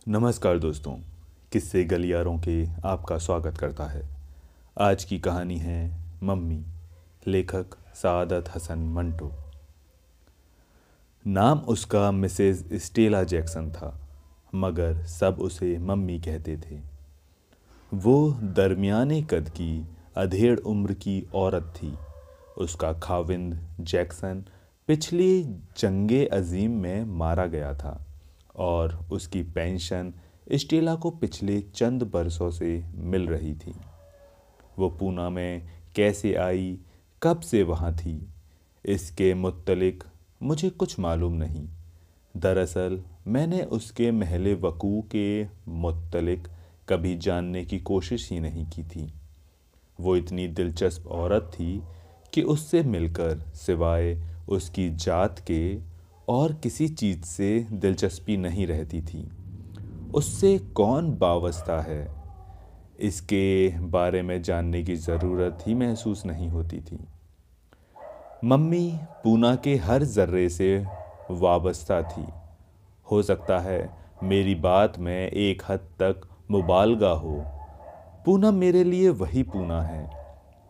नमस्कार दोस्तों। किस्से गलियारों के आपका स्वागत करता है। आज की कहानी है मम्मी। लेखक सादत हसन मंटो। नाम उसका मिसेस स्टेला जैक्सन था, मगर सब उसे मम्मी कहते थे। वो दरमियाने कद की अधेड़ उम्र की औरत थी। उसका खाविंद जैक्सन पिछली जंगे अजीम में मारा गया था और उसकी पेंशन स्टेला को पिछले चंद बरसों से मिल रही थी। वो पूना में कैसे आई, कब से वहाँ थी, इसके मुत्तलिक मुझे कुछ मालूम नहीं। दरअसल मैंने उसके महले वकू के मुत्तलिक कभी जानने की कोशिश ही नहीं की थी। वो इतनी दिलचस्प औरत थी कि उससे मिलकर सिवाय उसकी जात के और किसी चीज़ से दिलचस्पी नहीं रहती थी। उससे कौन वाबस्ता है, इसके बारे में जानने की ज़रूरत ही महसूस नहीं होती थी। मम्मी पूना के हर ज़र्रे से वाबस्ता थी। हो सकता है मेरी बात में एक हद तक मुबालगा हो। पूना मेरे लिए वही पूना है।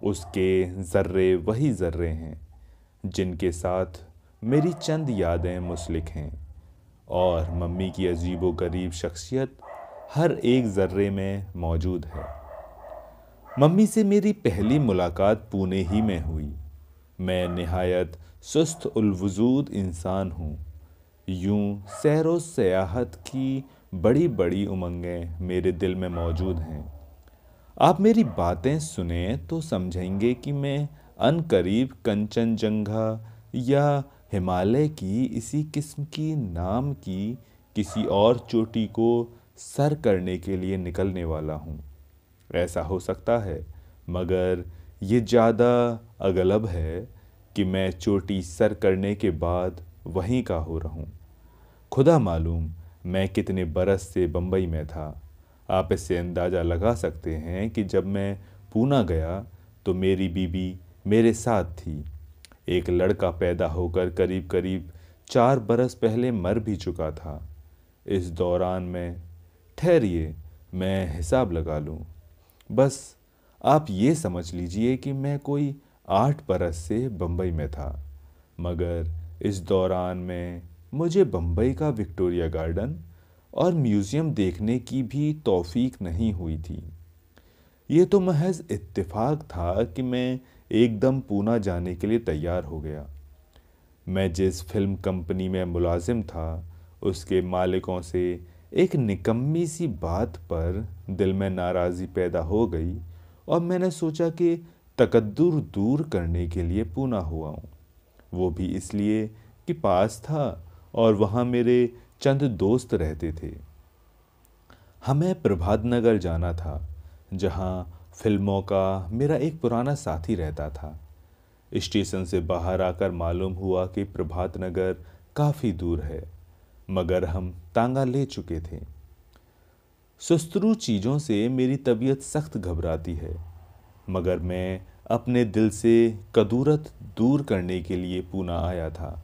उसके ज़र्रे वही ज़र्रे हैं जिनके साथ मेरी चंद यादें मुस्लिक हैं, और मम्मी की अजीबो गरीब शख्सियत हर एक ज़र्रे में मौजूद है। मम्मी से मेरी पहली मुलाकात पुणे ही में हुई। मैं निहायत सुस्त उल वजूद इंसान हूँ। यूं सैरो सयाहत की बड़ी बड़ी उमंगें मेरे दिल में मौजूद हैं। आप मेरी बातें सुने तो समझेंगे कि मैं अनकरीब कंचनजंगा या हिमालय की इसी किस्म की नाम की किसी और चोटी को सर करने के लिए निकलने वाला हूँ। ऐसा हो सकता है, मगर ये ज़्यादा अगलब है कि मैं चोटी सर करने के बाद वहीं का हो रहूं। खुदा मालूम मैं कितने बरस से बम्बई में था। आप इससे अंदाज़ा लगा सकते हैं कि जब मैं पूना गया तो मेरी बीबी मेरे साथ थी। एक लड़का पैदा होकर करीब करीब 4 बरस पहले मर भी चुका था। इस दौरान में ठहरिए, मैं हिसाब लगा लूँ। बस आप ये समझ लीजिए कि मैं कोई 8 बरस से बम्बई में था, मगर इस दौरान में मुझे बम्बई का विक्टोरिया गार्डन और म्यूज़ियम देखने की भी तौफीक नहीं हुई थी। ये तो महज इत्तेफाक था कि मैं एकदम पूना जाने के लिए तैयार हो गया। मैं जिस फिल्म कंपनी में मुलाजिम था, उसके मालिकों से एक निकम्मी सी बात पर दिल में नाराज़ी पैदा हो गई और मैंने सोचा कि तकद्दुर दूर करने के लिए पूना हुआ हूँ। वो भी इसलिए कि पास था और वहाँ मेरे चंद दोस्त रहते थे। हमें प्रभात नगर जाना था, जहाँ फिल्मों का मेरा एक पुराना साथी रहता था। स्टेशन से बाहर आकर मालूम हुआ कि प्रभात नगर काफ़ी दूर है, मगर हम तांगा ले चुके थे। सुस्तरू चीज़ों से मेरी तबीयत सख्त घबराती है, मगर मैं अपने दिल से कदूरत दूर करने के लिए पूना आया था,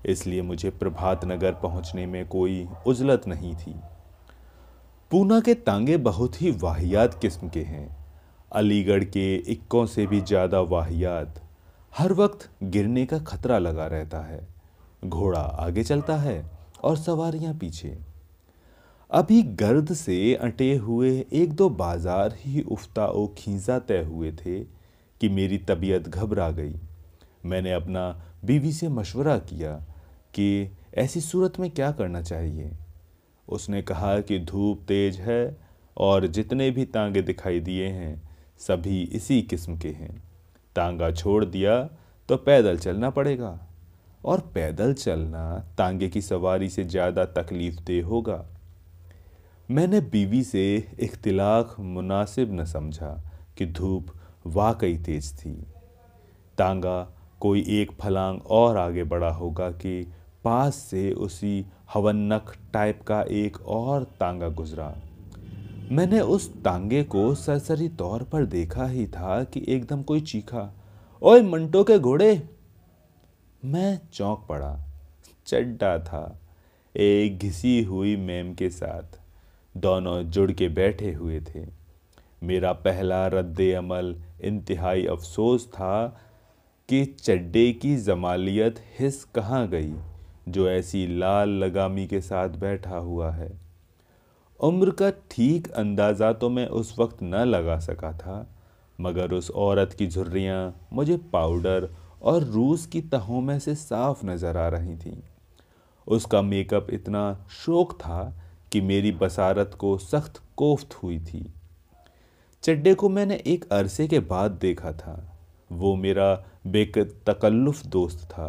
इसलिए मुझे प्रभात नगर पहुंचने में कोई उजलत नहीं थी। पूना के तांगे बहुत ही वाहियात किस्म के हैं। अलीगढ़ के इक्कों से भी ज़्यादा वाहियात। हर वक्त गिरने का खतरा लगा रहता है। घोड़ा आगे चलता है और सवारियां पीछे। अभी गर्द से अटे हुए एक दो बाजार ही उफ्ता ओ खींचा तय हुए थे कि मेरी तबीयत घबरा गई। मैंने अपना बीवी से मशवरा किया कि ऐसी सूरत में क्या करना चाहिए। उसने कहा कि धूप तेज है और जितने भी तांगे दिखाई दिए हैं सभी इसी किस्म के हैं। तांगा छोड़ दिया तो पैदल चलना पड़ेगा, और पैदल चलना तांगे की सवारी से ज़्यादा तकलीफ देह होगा। मैंने बीवी से इख्तिलाफ मुनासिब न समझा कि धूप वाकई तेज थी। तांगा कोई एक फलांग और आगे बढ़ा होगा कि पास से उसी हवन्नक टाइप का एक और तांगा गुजरा। मैंने उस तांगे को सरसरी तौर पर देखा ही था कि एकदम कोई चीखा, ओए मंटो के घोड़े। मैं चौंक पड़ा। चड्डा था, एक घिसी हुई मेम के साथ। दोनों जुड़ के बैठे हुए थे। मेरा पहला रद्दे अमल इंतहाई अफसोस था कि चड्डे की जमालियत हिस कहाँ गई जो ऐसी लाल लगामी के साथ बैठा हुआ है। उम्र का ठीक अंदाज़ा तो मैं उस वक्त न लगा सका था, मगर उस औरत की झुर्रियाँ मुझे पाउडर और रूस की तहों में से साफ नज़र आ रही थीं। उसका मेकअप इतना शोक था कि मेरी बसारत को सख्त कोफ्त हुई थी। चड्डे को मैंने एक अरसे के बाद देखा था। वो मेरा बेतकल्लुफ़ दोस्त था।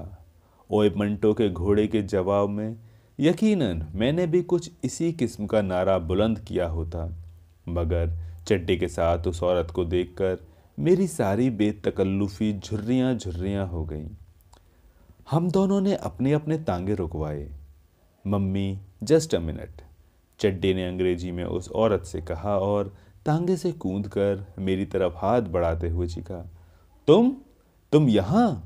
ओए मंटो के घोड़े के जवाब में यकीनन मैंने भी कुछ इसी किस्म का नारा बुलंद किया होता, मगर चड्डे के साथ उस औरत को देखकर मेरी सारी बेतकल्लुफ़ी झुर्रियाँ झुर्रियाँ हो गईं। हम दोनों ने अपने अपने तांगे रुकवाए। मम्मी जस्ट अ मिनट, चड्डे ने अंग्रेजी में उस औरत से कहा और तांगे से कूदकर मेरी तरफ हाथ बढ़ाते हुए चीखा, तुम यहाँ।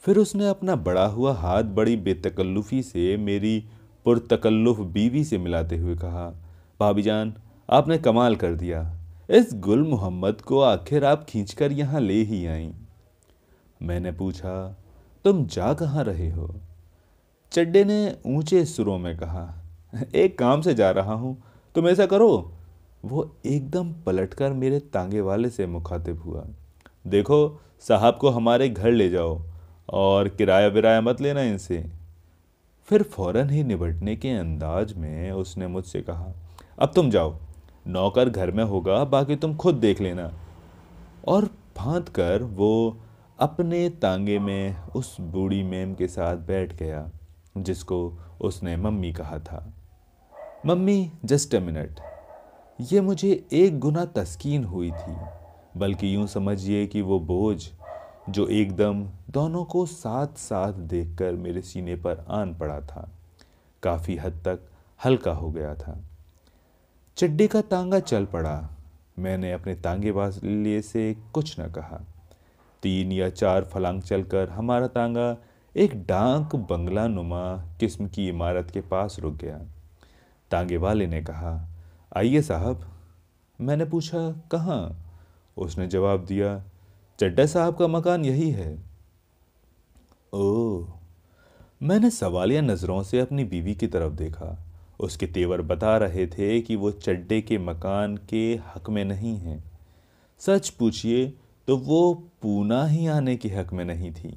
फिर उसने अपना बढ़ा हुआ हाथ बड़ी बेतकल्लुफ़ी से मेरी पुरतकल्लुफ़ बीवी से मिलाते हुए कहा, भाभी जान, आपने कमाल कर दिया। इस गुल मोहम्मद को आखिर आप खींचकर यहाँ ले ही आईं। मैंने पूछा, तुम जा कहाँ रहे हो? चड्डे ने ऊंचे सुरों में कहा, एक काम से जा रहा हूँ, तुम ऐसा करो। वो एकदम पलटकर मेरे तांगे वाले से मुखातिब हुआ, देखो साहब को हमारे घर ले जाओ और किराया विराया मत लेना इनसे। फिर फौरन ही निबटने के अंदाज में उसने मुझसे कहा, अब तुम जाओ, नौकर घर में होगा, बाकी तुम खुद देख लेना। और फांद कर वो अपने तांगे में उस बूढ़ी मेम के साथ बैठ गया जिसको उसने मम्मी कहा था। मम्मी जस्ट अ मिनट, ये मुझे एक गुना तस्कीन हुई थी, बल्कि यूं समझिए कि वो बोझ जो एकदम दोनों को साथ साथ देखकर मेरे सीने पर आन पड़ा था, काफ़ी हद तक हल्का हो गया था। चड्डी का तांगा चल पड़ा। मैंने अपने तांगे वाले से कुछ न कहा। 3 या 4 फलांग चलकर हमारा तांगा एक डाक बंगला नुमा किस्म की इमारत के पास रुक गया। तांगे वाले ने कहा, आइए साहब। मैंने पूछा, कहाँ? उसने जवाब दिया, चड्डा साहब का मकान यही है। ओह। मैंने सवालिया नज़रों से अपनी बीवी की तरफ देखा। उसके तेवर बता रहे थे कि वो चड्डे के मकान के हक में नहीं हैं। सच पूछिए तो वो पूना ही आने के हक में नहीं थी।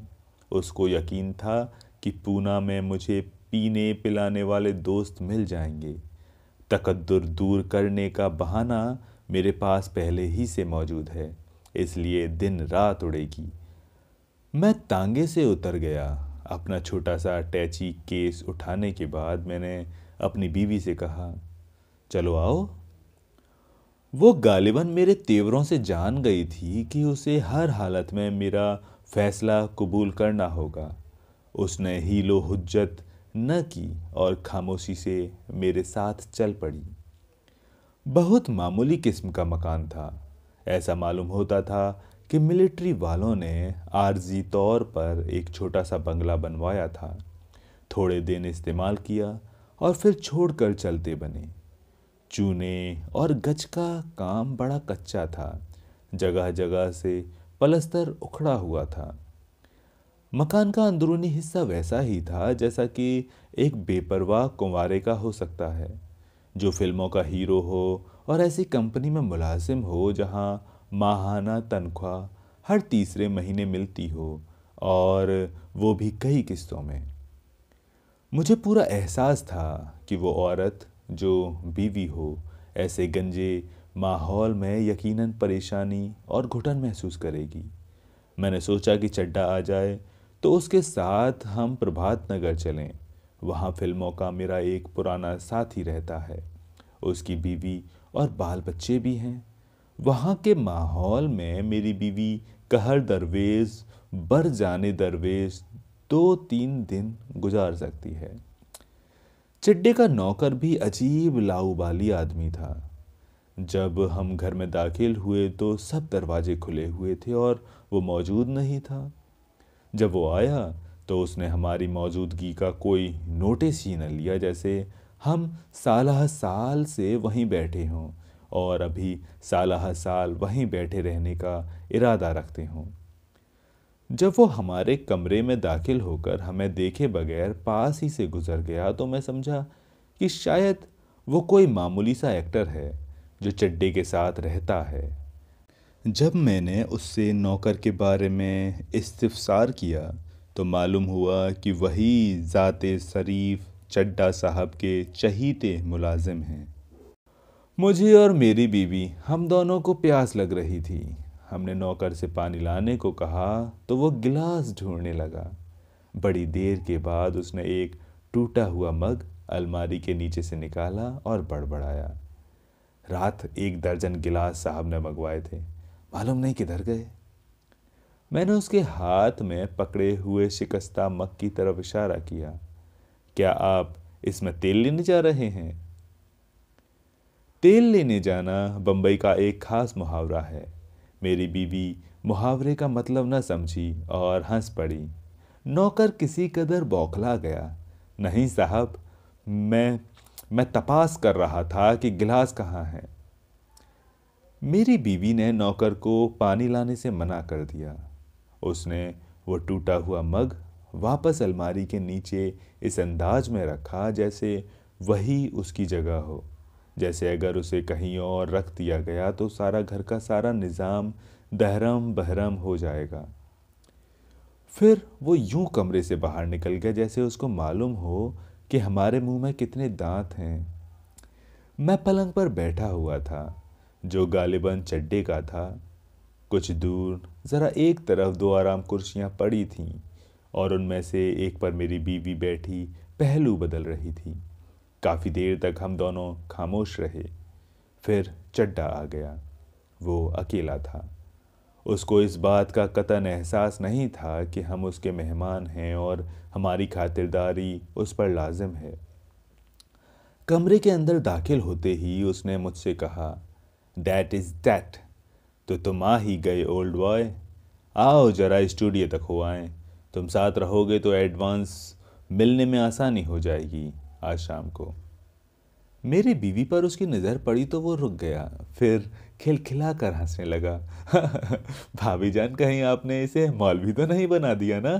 उसको यकीन था कि पूना में मुझे पीने पिलाने वाले दोस्त मिल जाएंगे। तकद्दुर दूर करने का बहाना मेरे पास पहले ही से मौजूद है, इसलिए दिन रात उड़ेगी। मैं तांगे से उतर गया। अपना छोटा सा अटैची केस उठाने के बाद मैंने अपनी बीवी से कहा, चलो आओ। वो गालिबन मेरे तेवरों से जान गई थी कि उसे हर हालत में मेरा फैसला कबूल करना होगा। उसने हीलो हुज्जत न की और खामोशी से मेरे साथ चल पड़ी। बहुत मामूली किस्म का मकान था। ऐसा मालूम होता था कि मिलिट्री वालों ने आर्जी तौर पर एक छोटा सा बंगला बनवाया था, थोड़े दिन इस्तेमाल किया और फिर छोड़कर चलते बने। चूने और गज का काम बड़ा कच्चा था, जगह जगह से पलस्तर उखड़ा हुआ था। मकान का अंदरूनी हिस्सा वैसा ही था जैसा कि एक बेपरवाह कुंवारे का हो सकता है, जो फिल्मों का हीरो हो और ऐसी कंपनी में मुलाजिम हो जहां माहाना तनख्वाह हर तीसरे महीने मिलती हो, और वो भी कई किस्तों में। मुझे पूरा एहसास था कि वो औरत जो बीवी हो, ऐसे गंजे माहौल में यकीनन परेशानी और घुटन महसूस करेगी। मैंने सोचा कि चड्डा आ जाए तो उसके साथ हम प्रभात नगर चलें। वहाँ फिल्मों का मेरा एक पुराना साथी रहता है, उसकी बीवी और बाल बच्चे भी हैं। वहाँ के माहौल में मेरी बीवी कहर दरवेश बर जाने दरवेश 2-3 दिन गुजार सकती है। चिड्डे का नौकर भी अजीब लाउबाली आदमी था। जब हम घर में दाखिल हुए तो सब दरवाजे खुले हुए थे और वो मौजूद नहीं था। जब वो आया तो उसने हमारी मौजूदगी का कोई नोटिस ही न लिया, जैसे हम सालह साल से वहीं बैठे हों और अभी सालह साल वहीं बैठे रहने का इरादा रखते हों। जब वो हमारे कमरे में दाखिल होकर हमें देखे बगैर पास ही से गुजर गया तो मैं समझा कि शायद वो कोई मामूली सा एक्टर है जो चड्डे के साथ रहता है। जब मैंने उससे नौकर के बारे में इस्तिफसार किया तो मालूम हुआ कि वही ज़ाते शरीफ चड्डा साहब के चहीते मुलाजिम हैं। मुझे और मेरी बीवी हम दोनों को प्यास लग रही थी। हमने नौकर से पानी लाने को कहा तो वो गिलास ढूंढने लगा। बड़ी देर के बाद उसने एक टूटा हुआ मग अलमारी के नीचे से निकाला और बड़बड़ाया, रात 1 दर्जन गिलास साहब ने मंगवाए थे, मालूम नहीं किधर गए। मैंने उसके हाथ में पकड़े हुए शिकस्ता मग की तरफ इशारा किया। क्या आप इसमें तेल लेने जा रहे हैं? तेल लेने जाना बंबई का एक खास मुहावरा है। मेरी बीवी मुहावरे का मतलब न समझी और हंस पड़ी। नौकर किसी कदर बौखला गया। नहीं साहब, मैं तपास कर रहा था कि गिलास कहाँ है। मेरी बीवी ने नौकर को पानी लाने से मना कर दिया। उसने वो टूटा हुआ मग वापस अलमारी के नीचे इस अंदाज में रखा जैसे वही उसकी जगह हो, जैसे अगर उसे कहीं और रख दिया गया तो सारा घर का सारा निज़ाम दहरम बहरम हो जाएगा। फिर वो यूं कमरे से बाहर निकल गया जैसे उसको मालूम हो कि हमारे मुंह में कितने दांत हैं। मैं पलंग पर बैठा हुआ था जो गालिबन चड्डे का था। कुछ दूर ज़रा एक तरफ 2 आराम कुर्सियां पड़ी थीं और उनमें से एक पर मेरी बीवी बैठी पहलू बदल रही थी। काफ़ी देर तक हम दोनों खामोश रहे। फिर चड्डा आ गया। वो अकेला था। उसको इस बात का कतई एहसास नहीं था कि हम उसके मेहमान हैं और हमारी खातिरदारी उस पर लाजिम है। कमरे के अंदर दाखिल होते ही उसने मुझसे कहा, दैट इज़ दैट। तो तुम आ ही गए ओल्ड बॉय। आओ जरा स्टूडियो तक हो आएं। तुम साथ रहोगे तो एडवांस मिलने में आसानी हो जाएगी आज शाम को। मेरी बीवी पर उसकी नज़र पड़ी तो वो रुक गया, फिर खिलखिला कर हंसने लगा। भाभी जान, कहीं आपने इसे मौलवी तो नहीं बना दिया ना?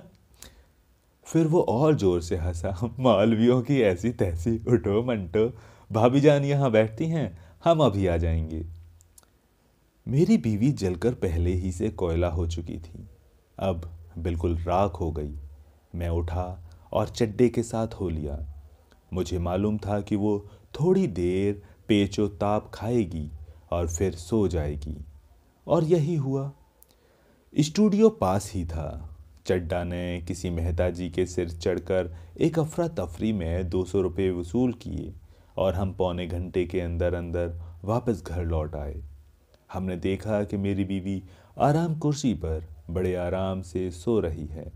फिर वो और जोर से हंसा। मौलवियों की ऐसी तैसी, उठो मंटो, भाभी जान यहाँ बैठती हैं, हम अभी आ जाएंगे। मेरी बीवी जलकर पहले ही से कोयला हो चुकी थी, अब बिल्कुल राख हो गई। मैं उठा और चड्डे के साथ हो लिया। मुझे मालूम था कि वो थोड़ी देर पेचो ताप खाएगी और फिर सो जाएगी, और यही हुआ। स्टूडियो पास ही था। चड्डा ने किसी मेहता जी के सिर चढ़कर एक अफरा तफरी में 200 रुपये वसूल किए और हम पौने घंटे के अंदर अंदर वापस घर लौट आए। हमने देखा कि मेरी बीवी आराम कुर्सी पर बड़े आराम से सो रही है,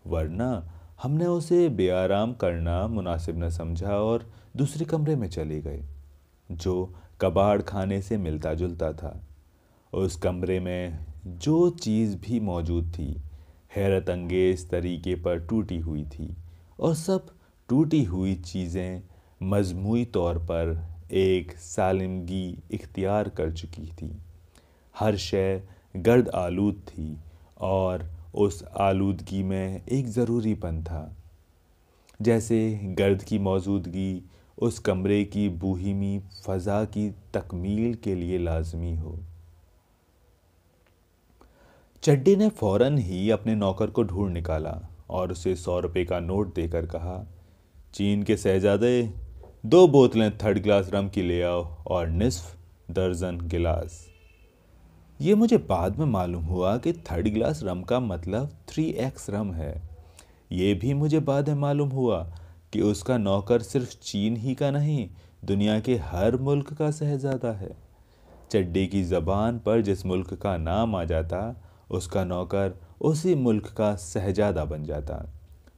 वरना हमने उसे बेआराम करना मुनासिब न समझा और दूसरे कमरे में चले गए जो कबाड़ खाने से मिलता जुलता था। उस कमरे में जो चीज़ भी मौजूद थी हैरत अंगेज तरीके पर टूटी हुई थी, और सब टूटी हुई चीज़ें मजमूई तौर पर एक सालिमगी इख्तियार कर चुकी थी। हर शय गर्द आलूद थी और उस आलूदगी में एक ज़रूरीपन था, जैसे गर्द की मौजूदगी उस कमरे की बूहीमी फ़ज़ा की तकमील के लिए लाजमी हो। चड्डी ने फौरन ही अपने नौकर को ढूंढ निकाला और उसे 100 रुपये का नोट देकर कहा, चीन के शहजादे, 2 बोतलें 3rd क्लास रम की ले आओ और निस्फ दर्जन गिलास। ये मुझे बाद में मालूम हुआ कि 3rd क्लास रम का मतलब 3x रम है। ये भी मुझे बाद में मालूम हुआ कि उसका नौकर सिर्फ चीन ही का नहीं, दुनिया के हर मुल्क का शहजादा है। चड्डे की ज़बान पर जिस मुल्क का नाम आ जाता, उसका नौकर उसी मुल्क का शहजादा बन जाता।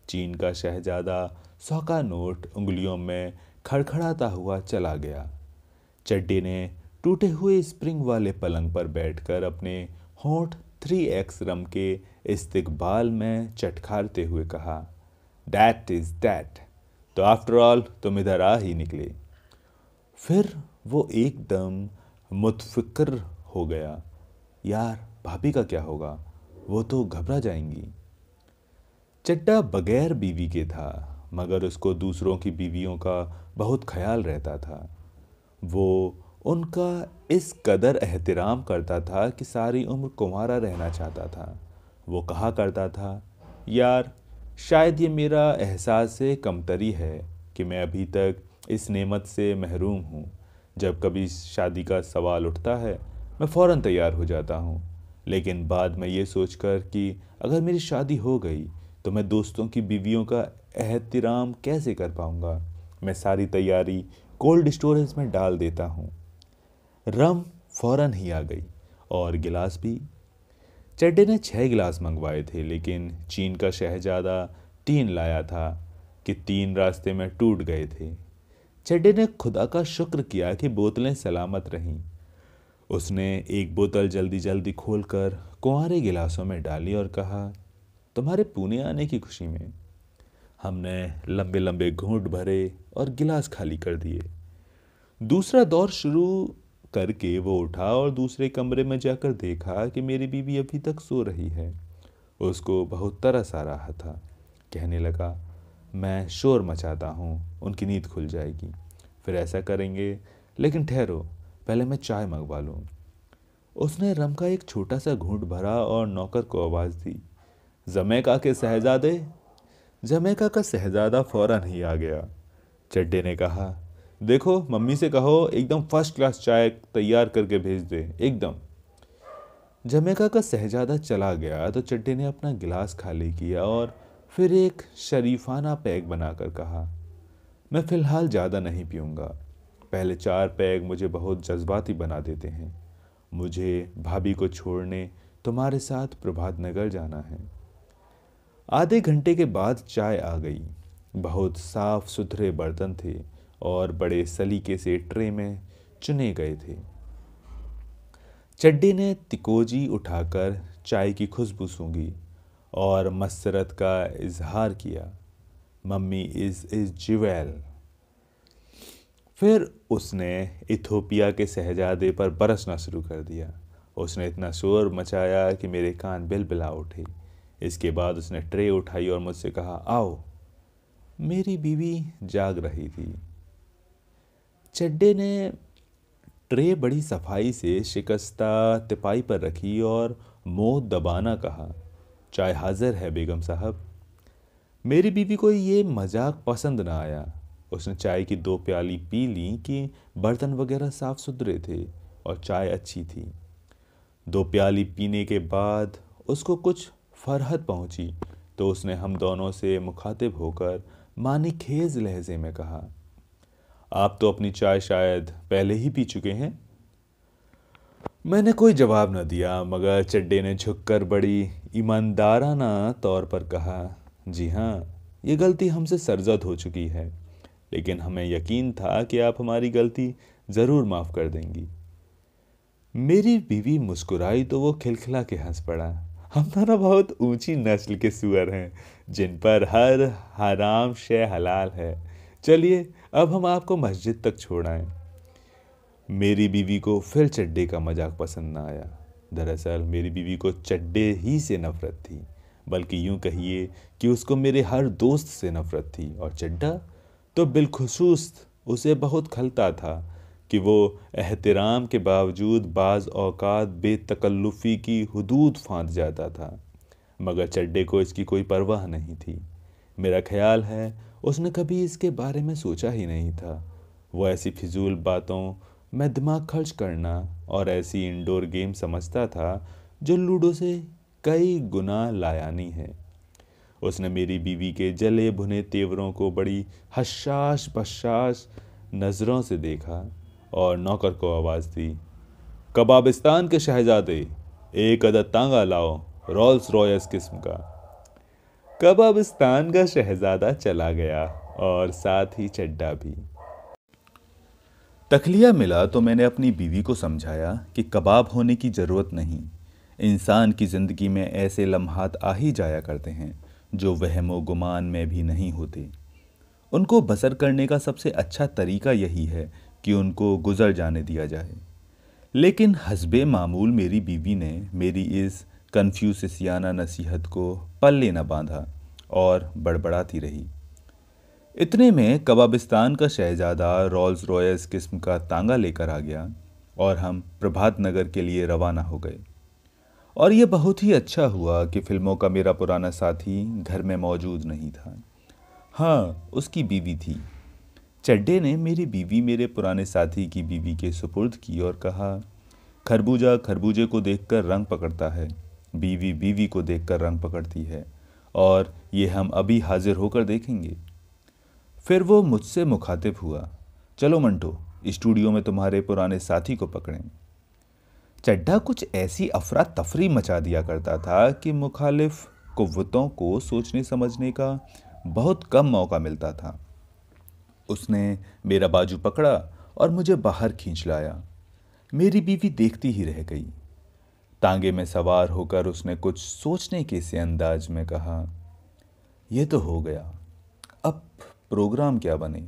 चीन का शहजादा 100 का नोट उंगलियों में खड़खड़ाता हुआ चला गया। चड्डे ने टूटे हुए स्प्रिंग वाले पलंग पर बैठकर अपने होंठ 3x रम के इस्तकबाल में चटखारते हुए कहा, दैट इज़ दैट। तो आफ्टर ऑल तुम इधर आ ही निकले। फिर वो एकदम मुतफिक्र हो गया। यार भाभी का क्या होगा, वो तो घबरा जाएंगी। चड्डा बगैर बीवी के था, मगर उसको दूसरों की बीवियों का बहुत ख्याल रहता था। वो उनका इस कदर एहतराम करता था कि सारी उम्र कुंवारा रहना चाहता था। वो कहा करता था, यार शायद ये मेरा एहसास से कमतरी है कि मैं अभी तक इस नेमत से महरूम हूँ। जब कभी शादी का सवाल उठता है मैं फ़ौरन तैयार हो जाता हूँ, लेकिन बाद में ये सोचकर कि अगर मेरी शादी हो गई तो मैं दोस्तों की बीवियों का एहतराम कैसे कर पाऊँगा, मैं सारी तैयारी कोल्ड स्टोरेज में डाल देता हूँ। रम फ़ौरन ही आ गई और गिलास भी। चड्डे ने 6 गिलास मंगवाए थे, लेकिन चीन का शहजादा 3 लाया था कि 3 रास्ते में टूट गए थे। चड्डे ने खुदा का शुक्र किया कि बोतलें सलामत रहीं। उसने एक बोतल जल्दी जल्दी खोलकर कुंवारे गिलासों में डाली और कहा, तुम्हारे पुणे आने की खुशी में। हमने लंबे लंबे घूंट भरे और गिलास खाली कर दिए। दूसरा दौर शुरू करके वो उठा और दूसरे कमरे में जाकर देखा कि मेरी बीवी अभी तक सो रही है। उसको बहुत तरस आ रहा था। कहने लगा, मैं शोर मचाता हूँ, उनकी नींद खुल जाएगी, फिर ऐसा करेंगे, लेकिन ठहरो, पहले मैं चाय मंगवा लूँ। उसने रम का एक छोटा सा घूंट भरा और नौकर को आवाज़ दी, जमैका के शहजादे। जमैका का शहजादा फौरन ही आ गया। चड्डे ने कहा, देखो मम्मी से कहो एकदम फर्स्ट क्लास चाय तैयार करके भेज दे, एकदम। जमैका का शहजादा चला गया तो चड्डे ने अपना गिलास खाली किया और फिर एक शरीफाना पैग बनाकर कहा, मैं फ़िलहाल ज़्यादा नहीं पीऊँगा। पहले 4 पैग मुझे बहुत जज्बाती बना देते हैं। मुझे भाभी को छोड़ने तुम्हारे साथ प्रभात नगर जाना है। आधे घंटे के बाद चाय आ गई। बहुत साफ सुथरे बर्तन थे और बड़े सलीके से ट्रे में चुने गए थे। चड्डी ने तिकोजी उठाकर चाय की खुशबू सूंघी और मसरत का इजहार किया, मम्मी इज ज्वेल। फिर उसने इथोपिया के शहजादे पर बरसना शुरू कर दिया। उसने इतना शोर मचाया कि मेरे कान बिलबिला उठे। इसके बाद उसने ट्रे उठाई और मुझसे कहा, आओ। मेरी बीवी जाग रही थी। चड्डे ने ट्रे बड़ी सफाई से शिकस्ता तिपाई पर रखी और मुंह दबाना कहा, चाय हाजिर है बेगम साहब। मेरी बीवी को ये मजाक पसंद ना आया। उसने चाय की 2 प्याली पी ली कि बर्तन वगैरह साफ सुथरे थे और चाय अच्छी थी। 2 प्याली पीने के बाद उसको कुछ फरहत पहुंची तो उसने हम दोनों से मुखातिब होकर मानी खेज लहजे में कहा, आप तो अपनी चाय शायद पहले ही पी चुके हैं। मैंने कोई जवाब न दिया, मगर चड्डे ने झुककर बड़ी ईमानदाराना तौर पर कहा, जी हाँ, ये गलती हमसे सरजद हो चुकी है, लेकिन हमें यकीन था कि आप हमारी गलती ज़रूर माफ़ कर देंगी। मेरी बीवी मुस्कुराई तो वो खिलखिला के हंस पड़ा। हम दोनों बहुत ऊंची नस्ल के सुअर हैं जिन पर हर हराम शय हलाल है। चलिए अब हम आपको मस्जिद तक छोड़ाएं। मेरी बीवी को फिर चड्डे का मजाक पसंद ना आया। दरअसल मेरी बीवी को चड्डे ही से नफरत थी, बल्कि यूं कहिए कि उसको मेरे हर दोस्त से नफरत थी, और चड्डा तो बिलखुसूस उसे बहुत खलता था कि वो एहतराम के बावजूद बाज़ औक़ात बेतकल्लुफ़ी की हुदूद फांद जाता था, मगर चड्डे को इसकी कोई परवाह नहीं थी। मेरा ख्याल है उसने कभी इसके बारे में सोचा ही नहीं था। वो ऐसी फिजूल बातों में दिमाग खर्च करना और ऐसी इंडोर गेम समझता था जो लूडो से कई गुना लायानी है। उसने मेरी बीवी के जले भुने तेवरों को बड़ी हशाश बशाश नज़रों से देखा और नौकर को आवाज़ दी, कबाबिस्तान के शहजादे, एक अदद तांगा लाओ, रोल्स रॉयस किस्म का। कबाबिस्तान का शहजादा चला गया और साथ ही चड्डा भी। तखलिया मिला तो मैंने अपनी बीवी को समझाया कि कबाब होने की ज़रूरत नहीं। इंसान की ज़िंदगी में ऐसे लम्हात आ ही जाया करते हैं जो वहमो गुमान में भी नहीं होते। उनको बसर करने का सबसे अच्छा तरीका यही है कि उनको गुजर जाने दिया जाए। लेकिन हस्बे मामूल मेरी बीवी ने मेरी इस कन्फ्यूसियाना नसीहत को पल्ले न बांधा और बड़बड़ाती रही। इतने में कबाबिस्तान का शहजादा रोल्स रॉयस किस्म का तांगा लेकर आ गया और हम प्रभात नगर के लिए रवाना हो गए। और ये बहुत ही अच्छा हुआ कि फिल्मों का मेरा पुराना साथी घर में मौजूद नहीं था। हाँ, उसकी बीवी थी। चड्डे ने मेरी बीवी मेरे पुराने साथी की बीवी के सुपुर्द की और कहा, खरबूजा खरबूजे को देखकर रंग पकड़ता है, बीवी बीवी को देखकर रंग पकड़ती है, और ये हम अभी हाजिर होकर देखेंगे। फिर वो मुझसे मुखातिब हुआ, चलो मंटो, स्टूडियो में तुम्हारे पुराने साथी को पकड़ें। चड्ढा कुछ ऐसी अफरा तफरी मचा दिया करता था कि मुखालिफ कुव्वतों को सोचने समझने का बहुत कम मौका मिलता था। उसने मेरा बाजू पकड़ा और मुझे बाहर खींच लाया। मेरी बीवी देखती ही रह गई। तांगे में सवार होकर उसने कुछ सोचने के से अंदाज में कहा, यह तो हो गया, अब प्रोग्राम क्या बने।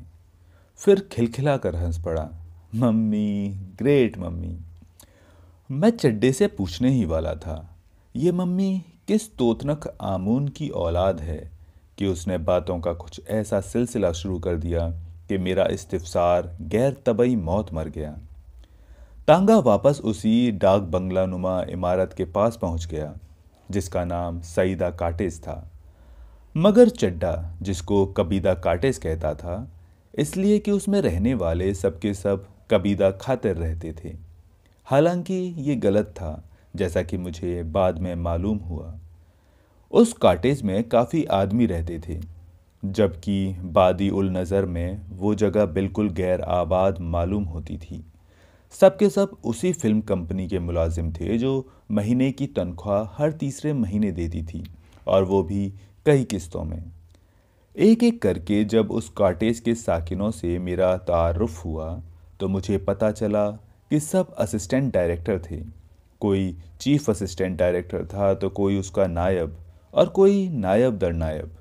फिर खिलखिला कर हंस पड़ा, मम्मी, ग्रेट मम्मी। मैं चड्डे से पूछने ही वाला था, ये मम्मी किस तोतनक आमून की औलाद है कि उसने बातों का कुछ ऐसा सिलसिला शुरू कर दिया कि मेरा इस्तिफसार गैर तबई मौत मर गया। तांगा वापस उसी डाक बंगला नुमा इमारत के पास पहुंच गया जिसका नाम सईदा काटेज था, मगर चड्डा जिसको कबीदा काटेज कहता था, इसलिए कि उसमें रहने वाले सबके सब कबीदा खातिर रहते थे। हालांकि ये गलत था, जैसा कि मुझे बाद में मालूम हुआ। उस काटेज में काफ़ी आदमी रहते थे, जबकि बादी उल नज़र में वो जगह बिल्कुल गैर आबाद मालूम होती थी। सबके सब उसी फिल्म कंपनी के मुलाजिम थे जो महीने की तनख्वाह हर तीसरे महीने देती थी, और वो भी कई किस्तों में। एक एक करके जब उस कॉटेज के साकिनों से मेरा तारुफ हुआ तो मुझे पता चला कि सब असिस्टेंट डायरेक्टर थे। कोई चीफ असिस्टेंट डायरेक्टर था तो कोई उसका नायब, और कोई नायब दर नायब।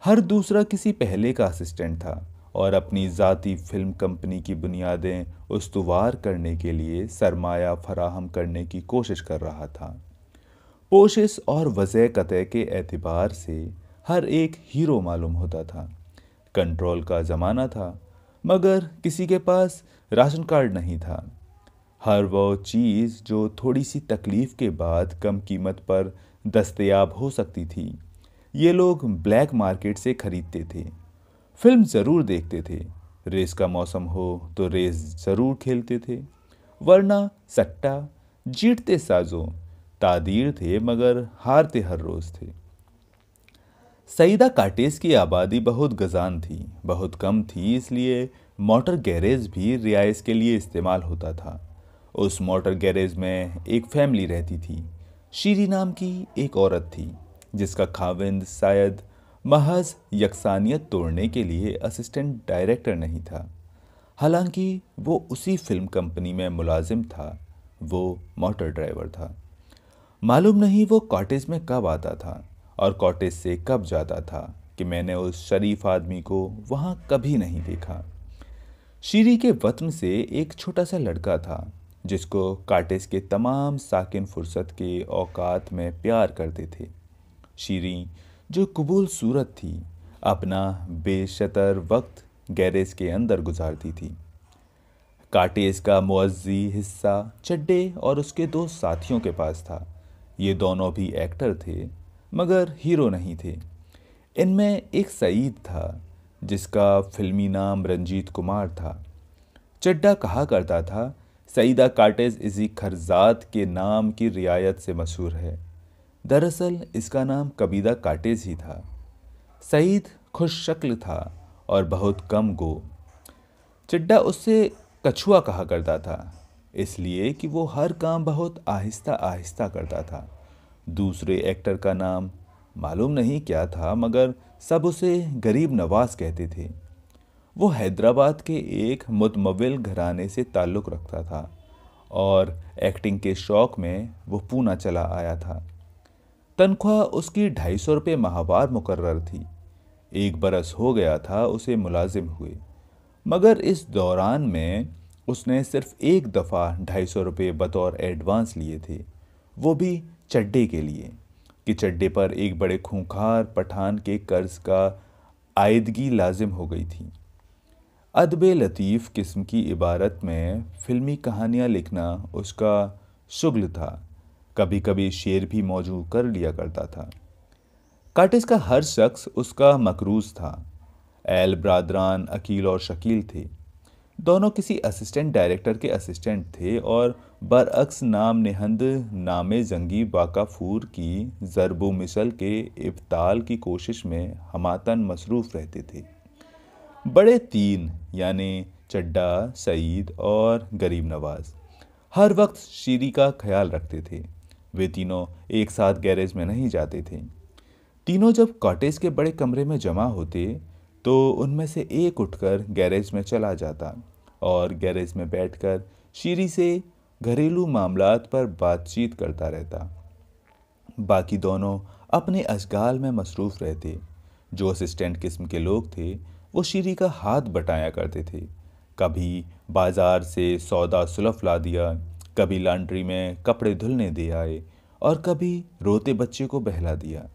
हर दूसरा किसी पहले का असिस्टेंट था और अपनी ज़ाती फिल्म कंपनी की बुनियादें उस्तुवार करने के लिए सरमाया फराहम करने की कोशिश कर रहा था। पोशिश और वज़े कतः के एतबार से हर एक हीरो मालूम होता था। कंट्रोल का ज़माना था, मगर किसी के पास राशन कार्ड नहीं था। हर वो चीज़ जो थोड़ी सी तकलीफ़ के बाद कम कीमत पर दस्तयाब हो सकती थी, ये लोग ब्लैक मार्केट से खरीदते थे। फिल्म ज़रूर देखते थे, रेस का मौसम हो तो रेस ज़रूर खेलते थे, वरना सट्टा जीतते साजों तादीर थे, मगर हारते हर रोज़ थे। सईदा काटेज की आबादी बहुत गजान थी, बहुत कम थी, इसलिए मोटर गैरेज भी रियायत के लिए इस्तेमाल होता था। उस मोटर गैरेज में एक फैमिली रहती थी। शीरी नाम की एक औरत थी जिसका खाविंद शायद महज यकसानियत तोड़ने के लिए असिस्टेंट डायरेक्टर नहीं था। हालांकि वो उसी फिल्म कंपनी में मुलाजिम था, वो मोटर ड्राइवर था। मालूम नहीं वो कॉटेज में कब आता था और कॉटेज से कब जाता था कि मैंने उस शरीफ आदमी को वहाँ कभी नहीं देखा। शीरी के वतन से एक छोटा सा लड़का था जिसको कॉटेज के तमाम साकिन फुर्सत के औकात में प्यार करते थे। शीरी जो कबूल सूरत थी, अपना बेशतर वक्त गैरेज के अंदर गुजारती थी। कॉटेज का मुअज्जी हिस्सा चड्डे और उसके दो साथियों के पास था। ये दोनों भी एक्टर थे, मगर हीरो नहीं थे। इनमें एक सईद था जिसका फिल्मी नाम रंजीत कुमार था। चड्डा कहा करता था, सईदा काटेज इसी खरजात के नाम की रियायत से मशहूर है। दरअसल इसका नाम कबीदा काटेज ही था। सईद खुश शक्ल था और बहुत कम गो। चड्डा उससे कछुआ कहा करता था, इसलिए कि वो हर काम बहुत आहिस्ता आहिस्ता करता था। दूसरे एक्टर का नाम मालूम नहीं क्या था, मगर सब उसे गरीब नवाज कहते थे। वो हैदराबाद के एक मुतमविल घराने से ताल्लुक़ रखता था और एक्टिंग के शौक़ में वो पूना चला आया था। तनख्वाह उसकी 250 रुपये माहवार मुकर्रर थी। 1 बरस हो गया था उसे मुलाजिम हुए, मगर इस दौरान में उसने सिर्फ एक दफ़ा 250 रुपये बतौर एडवांस लिए थे, वो भी चड्डे के लिए कि चड्डे पर एक बड़े खूंखार पठान के कर्ज का आयदगी लाजिम हो गई थी। अदब लतीफ़ किस्म की इबारत में फ़िल्मी कहानियाँ लिखना उसका शुगल था। कभी कभी शेर भी मौजू कर लिया करता था। कार्टिस का हर शख्स उसका मकरूज था। एल ब्रादरान अकील और शकील थे। दोनों किसी असिस्टेंट डायरेक्टर के असिस्टेंट थे और बरअक्स नाम नेहंद नामे जंगी बाकाफूर की ज़रबो मिसल के इब्ताल की कोशिश में हमातन मसरूफ़ रहते थे। बड़े तीन यानी चड्डा, सईद और गरीब नवाज हर वक्त शीरी का ख्याल रखते थे। वे तीनों एक साथ गैरेज में नहीं जाते थे। तीनों जब कॉटेज के बड़े कमरे में जमा होते तो उनमें से एक उठकर गैरेज में चला जाता और गैरेज में बैठकर शीरी से घरेलू मामलात पर बातचीत करता रहता। बाकी दोनों अपने अशगाल में मसरूफ़ रहते। जो असिस्टेंट किस्म के लोग थे वो शीरी का हाथ बटाया करते थे। कभी बाजार से सौदा सुलफ ला दिया, कभी लॉन्ड्री में कपड़े धुलने दे आए और कभी रोते बच्चे को बहला दिया।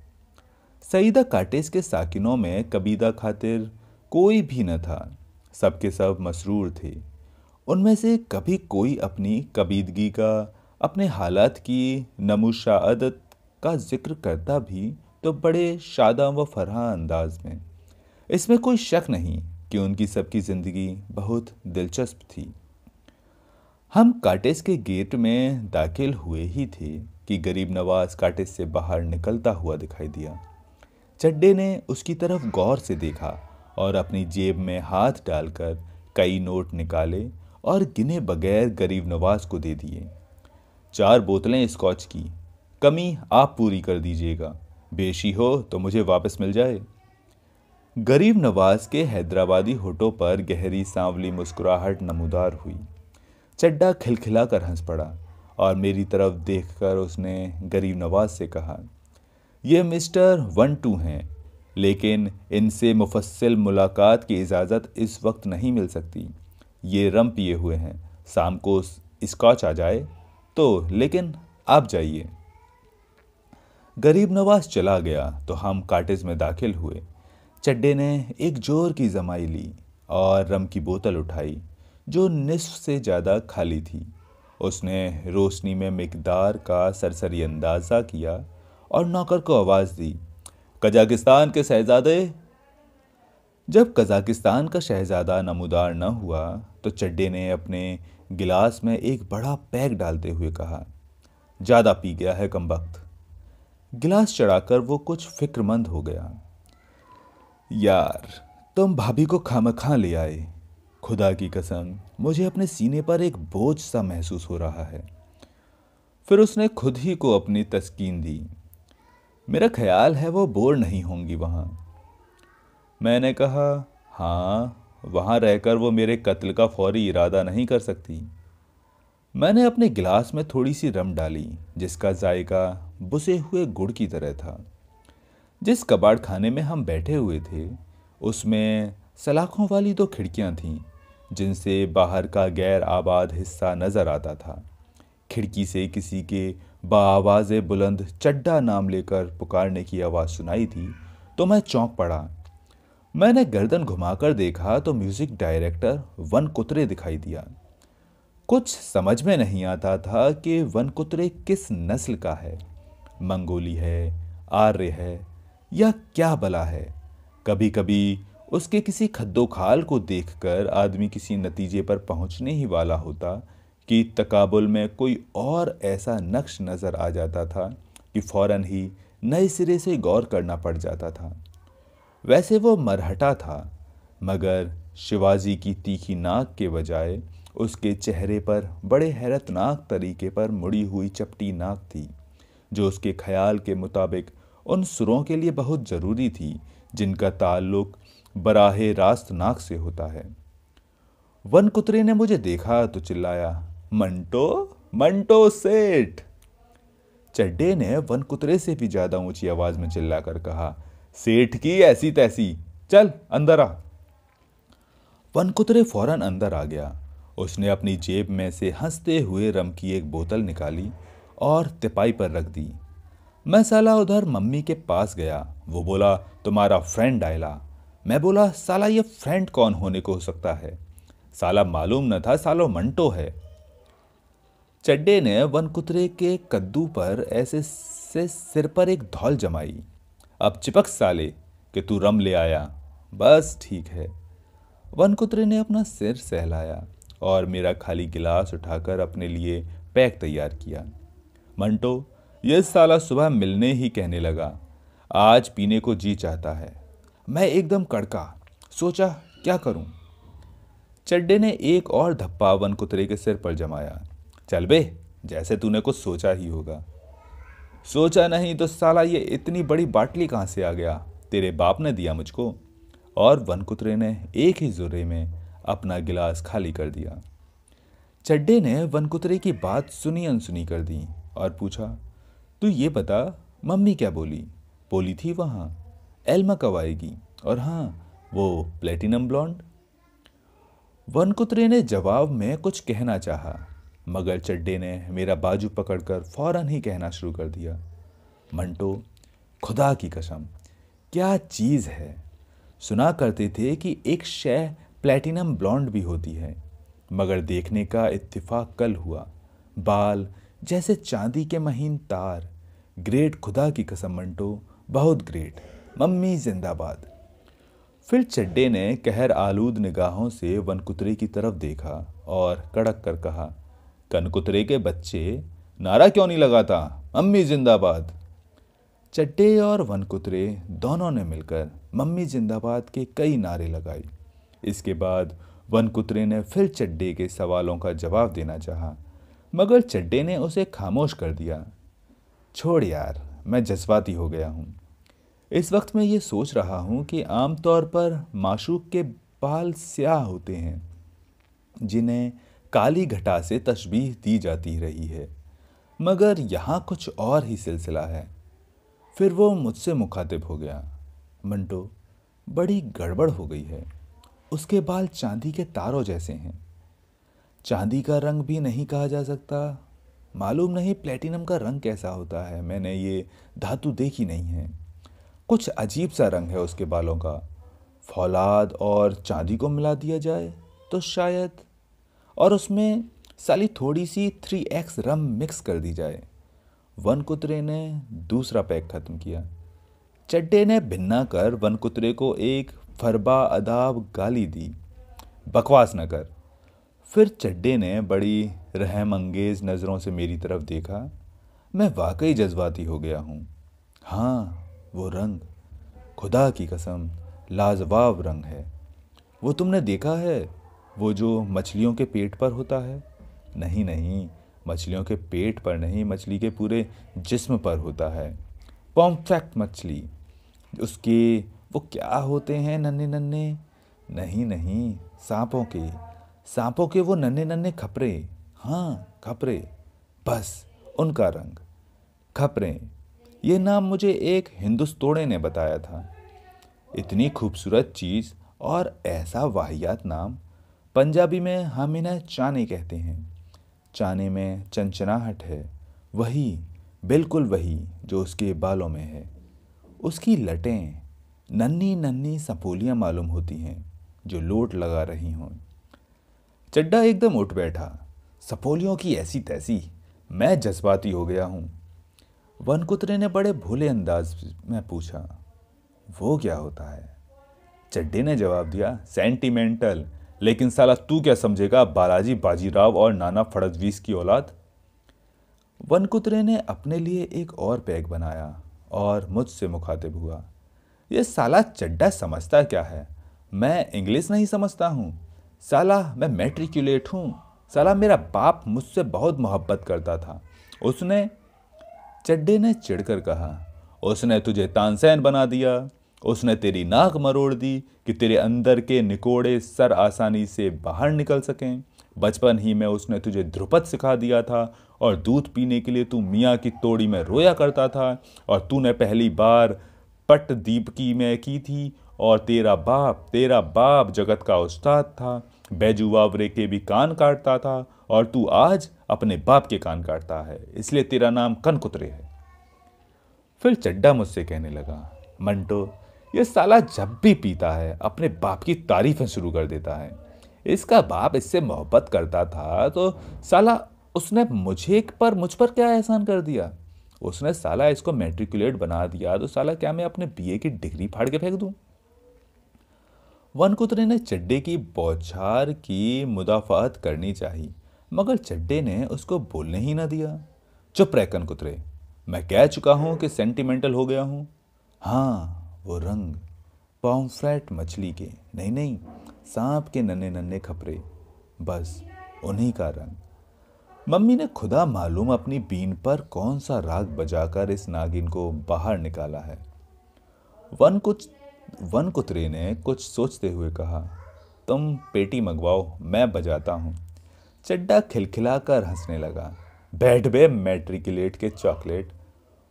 सईदा काटेस के साकिनों में कबीदा खातिर कोई भी न था। सबके सब मसरूर थे। उनमें से कभी कोई अपनी कबीदगी का, अपने हालात की नमुशाअदत का जिक्र करता भी तो बड़े शादा व फरहा अंदाज में। इसमें कोई शक नहीं कि उनकी सबकी ज़िंदगी बहुत दिलचस्प थी। हम काटेस के गेट में दाखिल हुए ही थे कि गरीब नवाज काटेस से बाहर निकलता हुआ दिखाई दिया। चड्डे ने उसकी तरफ गौर से देखा और अपनी जेब में हाथ डालकर कई नोट निकाले और गिने बगैर गरीब नवाज को दे दिए। 4 बोतलें स्कॉच की, कमी आप पूरी कर दीजिएगा, बेशी हो तो मुझे वापस मिल जाए। गरीब नवाज के हैदराबादी होठों पर गहरी सांवली मुस्कुराहट नमूदार हुई। चड्डा खिलखिलाकर हंस पड़ा और मेरी तरफ देखकर उसने गरीब नवाज से कहा, ये मिस्टर 1-2 हैं, लेकिन इनसे मुफस्सिल मुलाकात की इजाज़त इस वक्त नहीं मिल सकती। ये रम पिए हुए हैं, शाम को स्कॉच आ जाए तो, लेकिन आप जाइए। गरीब नवाज चला गया तो हम काटेज में दाखिल हुए। चड्डे ने एक जोर की जमाई ली और रम की बोतल उठाई जो निस्फ से ज़्यादा खाली थी। उसने रोशनी में मिकदार का सरसरी अंदाज़ा किया और नौकर को आवाज़ दी, कजाकिस्तान के शहजादे। जब कजाकिस्तान का शहजादा नमूदार न हुआ तो चड्डे ने अपने गिलास में एक बड़ा पैग डालते हुए कहा, ज़्यादा पी गया है कमबख्त। गिलास चढ़ाकर वो कुछ फिक्रमंद हो गया। यार, तुम भाभी को खामखा ले आए। खुदा की कसम, मुझे अपने सीने पर एक बोझ सा महसूस हो रहा है। फिर उसने खुद ही को अपनी तस्कीन दी, मेरा ख्याल है वो बोर नहीं होंगी वहाँ। मैंने कहा, हाँ, वहाँ रहकर वो मेरे कत्ल का फौरी इरादा नहीं कर सकती। मैंने अपने गिलास में थोड़ी सी रम डाली जिसका जायका बुसे हुए गुड़ की तरह था। जिस कबाड़ खाने में हम बैठे हुए थे उसमें सलाखों वाली 2 खिड़कियां थीं जिनसे बाहर का गैर आबाद हिस्सा नज़र आता था। खिड़की से किसी के बाआवाज़ बुलंद चड्डा नाम लेकर पुकारने की आवाज़ सुनाई थी तो मैं चौंक पड़ा। मैंने गर्दन घुमाकर देखा तो म्यूज़िक डायरेक्टर वनकुत्रे दिखाई दिया। कुछ समझ में नहीं आता था कि वनकुत्रे किस नस्ल का है, मंगोली है, आर्य है या क्या भला है। कभी कभी उसके किसी खद्दोखाल को देखकर आदमी किसी नतीजे पर पहुंचने ही वाला होता कि तकाबुल में कोई और ऐसा नक्श नज़र आ जाता था कि फौरन ही नए सिरे से गौर करना पड़ जाता था। वैसे वो मरहटा था, मगर शिवाजी की तीखी नाक के बजाय उसके चेहरे पर बड़े हैरतनाक तरीके पर मुड़ी हुई चपटी नाक थी जो उसके ख्याल के मुताबिक उन सुरों के लिए बहुत ज़रूरी थी जिनका ताल्लुक बराहे रास्त नाक से होता है। वनकुत्रे ने मुझे देखा तो चिल्लाया, मंटो, मंटो सेठ। चड्डे ने वनकुत्रे से भी ज़्यादा ऊंची आवाज़ में चिल्लाकर कहा, सेठ की ऐसी तैसी, चल अंदर आ। वनकुतरे फौरन अंदर आ गया। उसने अपनी जेब में से हंसते हुए रम की एक बोतल निकाली और तिपाई पर रख दी। मैं साला उधर मम्मी के पास गया। वो बोला तुम्हारा फ्रेंड आयला। मैं बोला साला ये फ्रेंड कौन होने को हो सकता है। साला मालूम न था सालो मंटो है। चड्डे ने वनकुतरे के कद्दू पर ऐसे से सिर पर एक धौल जमाई। अब चिपक साले कि तू रम ले आया। बस ठीक है। वनकुतरे ने अपना सिर सहलाया और मेरा खाली गिलास उठाकर अपने लिए पैक तैयार किया। मंटो ये साला सुबह मिलने ही कहने लगा आज पीने को जी चाहता है। मैं एकदम कड़का, सोचा क्या करूं। चड्डे ने एक और धप्पा वनकुतरे के सिर पर जमाया। चल बे, जैसे तूने कुछ सोचा ही होगा। सोचा नहीं तो साला ये इतनी बड़ी बाटली कहां से आ गया, तेरे बाप ने दिया मुझको। और वनकुतरे ने एक ही जोरे में अपना गिलास खाली कर दिया। चड्डे ने वनकुतरे की बात सुनी अनसुनी कर दी और पूछा तू ये बता मम्मी क्या बोली। बोली थी वहां एल्मा कब आएगी, और हाँ वो प्लेटिनम ब्लॉन्ड। वनकुतरे ने जवाब में कुछ कहना चाहा, मगर चड्डे ने मेरा बाजू पकड़कर फौरन ही कहना शुरू कर दिया। मंटो खुदा की कसम क्या चीज़ है। सुना करते थे कि एक शय प्लेटिनम ब्लॉन्ड भी होती है, मगर देखने का इत्तेफाक कल हुआ। बाल जैसे चांदी के महीन तार। ग्रेट खुदा की कसम मंटो, बहुत ग्रेट। मम्मी जिंदाबाद। फिर चड्डे ने कहर आलूद निगाहों से वनकुतरे की तरफ देखा और कड़क कर कहा कनकुतरे के बच्चे, नारा क्यों नहीं लगाता मम्मी जिंदाबाद। चड्डे और वनकुतरे दोनों ने मिलकर मम्मी जिंदाबाद के कई नारे लगाए। इसके बाद वनकुतरे ने फिर चड्डे के सवालों का जवाब देना चाहा, मगर चड्डे ने उसे खामोश कर दिया। छोड़ यार, मैं जज्बाती हो गया हूँ। इस वक्त मैं ये सोच रहा हूँ कि आमतौर पर माशूक के बाल स्याह होते हैं, जिन्हें काली घटा से तशबीह दी जाती रही है, मगर यहाँ कुछ और ही सिलसिला है। फिर वो मुझसे मुखातिब हो गया। मंटो बड़ी गड़बड़ हो गई है। उसके बाल चांदी के तारों जैसे हैं। चांदी का रंग भी नहीं कहा जा सकता। मालूम नहीं प्लेटिनम का रंग कैसा होता है, मैंने ये धातु देखी नहीं है। कुछ अजीब सा रंग है उसके बालों का। फौलाद और चांदी को मिला दिया जाए तो शायद, और उसमें साली थोड़ी सी 3x रम मिक्स कर दी जाए। वनकुतरे ने दूसरा पैक खत्म किया। चड्डे ने भिन्ना कर वनकुतरे को एक फरबा अदाब गाली दी, बकवास न कर। फिर चड्डे ने बड़ी रहम अंगेज नज़रों से मेरी तरफ देखा। मैं वाकई जज्बाती हो गया हूँ। हाँ वो रंग, खुदा की कसम लाजवाब रंग है। वो तुमने देखा है, वो जो मछलियों के पेट पर होता है। नहीं नहीं, मछलियों के पेट पर नहीं, मछली के पूरे जिस्म पर होता है। पॉम्फ्रेट मछली, उसके वो क्या होते हैं नन्हे नन्हे। नहीं नहीं, सांपों के वो नन्हे नन्हे खपरे। हाँ खपरे, बस उनका रंग। खपरे, ये नाम मुझे एक हिंदुस्तोड़े ने बताया था। इतनी खूबसूरत चीज़ और ऐसा वाहियात नाम। पंजाबी में हम इन्हें चाने कहते हैं। चाने में चंचनाहट है, वही, बिल्कुल वही जो उसके बालों में है। उसकी लटें नन्ही नन्ही सपोलियाँ मालूम होती हैं जो लोट लगा रही हों। चड्डा एकदम उठ बैठा। सपोलियों की ऐसी तैसी, मैं जज्बाती हो गया हूँ। वनकुतरे ने बड़े भोले अंदाज में पूछा वो क्या होता है। चड्डे ने जवाब दिया सेंटिमेंटल, लेकिन साला तू क्या समझेगा बालाजी बाजीराव और नाना फड़नवीस की औलाद। वनकुतरे ने अपने लिए एक और पैक बनाया और मुझसे मुखातिब हुआ। ये साला चड्डा समझता क्या है, मैं इंग्लिश नहीं समझता हूँ। साला मैं मैट्रिकुलेट हूँ। साला मेरा बाप मुझसे बहुत मोहब्बत करता था। उसने, चड्डे ने चिढ़कर कहा, उसने तुझे तानसेन बना दिया। उसने तेरी नाक मरोड़ दी कि तेरे अंदर के निकोड़े सर आसानी से बाहर निकल सकें। बचपन ही में उसने तुझे ध्रुपद सिखा दिया था और दूध पीने के लिए तू मियाँ की तोड़ी में रोया करता था। और तूने पहली बार पट दीपकी में की थी, और तेरा बाप जगत का उस्ताद था, बैजू बावरे के भी कान काटता था, और तू आज अपने बाप के कान काटता है, इसलिए तेरा नाम कनकुतरे है। फिर चड्डा मुझसे कहने लगा, मंटो, ये साला जब भी पीता है अपने बाप की तारीफें शुरू कर देता है। इसका बाप इससे मोहब्बत करता था तो साला उसने मुझ पर क्या एहसान कर दिया। उसने साला इसको मैट्रिकुलेट बना दिया तो साला क्या मैं अपने बीए की डिग्री फाड़ के फेंक दूं। वनकुतरे ने चड्डे की बौछार की मुदाफात करनी चाहिए, मगर चड्डे ने उसको बोलने ही ना दिया। चुप रह कनकुतरे, मैं कह चुका हूं कि सेंटिमेंटल हो गया हूं। हाँ, वो रंग पॉम्फ्रेट मछली के, नहीं, सांप के नन्हे नन्हे खपरे, बस उन्हीं का रंग। मम्मी ने खुदा मालूम अपनी बीन पर कौन सा राग बजाकर इस नागिन को बाहर निकाला है। वन कुतरे ने कुछ सोचते हुए कहा, तुम पेटी मंगवाओ, मैं बजाता हूँ। चड्डा खिलखिलाकर हंसने लगा। बैठ बे मैट्रिकुलेट के चॉकलेट।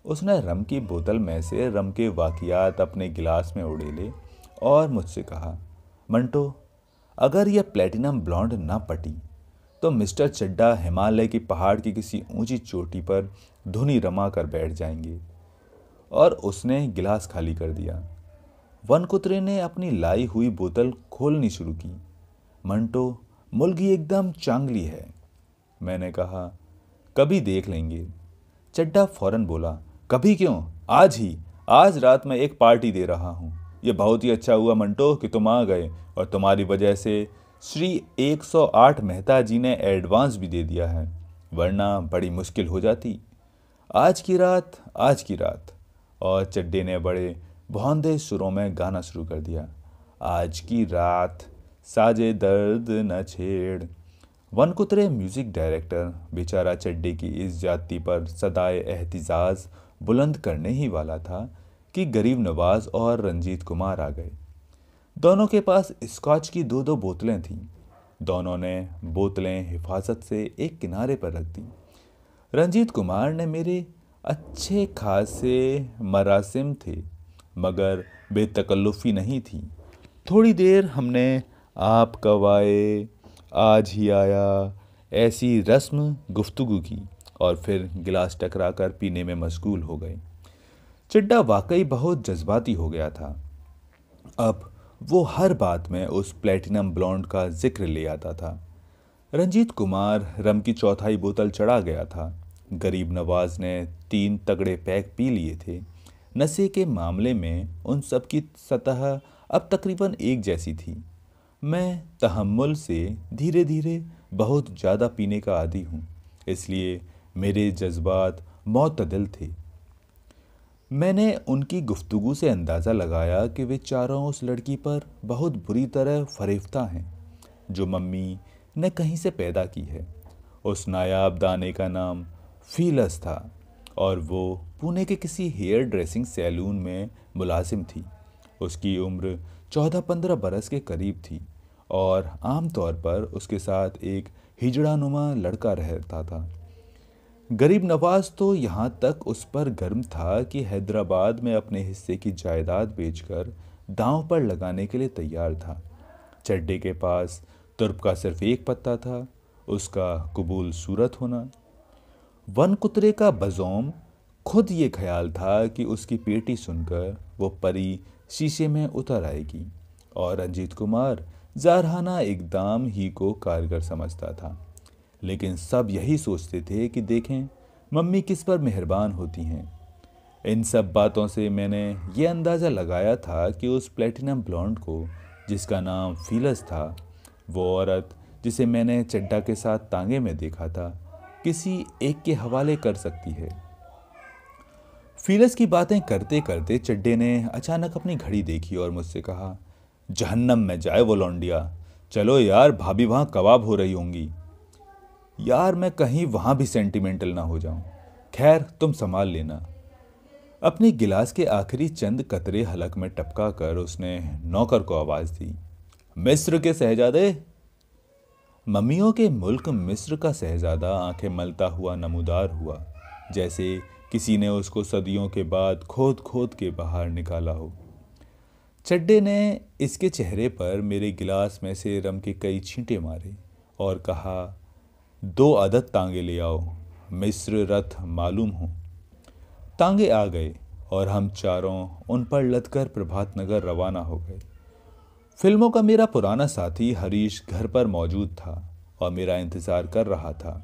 उसने रम की बोतल में से रम के वाकियात अपने गिलास में उड़ेले और मुझसे कहा, मंटो, अगर यह प्लेटिनम ब्लॉन्ड ना पटी तो मिस्टर चड्डा हिमालय की पहाड़ की किसी ऊंची चोटी पर धुनी रमा कर बैठ जाएंगे। और उसने गिलास खाली कर दिया। वनकुतरे ने अपनी लाई हुई बोतल खोलनी शुरू की। मंटो, मुर्गी एकदम चांगली है। मैंने कहा, कभी देख लेंगे। चड्डा फौरन बोला, कभी क्यों, आज ही, आज रात मैं एक पार्टी दे रहा हूँ। ये बहुत ही अच्छा हुआ मंटो कि तुम आ गए, और तुम्हारी वजह से श्री 108 मेहता जी ने एडवांस भी दे दिया है, वरना बड़ी मुश्किल हो जाती। आज की रात। और चड्डे ने बड़े भौंदे सुरों में गाना शुरू कर दिया। आज की रात साजे दर्द न छेड़। वनकुतरे म्यूजिक डायरेक्टर बेचारा चड्डे की इस जाति पर सदाए एहतिजाज बुलंद करने ही वाला था कि गरीब नवाज और रंजीत कुमार आ गए। दोनों के पास स्कॉच की 2-2 बोतलें थीं। दोनों ने बोतलें हिफाजत से एक किनारे पर रख दी। रंजीत कुमार ने मेरे अच्छे खासे मरासिम थे, मगर बेतकल्लुफ़ी नहीं थी। थोड़ी देर हमने आप कब आए, आज ही आया, ऐसी रस्म गुफ्तगू की, और फिर गिलास टकरा कर पीने में मशगूल हो गए। चिड्डा वाकई बहुत जज्बाती हो गया था। अब वो हर बात में उस प्लेटिनम ब्लॉन्ड का जिक्र ले आता था। रंजीत कुमार रम की चौथाई बोतल चढ़ा गया था। गरीब नवाज ने 3 तगड़े पैक पी लिए थे। नशे के मामले में उन सब की सतह अब तकरीबन एक जैसी थी। मैं तहम्मुल से धीरे धीरे बहुत ज़्यादा पीने का आदी हूँ, इसलिए मेरे जज्बात मुतदिल थे। मैंने उनकी गुफ्तगू से अंदाज़ा लगाया कि वे चारों उस लड़की पर बहुत बुरी तरह फरेफ्ता हैं जो मम्मी ने कहीं से पैदा की है। उस नायाब दाने का नाम फीलस था और वो पुणे के किसी हेयर ड्रेसिंग सैलून में मुलाजिम थी। उसकी उम्र 14-15 बरस के करीब थी और आमतौर पर उसके साथ एक हिजड़ानुमा लड़का रहता था। गरीब नवाज तो यहाँ तक उस पर गर्म था कि हैदराबाद में अपने हिस्से की जायदाद बेचकर दांव पर लगाने के लिए तैयार था। चड्डे के पास तुर्प का सिर्फ एक पत्ता था, उसका कबूल सूरत होना। वन कुतरे का बजौम खुद ये ख्याल था कि उसकी पेटी सुनकर वो परी शीशे में उतर आएगी, और रंजीत कुमार जारहाना इकदाम ही को कारगर समझता था। लेकिन सब यही सोचते थे कि देखें मम्मी किस पर मेहरबान होती हैं। इन सब बातों से मैंने ये अंदाज़ा लगाया था कि उस प्लेटिनम ब्लॉन्ड को, जिसका नाम फीलस था, वो औरत जिसे मैंने चड्डा के साथ तांगे में देखा था, किसी एक के हवाले कर सकती है। फीलस की बातें करते करते चड्डे ने अचानक अपनी घड़ी देखी और मुझसे कहा, जहन्नम में जाए वो लौंडिया, चलो यार, भाभी वहाँ कबाब हो रही होंगी। यार मैं कहीं वहाँ भी सेंटिमेंटल ना हो जाऊं। खैर तुम संभाल लेना। अपने गिलास के आखिरी चंद कतरे हलक में टपका कर उसने नौकर को आवाज़ दी, मिस्र के शहजादे। मम्मियों के मुल्क मिस्र का शहजादा आंखें मलता हुआ नमूदार हुआ, जैसे किसी ने उसको सदियों के बाद खोद खोद के बाहर निकाला हो। चड्डे ने इसके चेहरे पर मेरे गिलास में से रम के कई छींटे मारे और कहा, 2 अदद तांगे ले आओ, मिस्र रथ मालूम हो। तांगे आ गए और हम चारों उन पर लदकर प्रभात नगर रवाना हो गए। फिल्मों का मेरा पुराना साथी हरीश घर पर मौजूद था और मेरा इंतज़ार कर रहा था।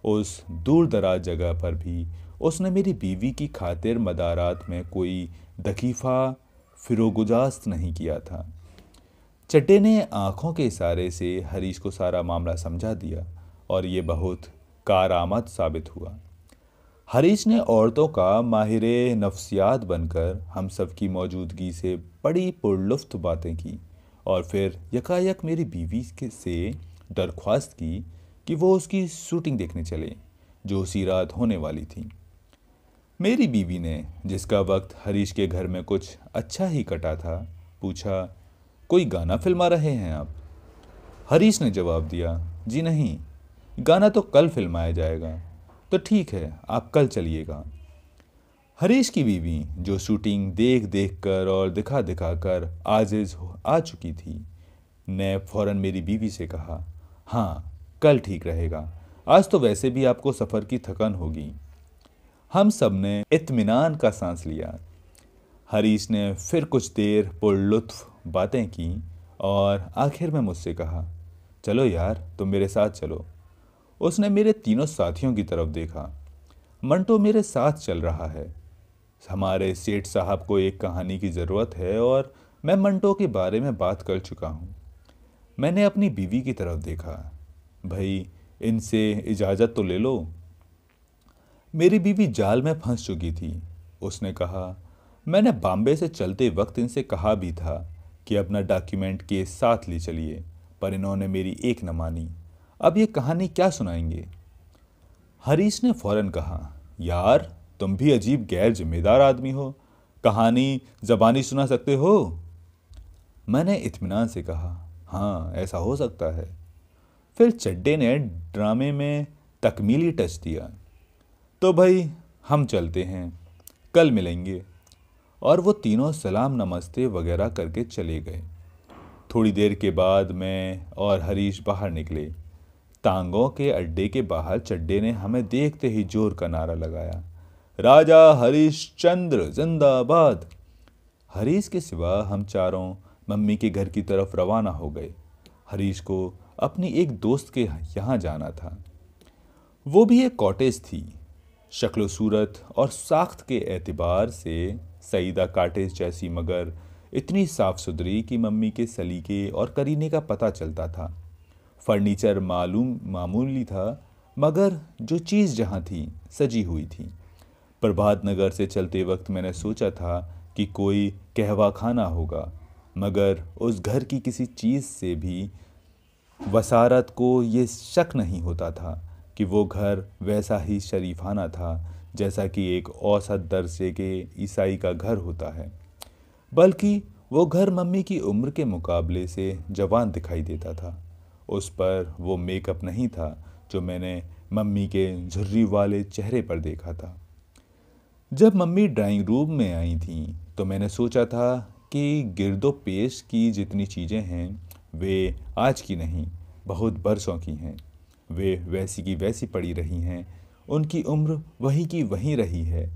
उस दूर दराज जगह पर भी उसने मेरी बीवी की खातिर मदारात में कोई दकीफ़ा फिरोगुजास्त नहीं किया था। चड्डे ने आंखों के इशारे से हरीश को सारा मामला समझा दिया और ये बहुत कारआमद साबित हुआ। हरीश ने औरतों का माहिरे नफ्सियात बनकर हम सब की मौजूदगी से बड़ी पुरलुफ्त बातें की और फिर यकायक मेरी बीवी से दरख्वास्त की कि वो उसकी शूटिंग देखने चले जो उसी रात होने वाली थी। मेरी बीवी ने, जिसका वक्त हरीश के घर में कुछ अच्छा ही कटा था, पूछा, कोई गाना फिल्मा रहे हैं आप? हरीश ने जवाब दिया, जी नहीं, गाना तो कल फिल्माया जाएगा। तो ठीक है, आप कल चलिएगा। हरीश की बीवी, जो शूटिंग देख देख कर और दिखा दिखा कर आजिज आ चुकी थी, ने फौरन मेरी बीवी से कहा, हाँ कल ठीक रहेगा, आज तो वैसे भी आपको सफ़र की थकान होगी। हम सब ने इत्मीनान का सांस लिया। हरीश ने फिर कुछ देर पुरलुत्फ बातें की और आखिर में मुझसे कहा, चलो यार, तुम मेरे साथ चलो। उसने मेरे तीनों साथियों की तरफ देखा। मंटो मेरे साथ चल रहा है। हमारे सेठ साहब को एक कहानी की ज़रूरत है और मैं मंटो के बारे में बात कर चुका हूँ। मैंने अपनी बीवी की तरफ देखा, भाई इनसे इजाज़त तो ले लो। मेरी बीवी जाल में फंस चुकी थी। उसने कहा, मैंने बॉम्बे से चलते वक्त इनसे कहा भी था कि अपना डॉक्यूमेंट के साथ ले चलिए, पर इन्होंने मेरी एक न मानी। अब ये कहानी क्या सुनाएंगे? हरीश ने फौरन कहा, यार तुम भी अजीब गैर जिम्मेदार आदमी हो, कहानी ज़बानी सुना सकते हो? मैंने इत्मीनान से कहा, हाँ ऐसा हो सकता है। फिर चड्डे ने ड्रामे में तकमीली टच दिया, तो भाई हम चलते हैं, कल मिलेंगे। और वो तीनों सलाम नमस्ते वगैरह करके चले गए। थोड़ी देर के बाद मैं और हरीश बाहर निकले। तांगों के अड्डे के बाहर चड्डे ने हमें देखते ही जोर का नारा लगाया, राजा हरीशचंद्र जिंदाबाद। हरीश के सिवा हम चारों मम्मी के घर की तरफ रवाना हो गए। हरीश को अपनी एक दोस्त के यहाँ जाना था। वो भी एक कॉटेज थी। शक्ल सूरत और साख्त के एतबार से सईदा कॉटेज जैसी, मगर इतनी साफ सुथरी कि मम्मी के सलीके और करीने का पता चलता था। फर्नीचर मामूली था, मगर जो चीज़ जहाँ थी सजी हुई थी। प्रभात नगर से चलते वक्त मैंने सोचा था कि कोई कहवा खाना होगा, मगर उस घर की किसी चीज़ से भी वसारत को ये शक नहीं होता था कि वो घर वैसा ही शरीफाना था जैसा कि एक औसत दर्जे के ईसाई का घर होता है, बल्कि वो घर मम्मी की उम्र के मुकाबले से जवान दिखाई देता था। उस पर वो मेकअप नहीं था जो मैंने मम्मी के झुर्री वाले चेहरे पर देखा था। जब मम्मी ड्राइंग रूम में आई थीं तो मैंने सोचा था कि गिरदो पेश की जितनी चीज़ें हैं वे आज की नहीं, बहुत बरसों की हैं। वे वैसी की वैसी पड़ी रही हैं, उनकी उम्र वही की वहीं रही है,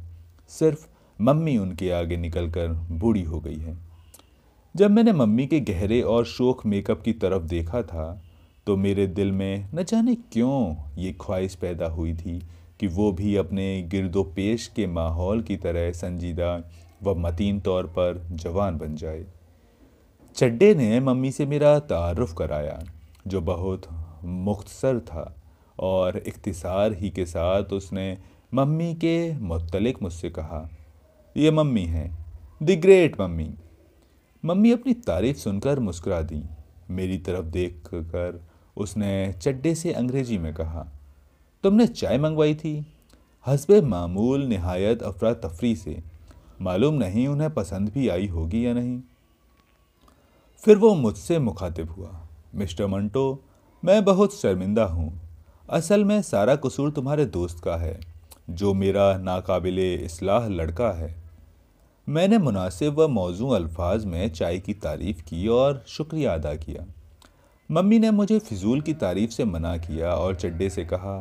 सिर्फ मम्मी उनके आगे निकलकर बूढ़ी हो गई है। जब मैंने मम्मी के गहरे और शोख मेकअप की तरफ देखा था तो मेरे दिल में न जाने क्यों ये ख्वाहिश पैदा हुई थी कि वो भी अपने गिरदो पेश के माहौल की तरह संजीदा व मतीन तौर पर जवान बन जाए। चड्डे ने मम्मी से मेरा तारुफ कराया, जो बहुत मुख्तसर था, और इख्तिसार ही के साथ उसने मम्मी के मुत्तलिक मुझसे कहा, ये मम्मी हैं, द ग्रेट मम्मी। मम्मी अपनी तारीफ सुनकर मुस्कुरा दी। मेरी तरफ देख कर उसने चड्डे से अंग्रेजी में कहा, तुमने चाय मंगवाई थी? हस्बे मामूल निहायत अफरा तफरी से, मालूम नहीं उन्हें पसंद भी आई होगी या नहीं। फिर वो मुझसे मुखातिब हुआ, मिस्टर मंटो, मैं बहुत शर्मिंदा हूँ। असल में सारा कसूर तुम्हारे दोस्त का है। जो मेरा नाकाबिले इस्लाह लड़का है। मैंने मुनासिब व मौजू अल्फाज में चाय की तारीफ़ की और शुक्रिया अदा किया। मम्मी ने मुझे फिजूल की तारीफ़ से मना किया और चड्डे से कहा,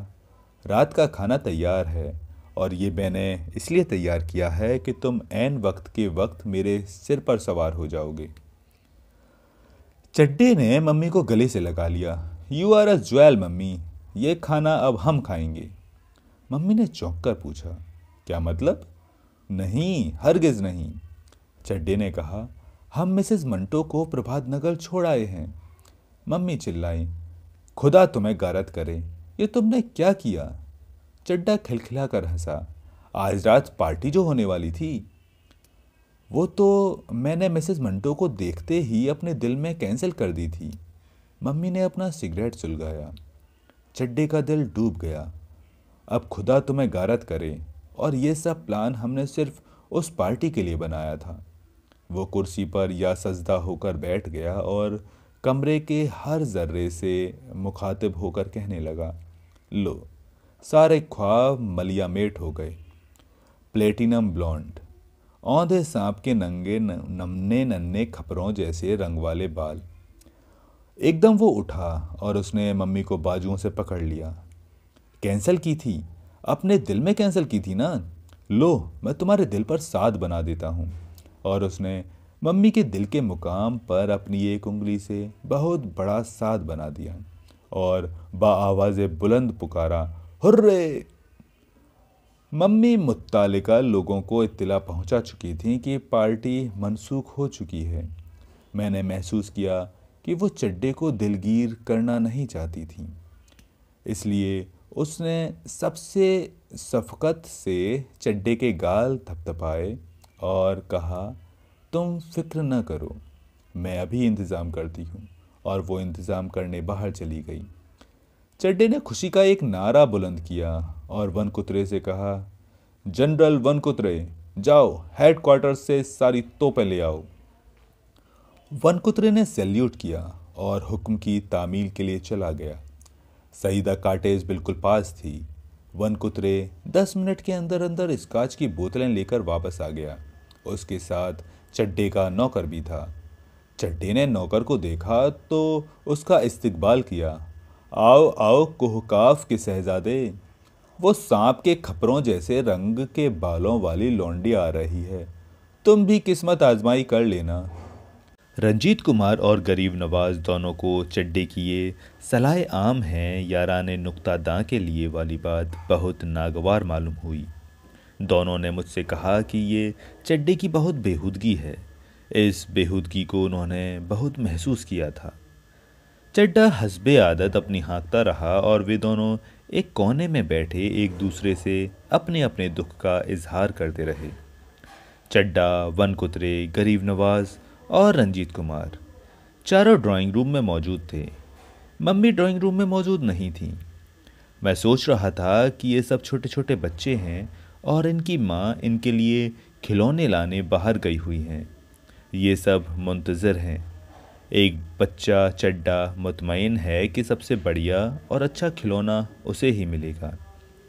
रात का खाना तैयार है और ये मैंने इसलिए तैयार किया है कि तुम ऐन वक्त के वक्त मेरे सिर पर सवार हो जाओगे। चड्डे ने मम्मी को गले से लगा लिया। You are a jewel mummy, ये खाना अब हम खाएंगे। मम्मी ने चौंक कर पूछा, क्या मतलब? नहीं, हरगिज नहीं। चड्डे ने कहा, हम मिसेस मंटो को प्रभात नगर छोड़ आए हैं। मम्मी चिल्लाई, खुदा तुम्हें गारत करे, ये तुमने क्या किया? चड्डा खिलखिला कर हंसा, आज रात पार्टी जो होने वाली थी वो तो मैंने मिसेस मंटो को देखते ही अपने दिल में कैंसिल कर दी थी। मम्मी ने अपना सिगरेट सुलगाया। चड्डे का दिल डूब गया। अब खुदा तुम्हें गारत करे, और ये सब प्लान हमने सिर्फ उस पार्टी के लिए बनाया था। वो कुर्सी पर या सजदा होकर बैठ गया और कमरे के हर जर्रे से मुखातिब होकर कहने लगा, लो, सारे ख्वाब मलियामेट हो गए। प्लेटिनम ब्लॉन्ड, औंधे सांप के नंगे नन्हे नन्हे खपरों जैसे रंग वाले बाल। एकदम वो उठा और उसने मम्मी को बाजुओं से पकड़ लिया। कैंसिल की थी, अपने दिल में कैंसिल की थी ना? लो, मैं तुम्हारे दिल पर साद बना देता हूँ। और उसने मम्मी के दिल के मुकाम पर अपनी एक उंगली से बहुत बड़ा साद बना दिया और बाआवाज़े बुलंद पुकारा, हुर्रे! मम्मी मुत्तालिका लोगों को इत्तला पहुंचा चुकी थी कि पार्टी मनसूख हो चुकी है। मैंने महसूस किया कि वो चड्डे को दिलगीर करना नहीं चाहती थी, इसलिए उसने सबसे शफ़क़त से चड्डे के गाल थपथपाए और कहा, तुम फिक्र न करो, मैं अभी इंतज़ाम करती हूँ। और वो इंतज़ाम करने बाहर चली गई। चड्डे ने खुशी का एक नारा बुलंद किया और वन कुतरे से कहा, जनरल वन कुतरे, जाओ हेड क्वार्टर से सारी तोपें ले आओ। वन कुतरे ने सैल्यूट किया और हुक्म की तामील के लिए चला गया। सईदा काटेज बिल्कुल पास थी। वन कुतरे 10 मिनट के अंदर अंदर स्काच की बोतलें लेकर वापस आ गया। उसके साथ चड्डे का नौकर भी था। चड्डे ने नौकर को देखा तो उसका इस्तकबाल किया। आओ आओ कुहकाफ के शहजादे, वो सांप के खपरों जैसे रंग के बालों वाली लौंडी आ रही है, तुम भी किस्मत आजमाई कर लेना। रंजीत कुमार और गरीब नवाज दोनों को चड्डे की ये सलाह आम है याराने नुक्ता दां के लिए वाली बात बहुत नागवार मालूम हुई। दोनों ने मुझसे कहा कि ये चड्डे की बहुत बेहूदगी है। इस बेहूदगी को उन्होंने बहुत महसूस किया था। चड्डा हस्बे आदत अपनी हाँकता रहा और वे दोनों एक कोने में बैठे एक दूसरे से अपने अपने दुख का इजहार करते रहे। चड्डा, वन कुतरे, गरीब नवाज और रंजीत कुमार चारों ड्राइंग रूम में मौजूद थे। मम्मी ड्राइंग रूम में मौजूद नहीं थी। मैं सोच रहा था कि ये सब छोटे छोटे बच्चे हैं और इनकी माँ इनके लिए खिलौने लाने बाहर गई हुई हैं। ये सब मुंतज़िर हैं। एक बच्चा चड्डा मुतमईन है कि सबसे बढ़िया और अच्छा खिलौना उसे ही मिलेगा,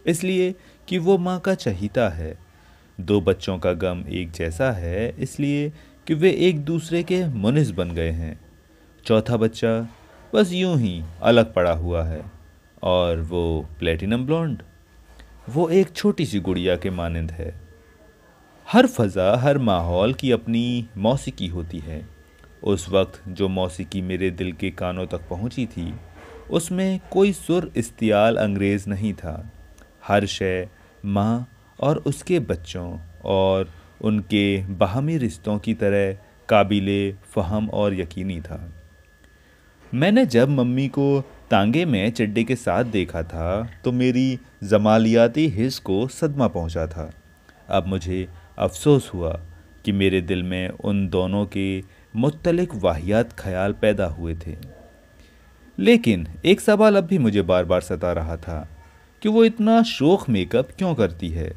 इसलिए कि वो माँ का चहीता है। 2 बच्चों का गम एक जैसा है, इसलिए कि वे एक दूसरे के मुनिस बन गए हैं। चौथा बच्चा बस यूं ही अलग पड़ा हुआ है, और वो प्लेटिनम ब्लॉन्ड, वो एक छोटी सी गुड़िया के मानंद है। हर फ़ज़ा, हर माहौल की अपनी मौसीकी होती है। उस वक्त जो मौसीकी मेरे दिल के कानों तक पहुंची थी, उसमें कोई सुर इस्तियाल अंग्रेज़ नहीं था। हर शय माँ और उसके बच्चों और उनके बाहमी रिश्तों की तरह काबिले फ़हम और यकीनी था। मैंने जब मम्मी को तांगे में चड्डे के साथ देखा था तो मेरी जमालियाती हिस्स को सदमा पहुंचा था। अब मुझे अफसोस हुआ कि मेरे दिल में उन दोनों के मुत्तलिक वाहियात ख्याल पैदा हुए थे। लेकिन एक सवाल अब भी मुझे बार बार सता रहा था कि वो इतना शोख मेकअप क्यों करती है,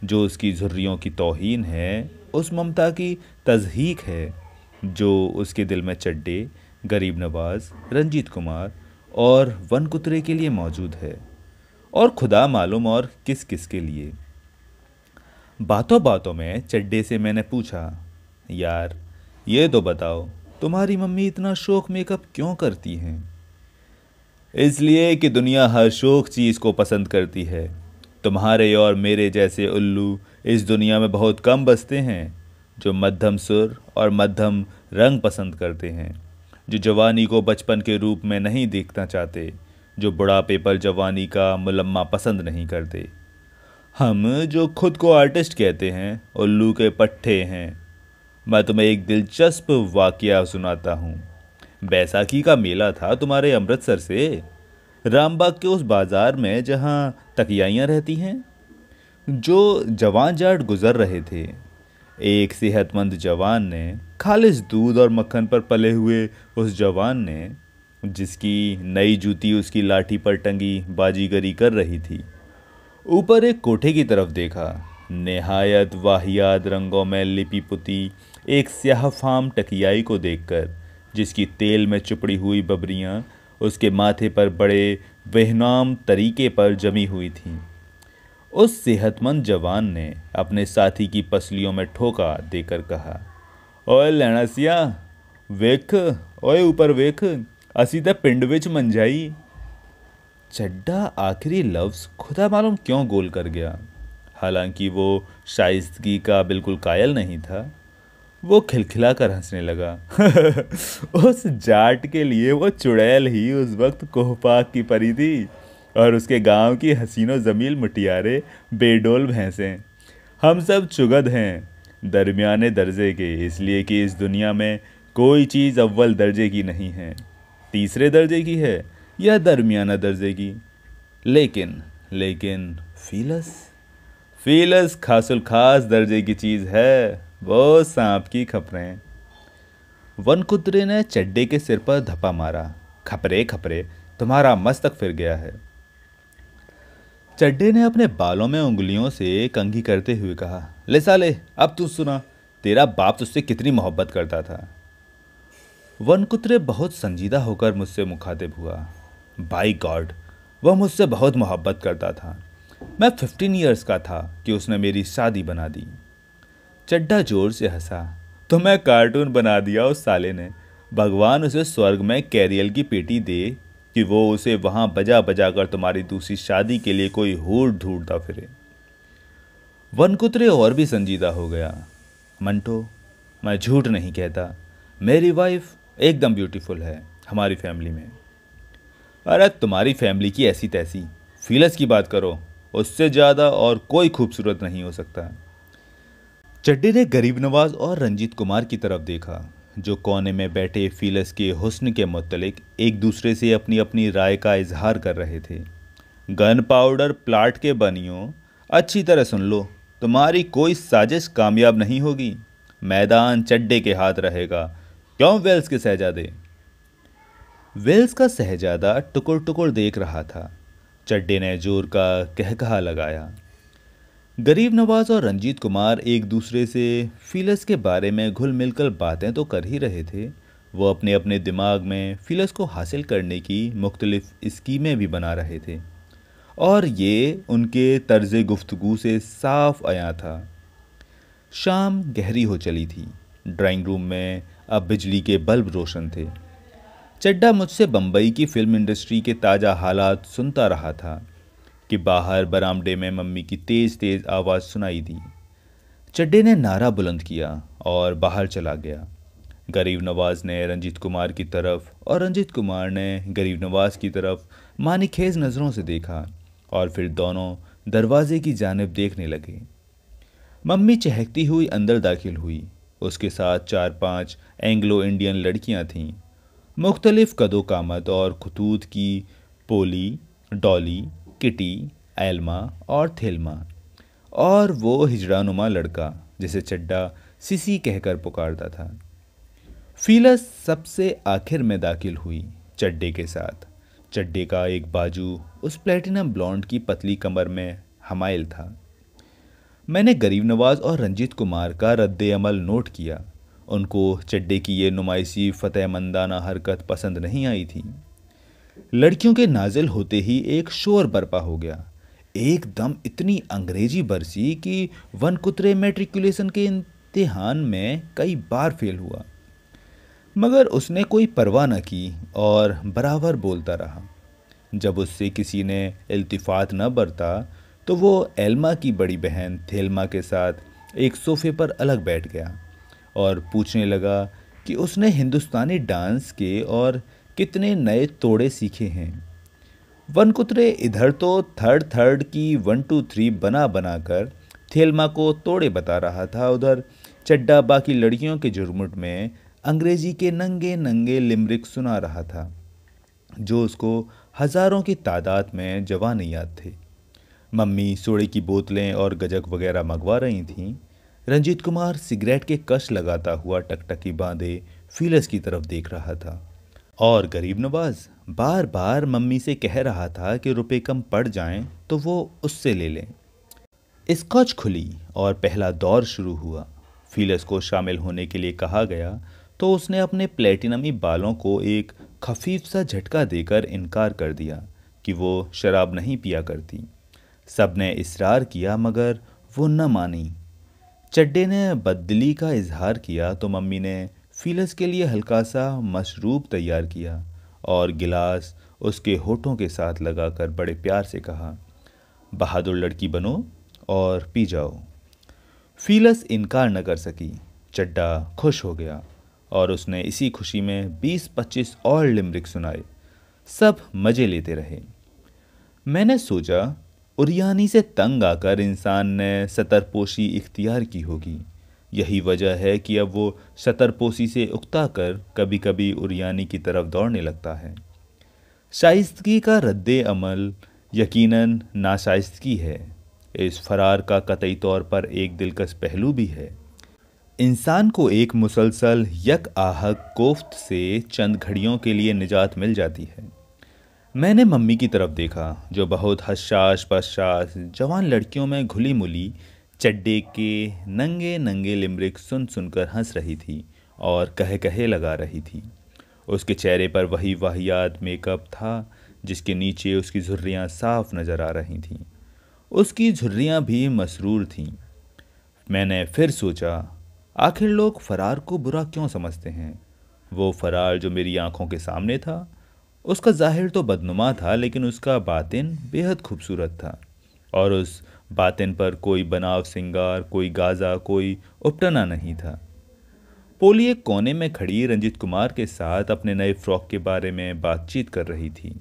जो उसकी झुर्रियों की तौहीन है, उस ममता की तज़हीक है जो उसके दिल में चड्डे, गरीब नवाज, रंजीत कुमार और वन कुतरे के लिए मौजूद है। और खुदा मालूम और किस किस के लिए। बातों बातों में चड्डे से मैंने पूछा, यार ये तो बताओ तुम्हारी मम्मी इतना शौक मेकअप क्यों करती हैं? इसलिए कि दुनिया हर शौक चीज़ को पसंद करती है। तुम्हारे और मेरे जैसे उल्लू इस दुनिया में बहुत कम बसते हैं जो मध्यम सुर और मध्यम रंग पसंद करते हैं, जो जवानी को बचपन के रूप में नहीं देखना चाहते, जो बुढ़ापे पर जवानी का मुलम्मा पसंद नहीं करते। हम जो खुद को आर्टिस्ट कहते हैं उल्लू के पट्टे हैं। मैं तुम्हें एक दिलचस्प वाकया सुनाता हूँ। बैसाखी का मेला था तुम्हारे अमृतसर से, रामबाग के उस बाजार में जहाँ तकियाइयाँ रहती हैं। जो जवान जाट गुजर रहे थे, एक सेहतमंद जवान ने, खालिस दूध और मक्खन पर पले हुए उस जवान ने, जिसकी नई जूती उसकी लाठी पर टंगी बाजीगरी कर रही थी, ऊपर एक कोठे की तरफ देखा। निहायत वाहियात रंगों में लिपी पुती एक स्याह फाम टकियाई को देखकर, जिसकी तेल में चुपड़ी हुई बबरियां उसके माथे पर बड़े बेहनाम तरीके पर जमी हुई थीं, उस सेहतमंद जवान ने अपने साथी की पसलियों में ठोका देकर कहा, ओए लैणसिया वेख, ओए ऊपर वेख, असी तो पिंड विच मंजाई। चड्डा आखिरी लफ्ज़ खुदा मालूम क्यों गोल कर गया। हालांकि वो शाइस्तगी का बिल्कुल कायल नहीं था। वो खिलखिला कर हंसने लगा। उस जाट के लिए वो चुड़ैल ही उस वक्त कोहपाक की परी थी और उसके गांव की हसीनो जमील मुटियारे बेडोल भैंसें। हम सब चुगद हैं, दरमियाने दर्जे के, इसलिए कि इस दुनिया में कोई चीज़ अव्वल दर्जे की नहीं है, तीसरे दर्जे की है या दरमियाना दर्जे की। लेकिन फीलस फीलस खासुल खास दर्जे की चीज़ है, वो सांप की खपरें। वन कुतरे ने चड्डे के सिर पर धप्पा मारा। खपरे खपरे, तुम्हारा मस्तक फिर गया है। चड्डे ने अपने बालों में उंगलियों से कंघी करते हुए कहा, ले साले अब तू सुना, तेरा बाप तुझसे कितनी मोहब्बत करता था। वन कुतरे बहुत संजीदा होकर मुझसे मुखातिब हुआ। बाई गॉड, वह मुझसे बहुत मोहब्बत करता था। मैं 15 ईयर्स का था कि उसने मेरी शादी बना दी। चड्डा जोर से हंसा। तो मैं कार्टून बना दिया उस साले ने। भगवान उसे स्वर्ग में कैरियल की पेटी दे कि वो उसे वहां बजा बजा कर तुम्हारी दूसरी शादी के लिए कोई हूर ढूंढता फिरे। वनकुतरे और भी संजीदा हो गया। मंटो, मैं झूठ नहीं कहता, मेरी वाइफ एकदम ब्यूटीफुल है हमारी फैमिली में। अरे तुम्हारी फैमिली की ऐसी तैसी, फीलस की बात करो, उससे ज़्यादा और कोई खूबसूरत नहीं हो सकता। चड्डी ने गरीब नवाज और रंजीत कुमार की तरफ देखा, जो कोने में बैठे फीलस के हुस्न के मुतल्लिक एक दूसरे से अपनी अपनी राय का इजहार कर रहे थे। गन पाउडर प्लाट के बनियों, अच्छी तरह सुन लो, तुम्हारी कोई साजिश कामयाब नहीं होगी। मैदान चड्डे के हाथ रहेगा। क्यों वेल्स के शहजादे? वेल्स का शहजादा टुकुर टुकुर देख रहा था। चड्डे ने जोर का कहकहा लगाया। गरीब नवाज और रंजीत कुमार एक दूसरे से फीलस के बारे में घुल मिलकर बातें तो कर ही रहे थे, वो अपने अपने दिमाग में फीलस को हासिल करने की मुख्तलिफ स्कीमें भी बना रहे थे, और ये उनके तर्ज गुफ्तगू से साफ आया था। शाम गहरी हो चली थी। ड्राइंग रूम में अब बिजली के बल्ब रोशन थे। चड्डा मुझसे बम्बई की फिल्म इंडस्ट्री के ताज़ा हालात सुनता रहा था कि बाहर बरामदे में मम्मी की तेज़ तेज़ आवाज़ सुनाई दी। चड्डे ने नारा बुलंद किया और बाहर चला गया। गरीब नवाज ने रंजीत कुमार की तरफ और रंजीत कुमार ने गरीब नवाज की तरफ मानिखेज नज़रों से देखा और फिर दोनों दरवाजे की जानिब देखने लगे। मम्मी चहकती हुई अंदर दाखिल हुई। उसके साथ 4-5 एंग्लो इंडियन लड़कियां थीं, मुख्तलिफ कदो कामत और खतूत की, पोली, डॉली, किटी, एल्मा और थेल्मा, और वो हिजड़ानुमा लड़का जिसे चड्डा सिसी कहकर पुकारता था। फीलस सबसे आखिर में दाखिल हुई चड्डे के साथ। चड्डे का एक बाजू उस प्लेटिनम ब्लॉन्ड की पतली कमर में हमाइल था। मैंने गरीब नवाज और रंजीत कुमार का रद्द अमल नोट किया। उनको चड्डे की ये नुमाइशी फतेहमंदाना हरकत पसंद नहीं आई थी। लड़कियों के नाजिल होते ही एक शोर बरपा हो गया। एकदम इतनी अंग्रेजी बरसी कि वनकुत्रे मैट्रिकुलेशन के इम्तिहान में कई बार फेल हुआ, मगर उसने कोई परवाह न की और बराबर बोलता रहा। जब उससे किसी ने इल्तिफात न बरता तो वो एल्मा की बड़ी बहन थेल्मा के साथ एक सोफे पर अलग बैठ गया और पूछने लगा कि उसने हिंदुस्तानी डांस के और कितने नए तोड़े सीखे हैं। वनकुत्रे इधर तो थर्ड थर्ड की 1 2 3 बना बनाकर थेल्मा को तोड़े बता रहा था, उधर चड्डा बाकी लड़कियों के जुर्मुट में अंग्रेजी के नंगे नंगे लिमरिक सुना रहा था जो उसको हजारों की तादाद में जवान याद थे। मम्मी सोडे की बोतलें और गजक वगैरह मंगवा रही थीं। रंजीत कुमार सिगरेट के कश लगाता हुआ टकटकी बांधे फीलस की तरफ देख रहा था और गरीब नवाज बार बार मम्मी से कह रहा था कि रुपए कम पड़ जाएं तो वो उससे ले लें। स्कॉच खुली और पहला दौर शुरू हुआ। फीलस को शामिल होने के लिए कहा गया तो उसने अपने प्लेटिनमी बालों को एक खफीफ सा झटका देकर इनकार कर दिया कि वो शराब नहीं पिया करती। सबने इसरार किया मगर वो न मानी। चड्डे ने बददिली का इजहार किया तो मम्मी ने फीलस के लिए हल्का सा मशरूब तैयार किया और गिलास उसके होठों के साथ लगाकर बड़े प्यार से कहा, बहादुर लड़की बनो और पी जाओ। फीलस इनकार न कर सकी। चड्डा खुश हो गया और उसने इसी खुशी में 20-25 और लिमरिक सुनाए। सब मजे लेते रहे। मैंने सोचा उरियानी से तंग आकर इंसान ने सतरपोशी इख्तियार की होगी। यही वजह है कि अब वो सतरपोशी से उकता कर कभी कभी उरियानी की तरफ दौड़ने लगता है। शाइस्तगी का रद्दे अमल यकीनन नाशाइस्तगी है। इस फरार का कतई तौर पर एक दिलकश पहलू भी है। इंसान को एक मुसलसल यक आहक कोफ्त से चंद घड़ियों के लिए निजात मिल जाती है। मैंने मम्मी की तरफ देखा जो बहुत हशाश बशाश जवान लड़कियों में घुली मुली चड्डे के नंगे नंगे लिमरिक सुन सुनकर हंस रही थी और कहे कहे लगा रही थी। उसके चेहरे पर वही वाहियात मेकअप था जिसके नीचे उसकी झुर्रियाँ साफ नजर आ रही थीं। उसकी झुर्रियाँ भी मसरूर थीं। मैंने फिर सोचा, आखिर लोग फरार को बुरा क्यों समझते हैं? वो फरार जो मेरी आंखों के सामने था, उसका जाहिर तो बदनुमा था लेकिन उसका बातिन बेहद खूबसूरत था और उस बातिन पर कोई बनाव सिंगार, कोई गाजा, कोई उपटना नहीं था। पोली एक कोने में खड़ी रंजीत कुमार के साथ अपने नए फ्रॉक के बारे में बातचीत कर रही थी।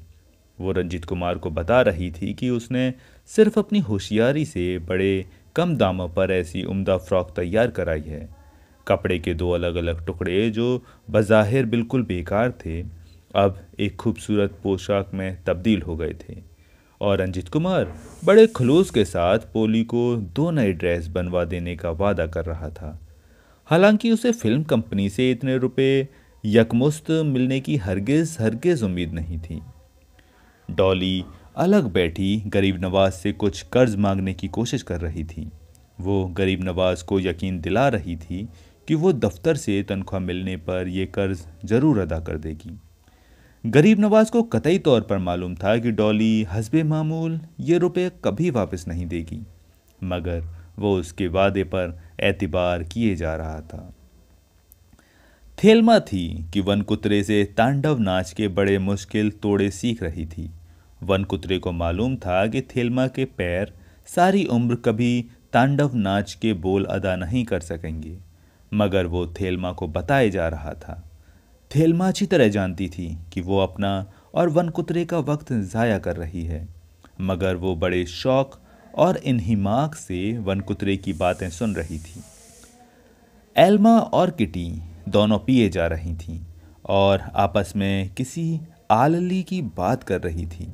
वो रंजीत कुमार को बता रही थी कि उसने सिर्फ अपनी होशियारी से बड़े कम दामों पर ऐसी उम्दा फ्रॉक तैयार कराई है। कपड़े के 2 अलग अलग टुकड़े जो बज़ाहिर बिल्कुल बेकार थे अब एक खूबसूरत पोशाक में तब्दील हो गए थे और रंजीत कुमार बड़े खलूस के साथ पोली को 2 नए ड्रेस बनवा देने का वादा कर रहा था। हालांकि उसे फिल्म कंपनी से इतने रुपए यकमुश्त मिलने की हरगिज उम्मीद नहीं थी। डॉली अलग बैठी गरीब नवाज से कुछ कर्ज मांगने की कोशिश कर रही थी। वो गरीब नवाज को यकीन दिला रही थी कि वो दफ्तर से तनख्वाह मिलने पर यह कर्ज जरूर अदा कर देगी। गरीब नवाज को कतई तौर पर मालूम था कि डॉली हस्बे मामूल ये रुपए कभी वापस नहीं देगी, मगर वो उसके वादे पर एतबार किए जा रहा था। थेल्मा थी कि वनकुत्रे से तांडव नाच के बड़े मुश्किल तोड़े सीख रही थी। वनकुत्रे को मालूम था कि थेल्मा के पैर सारी उम्र कभी तांडव नाच के बोल अदा नहीं कर सकेंगे, मगर वो थेल्मा को बताए जा रहा था। थेल्मा अच्छी तरह जानती थी कि वो अपना और वनकुत्रे का वक्त ज़ाया कर रही है, मगर वो बड़े शौक और इन्हिमाक से वनकुत्रे की बातें सुन रही थी। एल्मा और किटी दोनों पिए जा रही थीं और आपस में किसी आलली की बात कर रही थी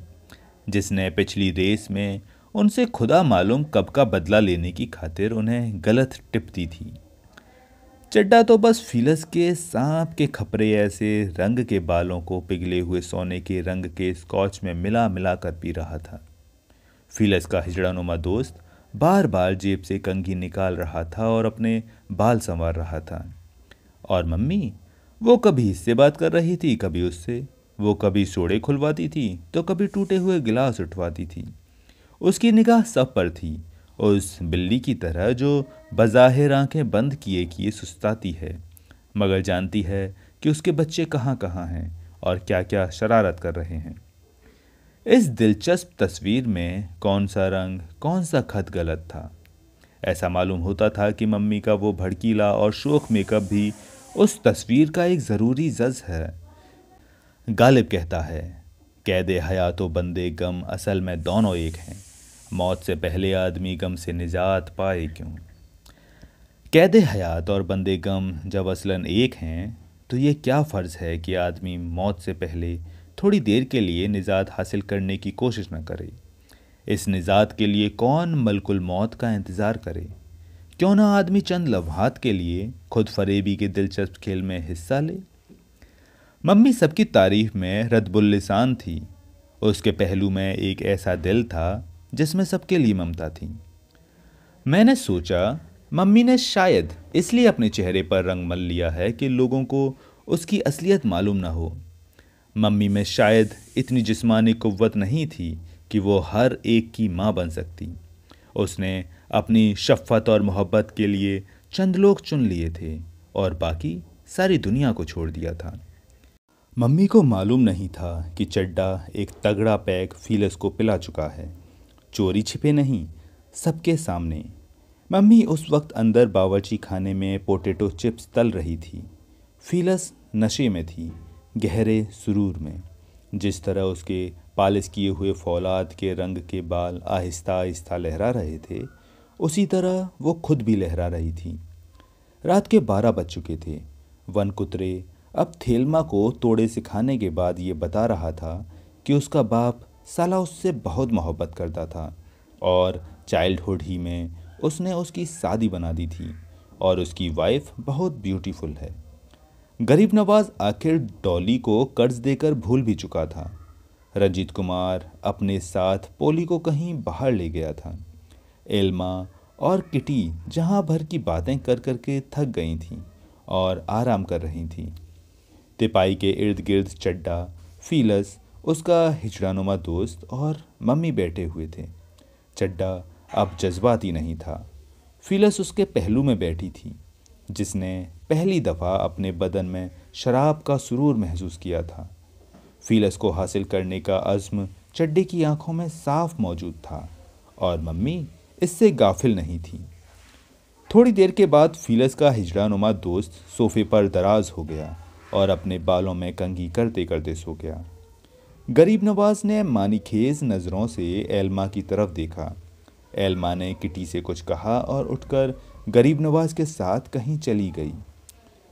जिसने पिछली रेस में उनसे खुदा मालूम कब का बदला लेने की खातिर उन्हें गलत टिप दी थी। चड्डा तो बस फीलस के सांप के खपरे ऐसे रंग के बालों को पिघले हुए सोने के रंग के स्कॉच में मिला मिला कर पी रहा था। फीलस का हिजड़ानुमा दोस्त बार बार जेब से कंघी निकाल रहा था और अपने बाल संवार रहा था। और मम्मी वो कभी इससे बात कर रही थी, कभी उससे। वो कभी सोडे खुलवाती थी तो कभी टूटे हुए गिलास उठवाती थी। उसकी निगाह सब पर थी, उस बिल्ली की तरह जो बज़ाहिर आंखें बंद किए किए सुस्ताती है, मगर जानती है कि उसके बच्चे कहाँ कहाँ हैं और क्या क्या शरारत कर रहे हैं। इस दिलचस्प तस्वीर में कौन सा रंग, कौन सा खत गलत था। ऐसा मालूम होता था कि मम्मी का वो भड़कीला और शोख मेकअप भी उस तस्वीर का एक ज़रूरी जज है। गालिब कहता है, कैदे हयात व बंदे गम असल में दोनों एक हैं, मौत से पहले आदमी गम से निजात पाए क्यों। कैदे हयात और बंदे गम जब असलन एक हैं तो ये क्या फ़र्ज़ है कि आदमी मौत से पहले थोड़ी देर के लिए निजात हासिल करने की कोशिश न करे। इस निजात के लिए कौन मलकुल मौत का इंतज़ार करे। क्यों ना आदमी चंद लम्हात के लिए खुद फरेबी के दिलचस्प खेल में हिस्सा ले। मम्मी सबकी तारीफ में रद्बुल लिसान थी। उसके पहलू में एक ऐसा दिल था जिसमें सबके लिए ममता थी। मैंने सोचा मम्मी ने शायद इसलिए अपने चेहरे पर रंग मल लिया है कि लोगों को उसकी असलियत मालूम ना हो। मम्मी में शायद इतनी जिस्मानी कुव्वत नहीं थी कि वो हर एक की माँ बन सकती। उसने अपनी शफ़क़त और मोहब्बत के लिए चंद लोग चुन लिए थे और बाकी सारी दुनिया को छोड़ दिया था। मम्मी को मालूम नहीं था कि चड्डा एक तगड़ा पैक फीलस को पिला चुका है, चोरी छिपे नहीं, सबके सामने। मम्मी उस वक्त अंदर बावर्ची खाने में पोटैटो चिप्स तल रही थी। फीलस नशे में थी, गहरे सुरूर में। जिस तरह उसके पालिश किए हुए फौलाद के रंग के बाल आहिस्ता आहिस्ता लहरा रहे थे, उसी तरह वो खुद भी लहरा रही थी। रात के 12 बज चुके थे। वन कुतरे अब थेल्मा को तोड़े सिखाने के बाद ये बता रहा था कि उसका बाप साला उससे बहुत मोहब्बत करता था और चाइल्डहुड ही में उसने उसकी शादी बना दी थी और उसकी वाइफ बहुत ब्यूटीफुल है। गरीब नवाज आखिर डॉली को कर्ज देकर भूल भी चुका था। रंजीत कुमार अपने साथ पोली को कहीं बाहर ले गया था। एल्मा और किटी जहां भर की बातें कर कर के थक गई थीं और आराम कर रही थीं। तिपाई के इर्द गिर्द चड्डा, फीलस, उसका हिजड़ानुमा दोस्त और मम्मी बैठे हुए थे। चड्डा अब जज्बाती नहीं था। फीलस उसके पहलू में बैठी थी, जिसने पहली दफ़ा अपने बदन में शराब का सुरूर महसूस किया था। फीलस को हासिल करने का अज़्म चड्डे की आंखों में साफ मौजूद था और मम्मी इससे गाफिल नहीं थी। थोड़ी देर के बाद फीलस का हिजड़ानुमा दोस्त सोफे पर दराज हो गया और अपने बालों में कंघी करते करते सो गया। गरीब नवाज ने मानीखेज नज़रों से एल्मा की तरफ देखा। एल्मा ने किटी से कुछ कहा और उठकर गरीब नवाज के साथ कहीं चली गई।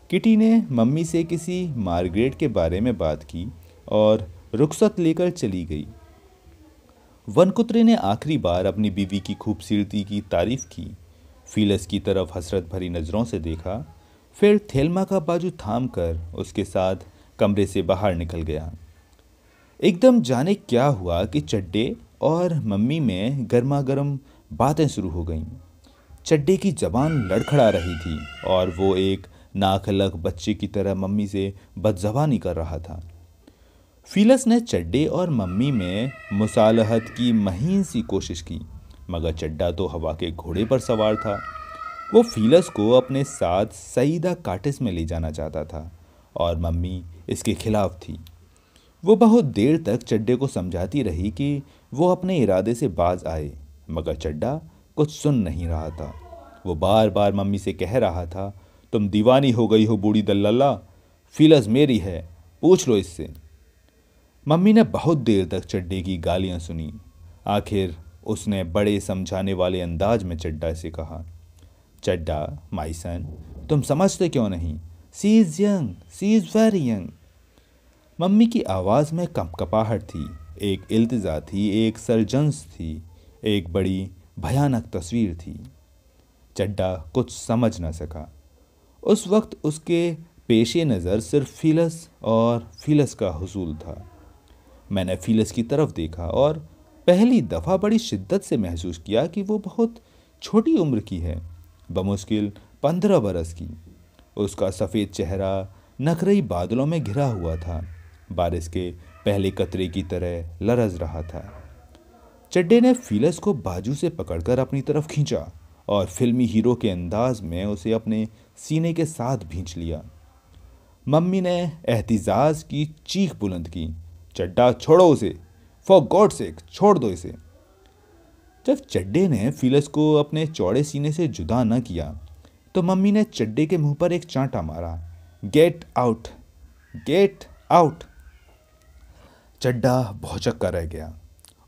किटी ने मम्मी से किसी मार्गरेट के बारे में बात की और रुखसत लेकर चली गई। वनकुतरे ने आखिरी बार अपनी बीवी की खूबसूरती की तारीफ की, फीलस की तरफ हसरत भरी नज़रों से देखा, फिर थेल्मा का बाजू थाम कर उसके साथ कमरे से बाहर निकल गया। एकदम जाने क्या हुआ कि चड्डे और मम्मी में गर्मा गर्म बातें शुरू हो गईं। चड्डे की जबान लड़खड़ा रही थी और वो एक नाखलक बच्चे की तरह मम्मी से बदज़बानी कर रहा था। फीलस ने चड्डे और मम्मी में मुसालहत की महीन सी कोशिश की, मगर चड्डा तो हवा के घोड़े पर सवार था। वो फीलस को अपने साथ सईदा काटिस में ले जाना चाहता था और मम्मी इसके खिलाफ थी। वो बहुत देर तक चड्डे को समझाती रही कि वो अपने इरादे से बाज आए, मगर चड्डा कुछ सुन नहीं रहा था। वो बार बार मम्मी से कह रहा था, तुम दीवानी हो गई हो बूढ़ी दल्लल्ला, फीलस मेरी है, पूछ लो इससे। मम्मी ने बहुत देर तक चड्डे की गालियां सुनी। आखिर उसने बड़े समझाने वाले अंदाज में चड्डा से कहा, चड्डा माई सन, तुम समझते क्यों नहीं? She is young, she is very young. Mummy की आवाज़ में कंपकपाहट थी, एक इल्तिजा थी, एक सरजंस थी, एक बड़ी भयानक तस्वीर थी। चड्डा कुछ समझ न सका। उस वक्त उसके पेशे नज़र सिर्फ फीलस और फीलस का हुसूल था। मैंने फीलस की तरफ देखा और पहली दफ़ा बड़ी शिद्दत से महसूस किया कि वो बहुत छोटी उम्र की है, बमुश्किल 15 बरस की। उसका सफ़ेद चेहरा नखरई बादलों में घिरा हुआ था। बारिश के पहले कतरे की तरह लरज रहा था। चड्डे ने फिलस को बाजू से पकड़कर अपनी तरफ खींचा और फिल्मी हीरो के अंदाज में उसे अपने सीने के साथ भींच लिया। मम्मी ने एहतिजाज की चीख बुलंद की, चड्डा छोड़ो उसे, फॉर गॉड सेक छोड़ दो इसे। जब चड्डे ने फिलस को अपने चौड़े सीने से जुदा न किया तो मम्मी ने चड्डे के मुंह पर एक चांटा मारा, गेट आउट, गेट आउट। चड्डा भौचक्का कर रह गया।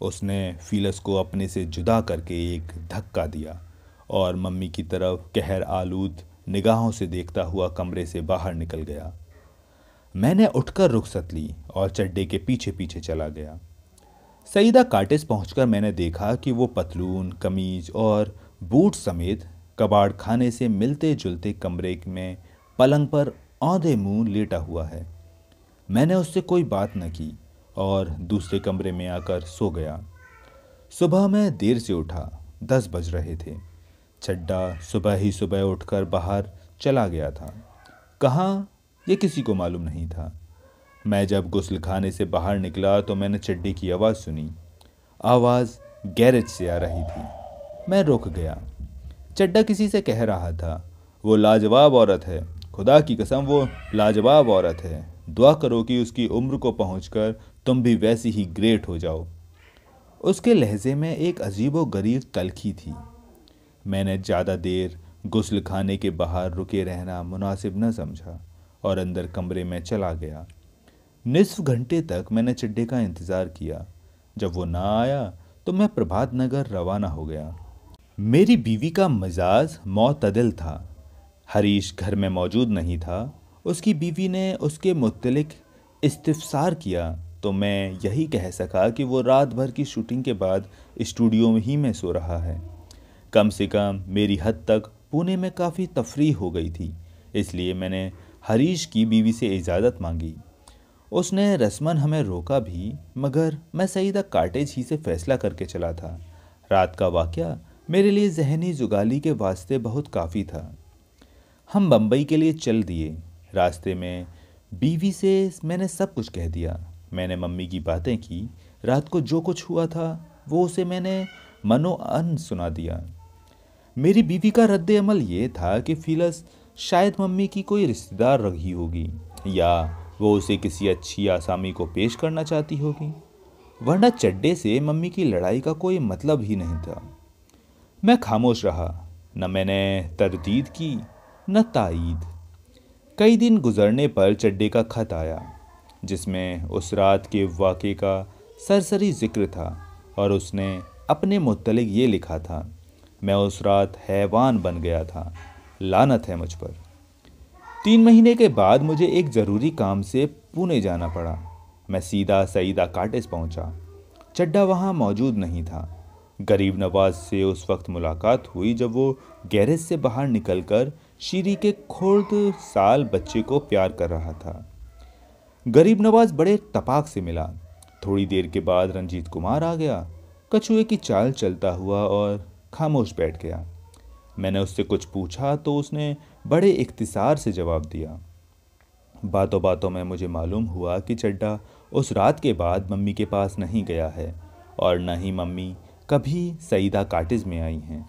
उसने फिलस को अपने से जुदा करके एक धक्का दिया और मम्मी की तरफ कहर आलूद निगाहों से देखता हुआ कमरे से बाहर निकल गया। मैंने उठकर रुखसत ली और चड्डे के पीछे पीछे चला गया। सईदा काटेज पहुंचकर मैंने देखा कि वो पतलून, कमीज और बूट समेत कबाड़ खाने से मिलते जुलते कमरे में पलंग पर औंधे मुंह लेटा हुआ है। मैंने उससे कोई बात न की और दूसरे कमरे में आकर सो गया। सुबह मैं देर से उठा, 10 बज रहे थे। चड्डा सुबह ही सुबह उठकर बाहर चला गया था। कहाँ, ये किसी को मालूम नहीं था। मैं जब गुस्ल खाने से बाहर निकला तो मैंने चड्डे की आवाज़ सुनी। आवाज़ गैरेज से आ रही थी। मैं रुक गया। चड्डा किसी से कह रहा था, वो लाजवाब औरत है, खुदा की कसम वो लाजवाब औरत है, दुआ करो कि उसकी उम्र को पहुंचकर तुम भी वैसी ही ग्रेट हो जाओ। उसके लहजे में एक अजीबो गरीब तलखी थी। मैंने ज़्यादा देर गुस्ल खाने के बाहर रुके रहना मुनासिब न समझा और अंदर कमरे में चला गया। निस्फ घंटे तक मैंने चड्डे का इंतज़ार किया। जब वो ना आया तो मैं प्रभात नगर रवाना हो गया। मेरी बीवी का मिजाज मोतदिल था। हरीश घर में मौजूद नहीं था। उसकी बीवी ने उसके मुत्तलिक इस्तिफसार किया तो मैं यही कह सका कि वो रात भर की शूटिंग के बाद स्टूडियो ही में सो रहा है। कम से कम मेरी हद तक पुणे में काफ़ी तफरीह हो गई थी, इसलिए मैंने हरीश की बीवी से इजाज़त मांगी। उसने रस्मन हमें रोका भी, मगर मैं सईदा काटेज ही से फैसला करके चला था। रात का वाक़या मेरे लिए जहनी जुगाली के वास्ते बहुत काफ़ी था। हम बम्बई के लिए चल दिए। रास्ते में बीवी से मैंने सब कुछ कह दिया। मैंने मम्मी की बातें की। रात को जो कुछ हुआ था वो उसे मैंने मनो अन सुना दिया। मेरी बीवी का रद्द अमल ये था कि फिलस शायद मम्मी की कोई रिश्तेदार रही होगी या वो उसे किसी अच्छी आसामी को पेश करना चाहती होगी, वरना चड्डे से मम्मी की लड़ाई का कोई मतलब ही नहीं था। मैं खामोश रहा। न मैंने तरदीद की न ताईद। कई दिन गुजरने पर चड्डे का खत आया जिसमें उस रात के वाक़े का सरसरी जिक्र था और उसने अपने मुत्तलिक ये लिखा था, मैं उस रात हैवान बन गया था, लानत है मुझ पर। 3 महीने के बाद मुझे एक ज़रूरी काम से पुणे जाना पड़ा। मैं सीधा सईदा काटेज पहुंचा। चड्डा वहां मौजूद नहीं था। गरीब नवाज से उस वक्त मुलाकात हुई जब वो गैरेज से बाहर निकलकर शीरी के खुर्द साल बच्चे को प्यार कर रहा था। गरीब नवाज बड़े तपाक से मिला। थोड़ी देर के बाद रंजीत कुमार आ गया, कछुए की चाल चलता हुआ, और खामोश बैठ गया। मैंने उससे कुछ पूछा तो उसने बड़े इख्तिसार से जवाब दिया। बातों बातों में मुझे मालूम हुआ कि चड्डा उस रात के बाद मम्मी के पास नहीं गया है और न ही मम्मी कभी सईदा काटेज में आई हैं।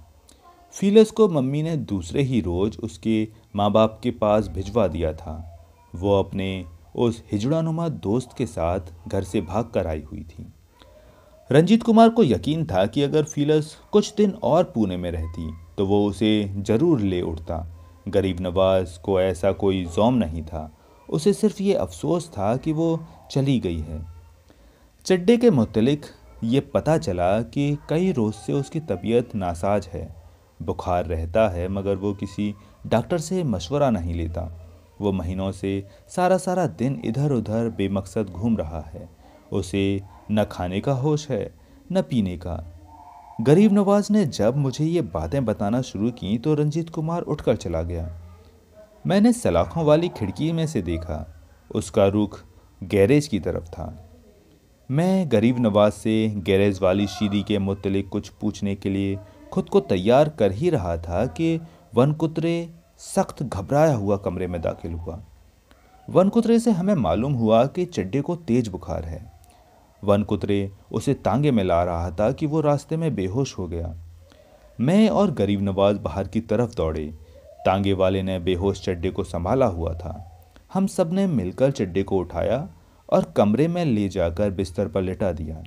फिलस को मम्मी ने दूसरे ही रोज़ उसके माँ बाप के पास भिजवा दिया था। वो अपने उस हिजड़ानुमा दोस्त के साथ घर से भाग कर आई हुई थी। रंजीत कुमार को यकीन था कि अगर फिलस कुछ दिन और पुणे में रहती तो वो उसे ज़रूर ले उठता। गरीब नवाज को ऐसा कोई ज़ौम नहीं था। उसे सिर्फ ये अफसोस था कि वो चली गई है। चड्डे के मुतलिक ये पता चला कि कई रोज़ से उसकी तबीयत नासाज है। बुखार रहता है मगर वो किसी डॉक्टर से मशवरा नहीं लेता। वो महीनों से सारा दिन इधर उधर बेमकसद घूम रहा है। उसे न खाने का होश है न पीने का। गरीब नवाज ने जब मुझे ये बातें बताना शुरू की तो रंजीत कुमार उठकर चला गया। मैंने सलाखों वाली खिड़की में से देखा। उसका रुख गैरेज की तरफ था। मैं गरीब नवाज से गैरेज वाली शीरी के मुतल्लिक कुछ पूछने के लिए खुद को तैयार कर ही रहा था कि वन कुतरे सख्त घबराया हुआ कमरे में दाखिल हुआ। वनकुतरे से हमें मालूम हुआ कि चड्डे को तेज बुखार है। वनकुतरे उसे तांगे में ला रहा था कि वो रास्ते में बेहोश हो गया। मैं और गरीब नवाज बाहर की तरफ दौड़े। तांगे वाले ने बेहोश चड्डे को संभाला हुआ था। हम सब ने मिलकर चड्डे को उठाया और कमरे में ले जाकर बिस्तर पर लिटा दिया।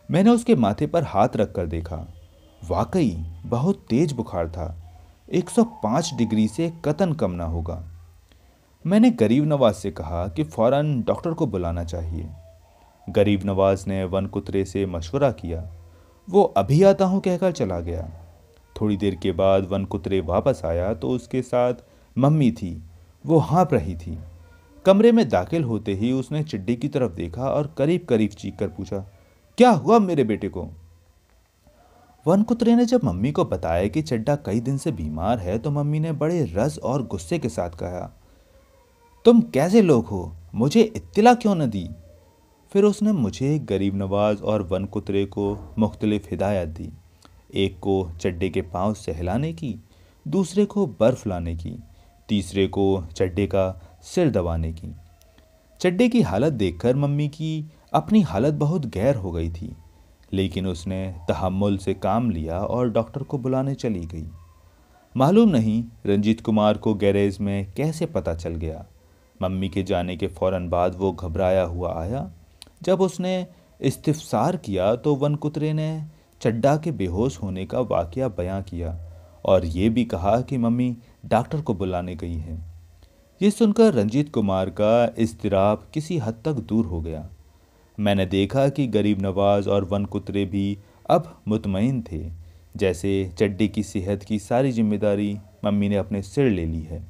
मैंने उसके माथे पर हाथ रखकर देखा। वाकई बहुत तेज बुखार था। 105 डिग्री से कतन कम ना होगा। मैंने गरीब नवाज से कहा कि फौरन डॉक्टर को बुलाना चाहिए। गरीब नवाज ने वनकुतरे से मशवरा किया। वो अभी आता हूँ कहकर चला गया। थोड़ी देर के बाद वनकुतरे वापस आया तो उसके साथ मम्मी थी। वो हाँफ रही थी। कमरे में दाखिल होते ही उसने चिड्डी की तरफ देखा और करीब करीब चीख कर पूछा, क्या हुआ मेरे बेटे को? वनकुतरे ने जब मम्मी को बताया कि चड्डा कई दिन से बीमार है तो मम्मी ने बड़े रस और गुस्से के साथ कहा, तुम कैसे लोग हो, मुझे इत्तला क्यों न दी? फिर उसने मुझे, गरीब नवाज और वनकुतरे को मुख्तलिफ हिदायत दी। एक को चड्डे के पांव सहलाने की, दूसरे को बर्फ लाने की, तीसरे को चड्डे का सिर दबाने की। चड्डे की हालत देखकर मम्मी की अपनी हालत बहुत गैर हो गई थी, लेकिन उसने तहम्मुल से काम लिया और डॉक्टर को बुलाने चली गई। मालूम नहीं रंजीत कुमार को गैरेज में कैसे पता चल गया। मम्मी के जाने के फौरन बाद वो घबराया हुआ आया। जब उसने इस्तिफसार किया तो वनकुतरे ने चड्डा के बेहोश होने का वाकया बयां किया और ये भी कहा कि मम्मी डॉक्टर को बुलाने गई है। ये सुनकर रंजीत कुमार का इज़्तिराब किसी हद तक दूर हो गया। मैंने देखा कि गरीब नवाज और वनकुतरे भी अब मुतमईन थे, जैसे चड्डे की सेहत की सारी जिम्मेदारी मम्मी ने अपने सिर ले ली है।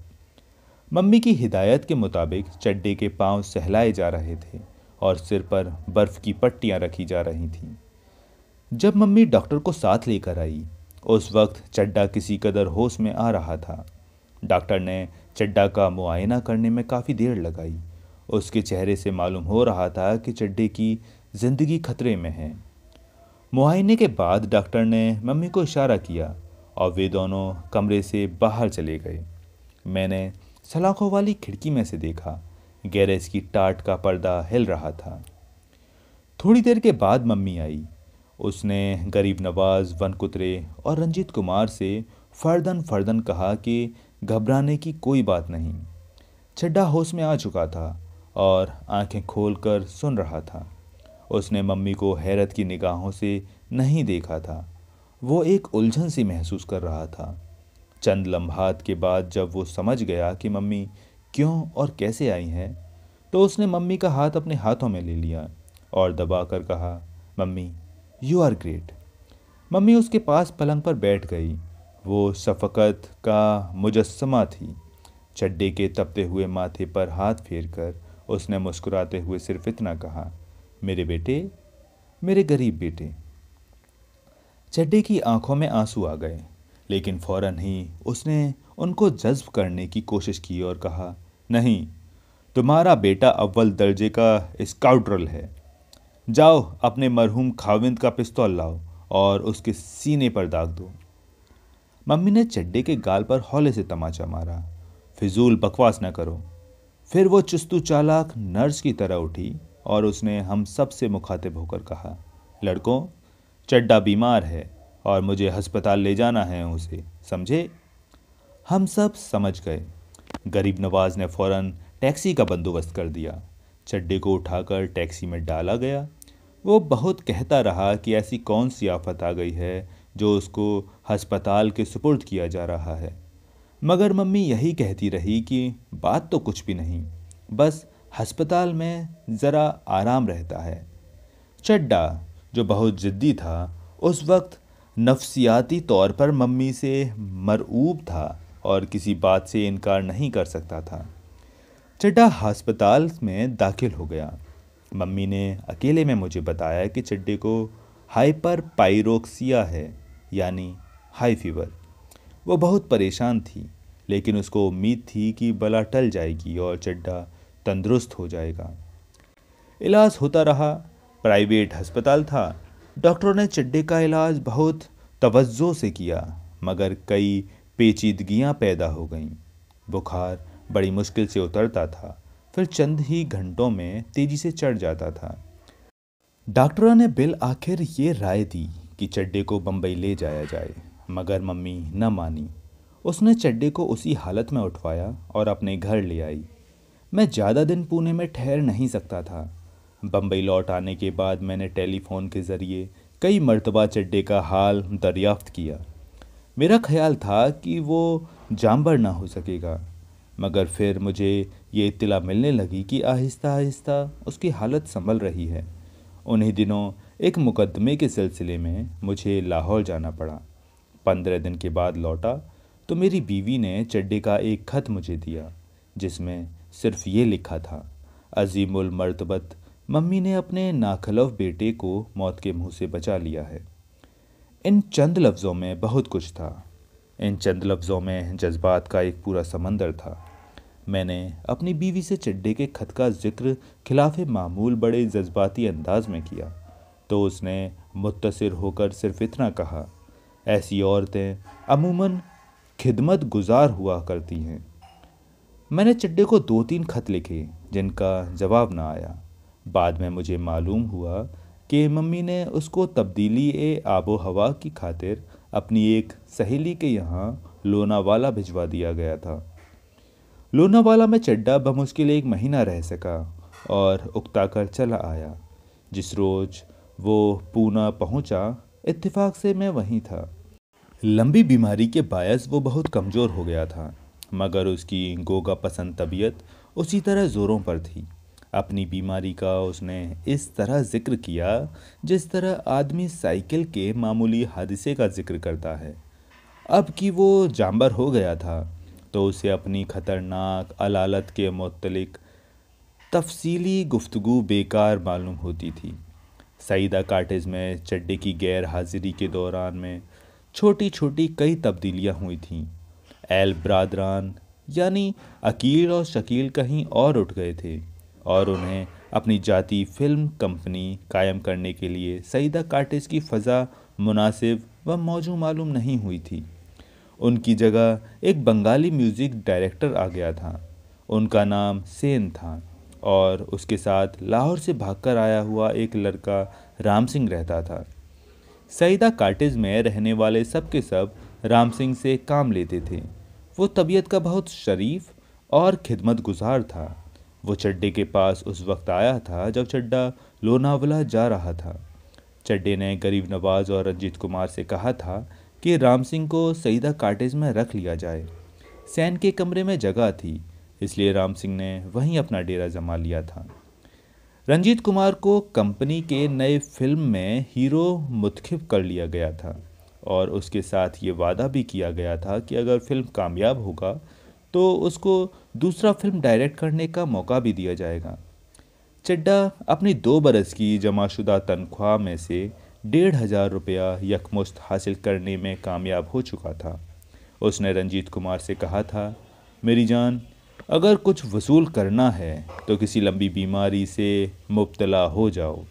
मम्मी की हिदायत के मुताबिक चड्डे के पांव सहलाए जा रहे थे और सिर पर बर्फ की पट्टियां रखी जा रही थीं। जब मम्मी डॉक्टर को साथ लेकर आई, उस वक्त चड्डा किसी कदर होश में आ रहा था। डॉक्टर ने चड्डा का मुआयना करने में काफ़ी देर लगाई। उसके चेहरे से मालूम हो रहा था कि चड्डे की ज़िंदगी खतरे में है। मुआयने के बाद डॉक्टर ने मम्मी को इशारा किया और वे दोनों कमरे से बाहर चले गए। मैंने सलाखों वाली खिड़की में से देखा। गैरेज की टाट का पर्दा हिल रहा था। थोड़ी देर के बाद मम्मी आई। उसने गरीब नवाज, वनकुतरे और रंजीत कुमार से फर्दन फर्दन कहा कि घबराने की कोई बात नहीं। चड्डा होश में आ चुका था और आंखें खोलकर सुन रहा था। उसने मम्मी को हैरत की निगाहों से नहीं देखा था। वो एक उलझन सी महसूस कर रहा था। चंद लम्हात के बाद जब वो समझ गया कि मम्मी क्यों और कैसे आई हैं, तो उसने मम्मी का हाथ अपने हाथों में ले लिया और दबाकर कहा, mummy you are great. Mummy उसके पास पलंग पर बैठ गई। वो शफकत का मुजस्समा थी। चड्डे के तपते हुए माथे पर हाथ फेरकर उसने मुस्कुराते हुए सिर्फ इतना कहा, मेरे बेटे, मेरे गरीब बेटे। चड्डे की आंखों में आंसू आ गए, लेकिन फौरन ही उसने उनको जज्ब करने की कोशिश की और कहा, नहीं, तुम्हारा बेटा अव्वल दर्जे का स्काउड्रल है। जाओ अपने मरहूम खाविंद का पिस्तौल लाओ और उसके सीने पर दाग दो। मम्मी ने चड्डे के गाल पर हौले से तमाचा मारा। फिजूल बकवास न करो। फिर वो चुस्तू चालाक नर्स की तरह उठी और उसने हम सब से मुखातिब होकर कहा, लड़कों, चड्डा बीमार है और मुझे अस्पताल ले जाना है उसे, समझे? हम सब समझ गए। गरीब नवाज ने फौरन टैक्सी का बंदोबस्त कर दिया। चड्डे को उठाकर टैक्सी में डाला गया। वो बहुत कहता रहा कि ऐसी कौन सी आफत आ गई है जो उसको अस्पताल के सुपुर्द किया जा रहा है, मगर मम्मी यही कहती रही कि बात तो कुछ भी नहीं, बस अस्पताल में ज़रा आराम रहता है। चड्डा, जो बहुत ज़िद्दी था, उस वक्त नफ्सियाती तौर पर मम्मी से मरऊब था और किसी बात से इनकार नहीं कर सकता था। चड्डा अस्पताल में दाखिल हो गया। मम्मी ने अकेले में मुझे बताया कि चड्डे को हाइपर पाइरोक्सिया है, यानी हाई फीवर। वो बहुत परेशान थी, लेकिन उसको उम्मीद थी कि बला टल जाएगी और चड्डा तंदुरुस्त हो जाएगा। इलाज होता रहा। प्राइवेट अस्पताल था। डॉक्टरों ने चड्डे का इलाज बहुत तवज्जो से किया, मगर कई पेचीदगियां पैदा हो गईं। बुखार बड़ी मुश्किल से उतरता था। फिर चंद ही घंटों में तेजी से चढ़ जाता था। डॉक्टरों ने बिल आखिर ये राय दी कि चड्डे को बम्बई ले जाया जाए, मगर मम्मी न मानी। उसने चड्डे को उसी हालत में उठवाया और अपने घर ले आई। मैं ज़्यादा दिन पुणे में ठहर नहीं सकता था। बम्बई लौट आने के बाद मैंने टेलीफोन के ज़रिए कई मर्तबा चड्डे का हाल दरियाफ्त किया। मेरा ख्याल था कि वो जांबर ना हो सकेगा, मगर फिर मुझे ये इत्तला मिलने लगी कि आहिस्ता आहिस्ता उसकी हालत संभल रही है। उन्हीं दिनों एक मुकदमे के सिलसिले में मुझे लाहौर जाना पड़ा। 15 दिन के बाद लौटा तो मेरी बीवी ने चड्डे का एक खत मुझे दिया, जिसमें सिर्फ ये लिखा था, अजीमुल मर्तबत मम्मी ने अपने नाखलव बेटे को मौत के मुंह से बचा लिया है। इन चंद लफ्ज़ों में बहुत कुछ था। इन चंद लफ्ज़ों में जज्बात का एक पूरा समंदर था। मैंने अपनी बीवी से चड्डे के खत का जिक्र खिलाफ मामूल बड़े जज्बाती अंदाज में किया, तो उसने मुत्तसिर होकर सिर्फ इतना कहा, ऐसी औरतें अमूमन खिदमत गुजार हुआ करती हैं। मैंने चड्डे को 2-3 खत लिखे, जिनका जवाब ना आया। बाद में मुझे मालूम हुआ कि मम्मी ने उसको तब्दीली आबो हवा की खातिर अपनी एक सहेली के यहाँ लोनावाला भिजवा दिया गया था। लोनावाला में चड्डा बमुश्किल 1 महीना रह सका और उकता कर चला आया। जिस रोज़ वो पूना पहुंचा, इत्तेफाक से मैं वहीं था। लंबी बीमारी के बायस वो बहुत कमज़ोर हो गया था, मगर उसकी गोगा पसंद तबीयत उसी तरह ज़ोरों पर थी। अपनी बीमारी का उसने इस तरह जिक्र किया जिस तरह आदमी साइकिल के मामूली हादसे का जिक्र करता है। अब कि वो जांबर हो गया था तो उसे अपनी ख़तरनाक अलालत के मुतल्लिक तफसीली गुफ्तगू बेकार मालूम होती थी। सईदा काटेज में चड्डे की गैर हाजिरी के दौरान में छोटी छोटी कई तब्दीलियां हुई थीं। एल ब्रादरान यानी अकील और शकील कहीं और उठ गए थे और उन्हें अपनी जाती फिल्म कंपनी कायम करने के लिए सईदा काटेज की फ़ज़ा मुनासिब व मौजू मालूम नहीं हुई थी। उनकी जगह एक बंगाली म्यूज़िक डायरेक्टर आ गया था। उनका नाम सेन था और उसके साथ लाहौर से भागकर आया हुआ एक लड़का राम सिंह रहता था। सईदा काटेज में रहने वाले सब के सब राम सिंह से काम लेते थे। वो तबीयत का बहुत शरीफ और खिदमत गुजार था। वो चड्डे के पास उस वक्त आया था जब चड्डा लोनावला जा रहा था। चड्डे ने गरीब नवाज और रंजीत कुमार से कहा था कि राम सिंह को सईदा काटेज में रख लिया जाए। सैन के कमरे में जगह थी, इसलिए राम सिंह ने वहीं अपना डेरा जमा लिया था। रंजीत कुमार को कंपनी के नए फिल्म में हीरो मुतखिब कर लिया गया था और उसके साथ ये वादा भी किया गया था कि अगर फिल्म कामयाब होगा तो उसको दूसरा फिल्म डायरेक्ट करने का मौका भी दिया जाएगा। चड्डा अपनी 2 बरस की जमाशुदा तनख्वाह में से 1,500 रुपया यकमुश्त हासिल करने में कामयाब हो चुका था। उसने रंजीत कुमार से कहा था, मेरी जान, अगर कुछ वसूल करना है तो किसी लंबी बीमारी से मुब्तला हो जाओ।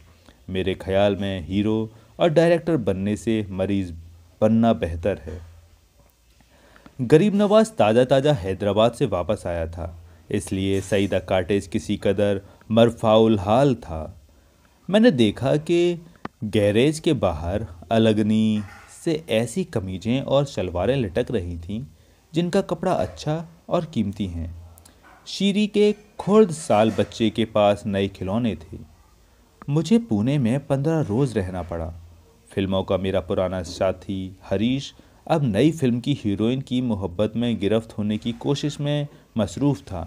मेरे ख्याल में हीरो और डायरेक्टर बनने से मरीज़ बनना बेहतर है। गरीब नवाज ताज़ा ताज़ा हैदराबाद से वापस आया था, इसलिए सईदा काटेज किसी कदर मरफाउल हाल था। मैंने देखा कि गैरेज के बाहर अलगनी से ऐसी कमीज़ें और शलवारें लटक रही थीं जिनका कपड़ा अच्छा और कीमती हैं। शीरी के खुर्द साल बच्चे के पास नए खिलौने थे। मुझे पुणे में 15 रोज़ रहना पड़ा। फिल्मों का मेरा पुराना साथी हरीश अब नई फिल्म की हीरोइन की मोहब्बत में गिरफ्त होने की कोशिश में मसरूफ़ था,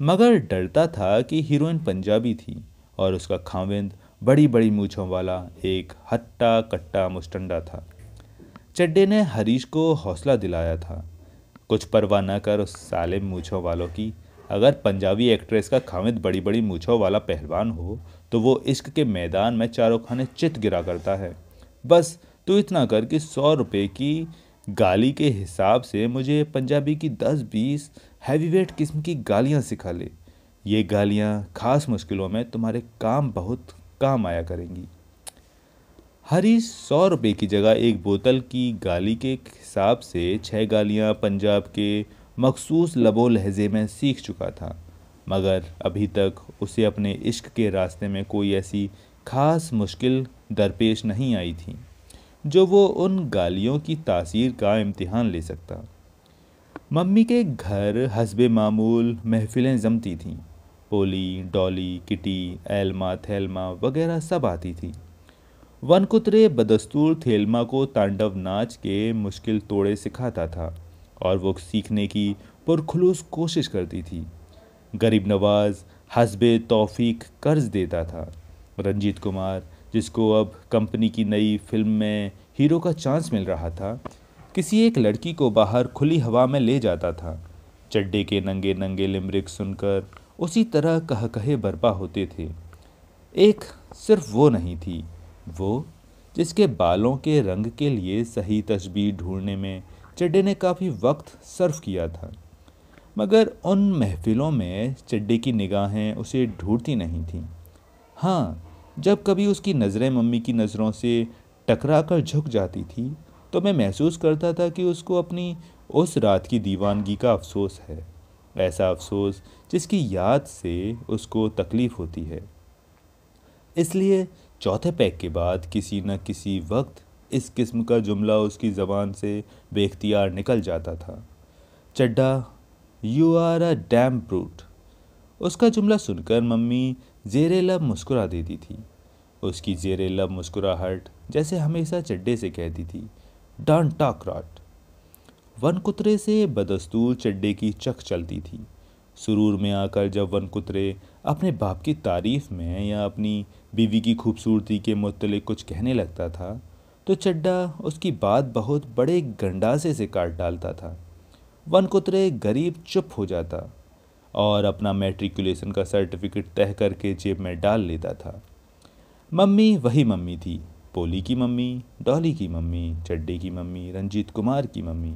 मगर डरता था कि हीरोइन पंजाबी थी और उसका खाविंद बड़ी बड़ी मूँछों वाला एक हट्टा कट्टा मुस्टंडा था। चड्डे ने हरीश को हौसला दिलाया था, कुछ परवाह न कर उस साले मूँछों वालों की। अगर पंजाबी एक्ट्रेस का खाविंद बड़ी बड़ी मूँछों वाला पहलवान हो तो वो इश्क के मैदान में चारों खाने चित गिरा करता है। बस तू इतना कर कि 100 रुपये की गाली के हिसाब से मुझे पंजाबी की 10-20 हैवीवेट किस्म की गालियाँ सिखा ले। ये गालियाँ खास मुश्किलों में तुम्हारे बहुत काम आया करेंगी। हरीश 100 रुपये की जगह एक बोतल की गाली के हिसाब से 6 गालियाँ पंजाब के मखसूस लबो लहजे में सीख चुका था। मगर अभी तक उसे अपने इश्क के रास्ते में कोई ऐसी खास मुश्किल दरपेश नहीं आई थी जो वो उन गालियों की तासीर का इम्तिहान ले सकता। मम्मी के घर हस्बे मामूल महफिलें जमती थीं। पोली, डॉली, किटी, एल्मा, थेल्मा वगैरह सब आती थी। वनकुतरे बदस्तूर थेल्मा को तांडव नाच के मुश्किल तोड़े सिखाता था और वो सीखने की पुरखुलूस कोशिश करती थी। गरीब नवाज हस्बे तौफीक कर्ज देता था। रंजीत कुमार, जिसको अब कंपनी की नई फिल्म में हीरो का चांस मिल रहा था, किसी एक लड़की को बाहर खुली हवा में ले जाता था। चड्डे के नंगे नंगे लिमरिक सुनकर उसी तरह कह कहे बरपा होते थे। एक सिर्फ वो नहीं थी, वो जिसके बालों के रंग के लिए सही तशबीह ढूंढने में चड्डे ने काफ़ी वक्त सर्फ किया था। मगर उन महफिलों में चड्डे की निगाहें उसे ढूंढती नहीं थीं। हाँ, जब कभी उसकी नज़रें मम्मी की नज़रों से टकरा कर झुक जाती थी तो मैं महसूस करता था कि उसको अपनी उस रात की दीवानगी का अफसोस है। ऐसा अफसोस जिसकी याद से उसको तकलीफ़ होती है। इसलिए चौथे पैक के बाद किसी न किसी वक्त इस किस्म का जुमला उसकी ज़बान से बेख्तियार निकल जाता था। Chadda, you are a damn brute. उसका जुमला सुनकर मम्मी जेरे लब मुस्कुरा देती थी। उसकी जेरे लब मुस्कुराहट जैसे हमेशा चड्डे से कहती थी, डोंट टॉक रॉट। वन कुतरे से बदस्तूर चड्डे की चख चलती थी। सुरूर में आकर जब वन कुतरे अपने बाप की तारीफ में या अपनी बीवी की खूबसूरती के मुतल्लिक कुछ कहने लगता था तो चड्डा उसकी बात बहुत बड़े गंडासे से काट डालता था। वन कुतरे गरीब चुप हो जाता और अपना मैट्रिकुलेशन का सर्टिफिकेट तय करके जेब में डाल लेता था। मम्मी वही मम्मी थी, पोली की मम्मी, डॉली की मम्मी, चड्डे की मम्मी, रंजीत कुमार की मम्मी।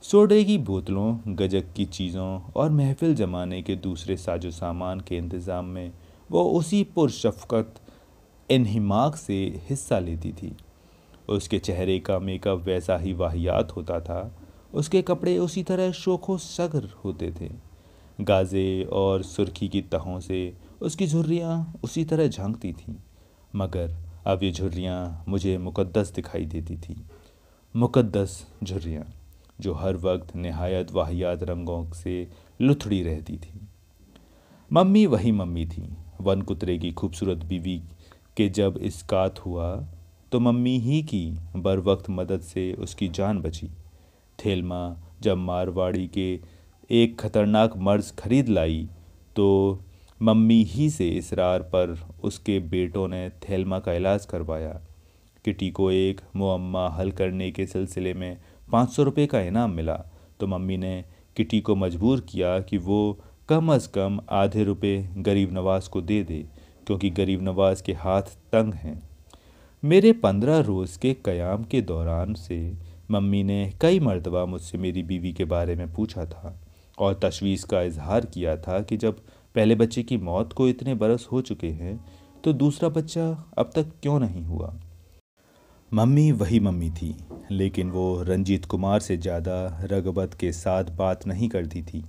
सोडे की बोतलों, गजक की चीज़ों और महफिल जमाने के दूसरे साजो सामान के इंतज़ाम में वो उसी पुरशफ़क़त इन्हिमाक से हिस्सा लेती थी। उसके चेहरे का मेकअप वैसा ही वाहियात होता था, उसके कपड़े उसी तरह शोखो सगर होते थे। गाजे और सुर्खी की तहों से उसकी झुर्रियाँ उसी तरह झांकती थीं। मगर अब ये झुर्रियाँ मुझे मुक़द्दस दिखाई देती थीं। मुक़द्दस झुर्रियाँ जो हर वक्त निहायत वाहियात रंगों से लुथड़ी रहती थी। मम्मी वही मम्मी थी। वन कुतरे की खूबसूरत बीवी के जब इसकात हुआ तो मम्मी ही की बर वक्त मदद से उसकी जान बची। थेल्मा जब मारवाड़ी के एक खतरनाक मर्ज खरीद लाई तो मम्मी ही से इसरार पर उसके बेटों ने थेल्मा का इलाज करवाया। किटी को एक मुअम्मा हल करने के सिलसिले में 500 रुपये का इनाम मिला तो मम्मी ने किटी को मजबूर किया कि वो कम अज़ कम आधे रुपए गरीब नवाज को दे दे, क्योंकि गरीब नवाज के हाथ तंग हैं। मेरे 15 रोज़ के क़याम के दौरान से मम्मी ने कई मर्तबा मुझसे मेरी बीवी के बारे में पूछा था और तशवीश का इजहार किया था कि जब पहले बच्चे की मौत को इतने बरस हो चुके हैं तो दूसरा बच्चा अब तक क्यों नहीं हुआ। मम्मी वही मम्मी थी, लेकिन वो रंजीत कुमार से ज़्यादा रगबत के साथ बात नहीं करती थी।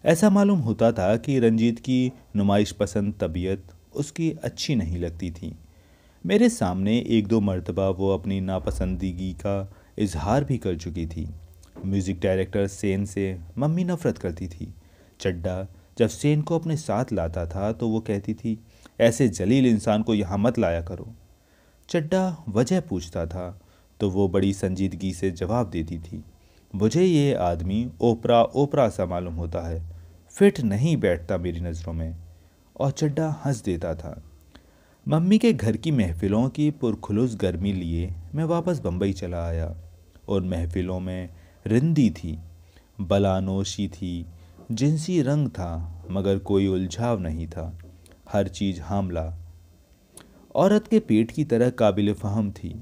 ऐसा मालूम होता था कि रंजीत की नुमाइश पसंद तबीयत उसकी अच्छी नहीं लगती थी। मेरे सामने एक दो मर्तबा वो अपनी नापसंदीगी का इजहार भी कर चुकी थी। म्यूज़िक डायरेक्टर सेन से मम्मी नफ़रत करती थी। चड्डा जब सेन को अपने साथ लाता था तो वो कहती थी, ऐसे जलील इंसान को यहाँ मत लाया करो। चड्डा वजह पूछता था तो वो बड़ी संजीदगी से जवाब देती थी, मुझे ये आदमी ओपरा ओपरा सा मालूम होता है, फिट नहीं बैठता मेरी नज़रों में। और चड्डा हंस देता था। मम्मी के घर की महफिलों की पुरखुलूस गर्मी लिए मैं वापस बम्बई चला आया। उन महफिलों में रिंदी थी, बलानोशी थी, जिनसी रंग था, मगर कोई उलझाव नहीं था। हर चीज़ हामला औरत के पेट की तरह काबिल फ़हम थी,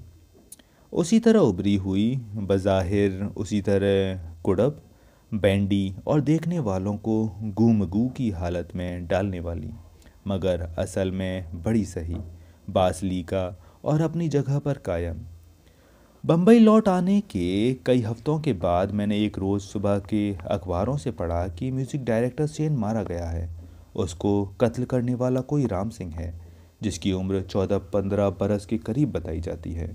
उसी तरह उभरी हुई, बज़ाहिर उसी तरह कुड़ब, बैंडी और देखने वालों को गूमगू की हालत में डालने वाली, मगर असल में बड़ी सही, बासलीका और अपनी जगह पर कायम। बम्बई लौट आने के कई हफ्तों के बाद मैंने एक रोज़ सुबह के अखबारों से पढ़ा कि म्यूज़िक डायरेक्टर सेन मारा गया है उसको कत्ल करने वाला कोई राम सिंह है, जिसकी उम्र 14-15 बरस के करीब बताई जाती है।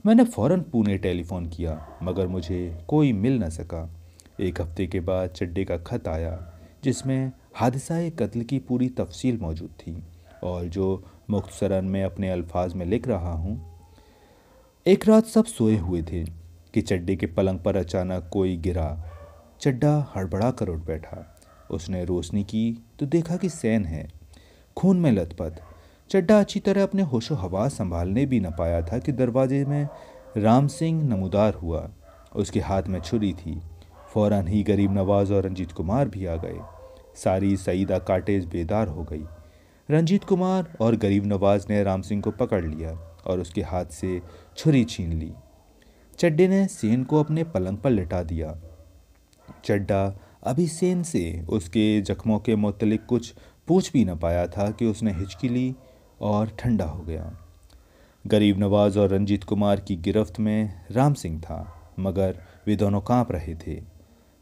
मैंने फ़ौरन पुणे टेलीफोन किया, मगर मुझे कोई मिल न सका। एक हफ्ते के बाद चड्डे का खत आया, जिसमें हादसा कत्ल की पूरी तफसील मौजूद थी, और जो मुख्तसरन मैं अपने अल्फाज में लिख रहा हूँ। एक रात सब सोए हुए थे कि चड्डे के पलंग पर अचानक कोई गिरा। चड्डा हड़बड़ा कर उठ बैठा। उसने रोशनी की तो देखा कि सैन है, खून में लथपथ। चड्डा अच्छी तरह अपने होशो हवास संभालने भी न पाया था कि दरवाजे में राम सिंह नमूदार हुआ। उसके हाथ में छुरी थी। फौरन ही गरीब नवाज और रंजीत कुमार भी आ गए। सारी सईदा काटेज बेदार हो गई। रंजीत कुमार और गरीब नवाज ने राम सिंह को पकड़ लिया और उसके हाथ से छुरी छीन ली। चड्डे ने सेन को अपने पलंग पर लिटा दिया। चड्डा अभी सेन से उसके जख्मों के मुतल्लिक कुछ पूछ भी न पाया था कि उसने हिचकी ली और ठंडा हो गया। गरीब नवाज और रंजीत कुमार की गिरफ्त में राम सिंह था, मगर वे दोनों कांप रहे थे।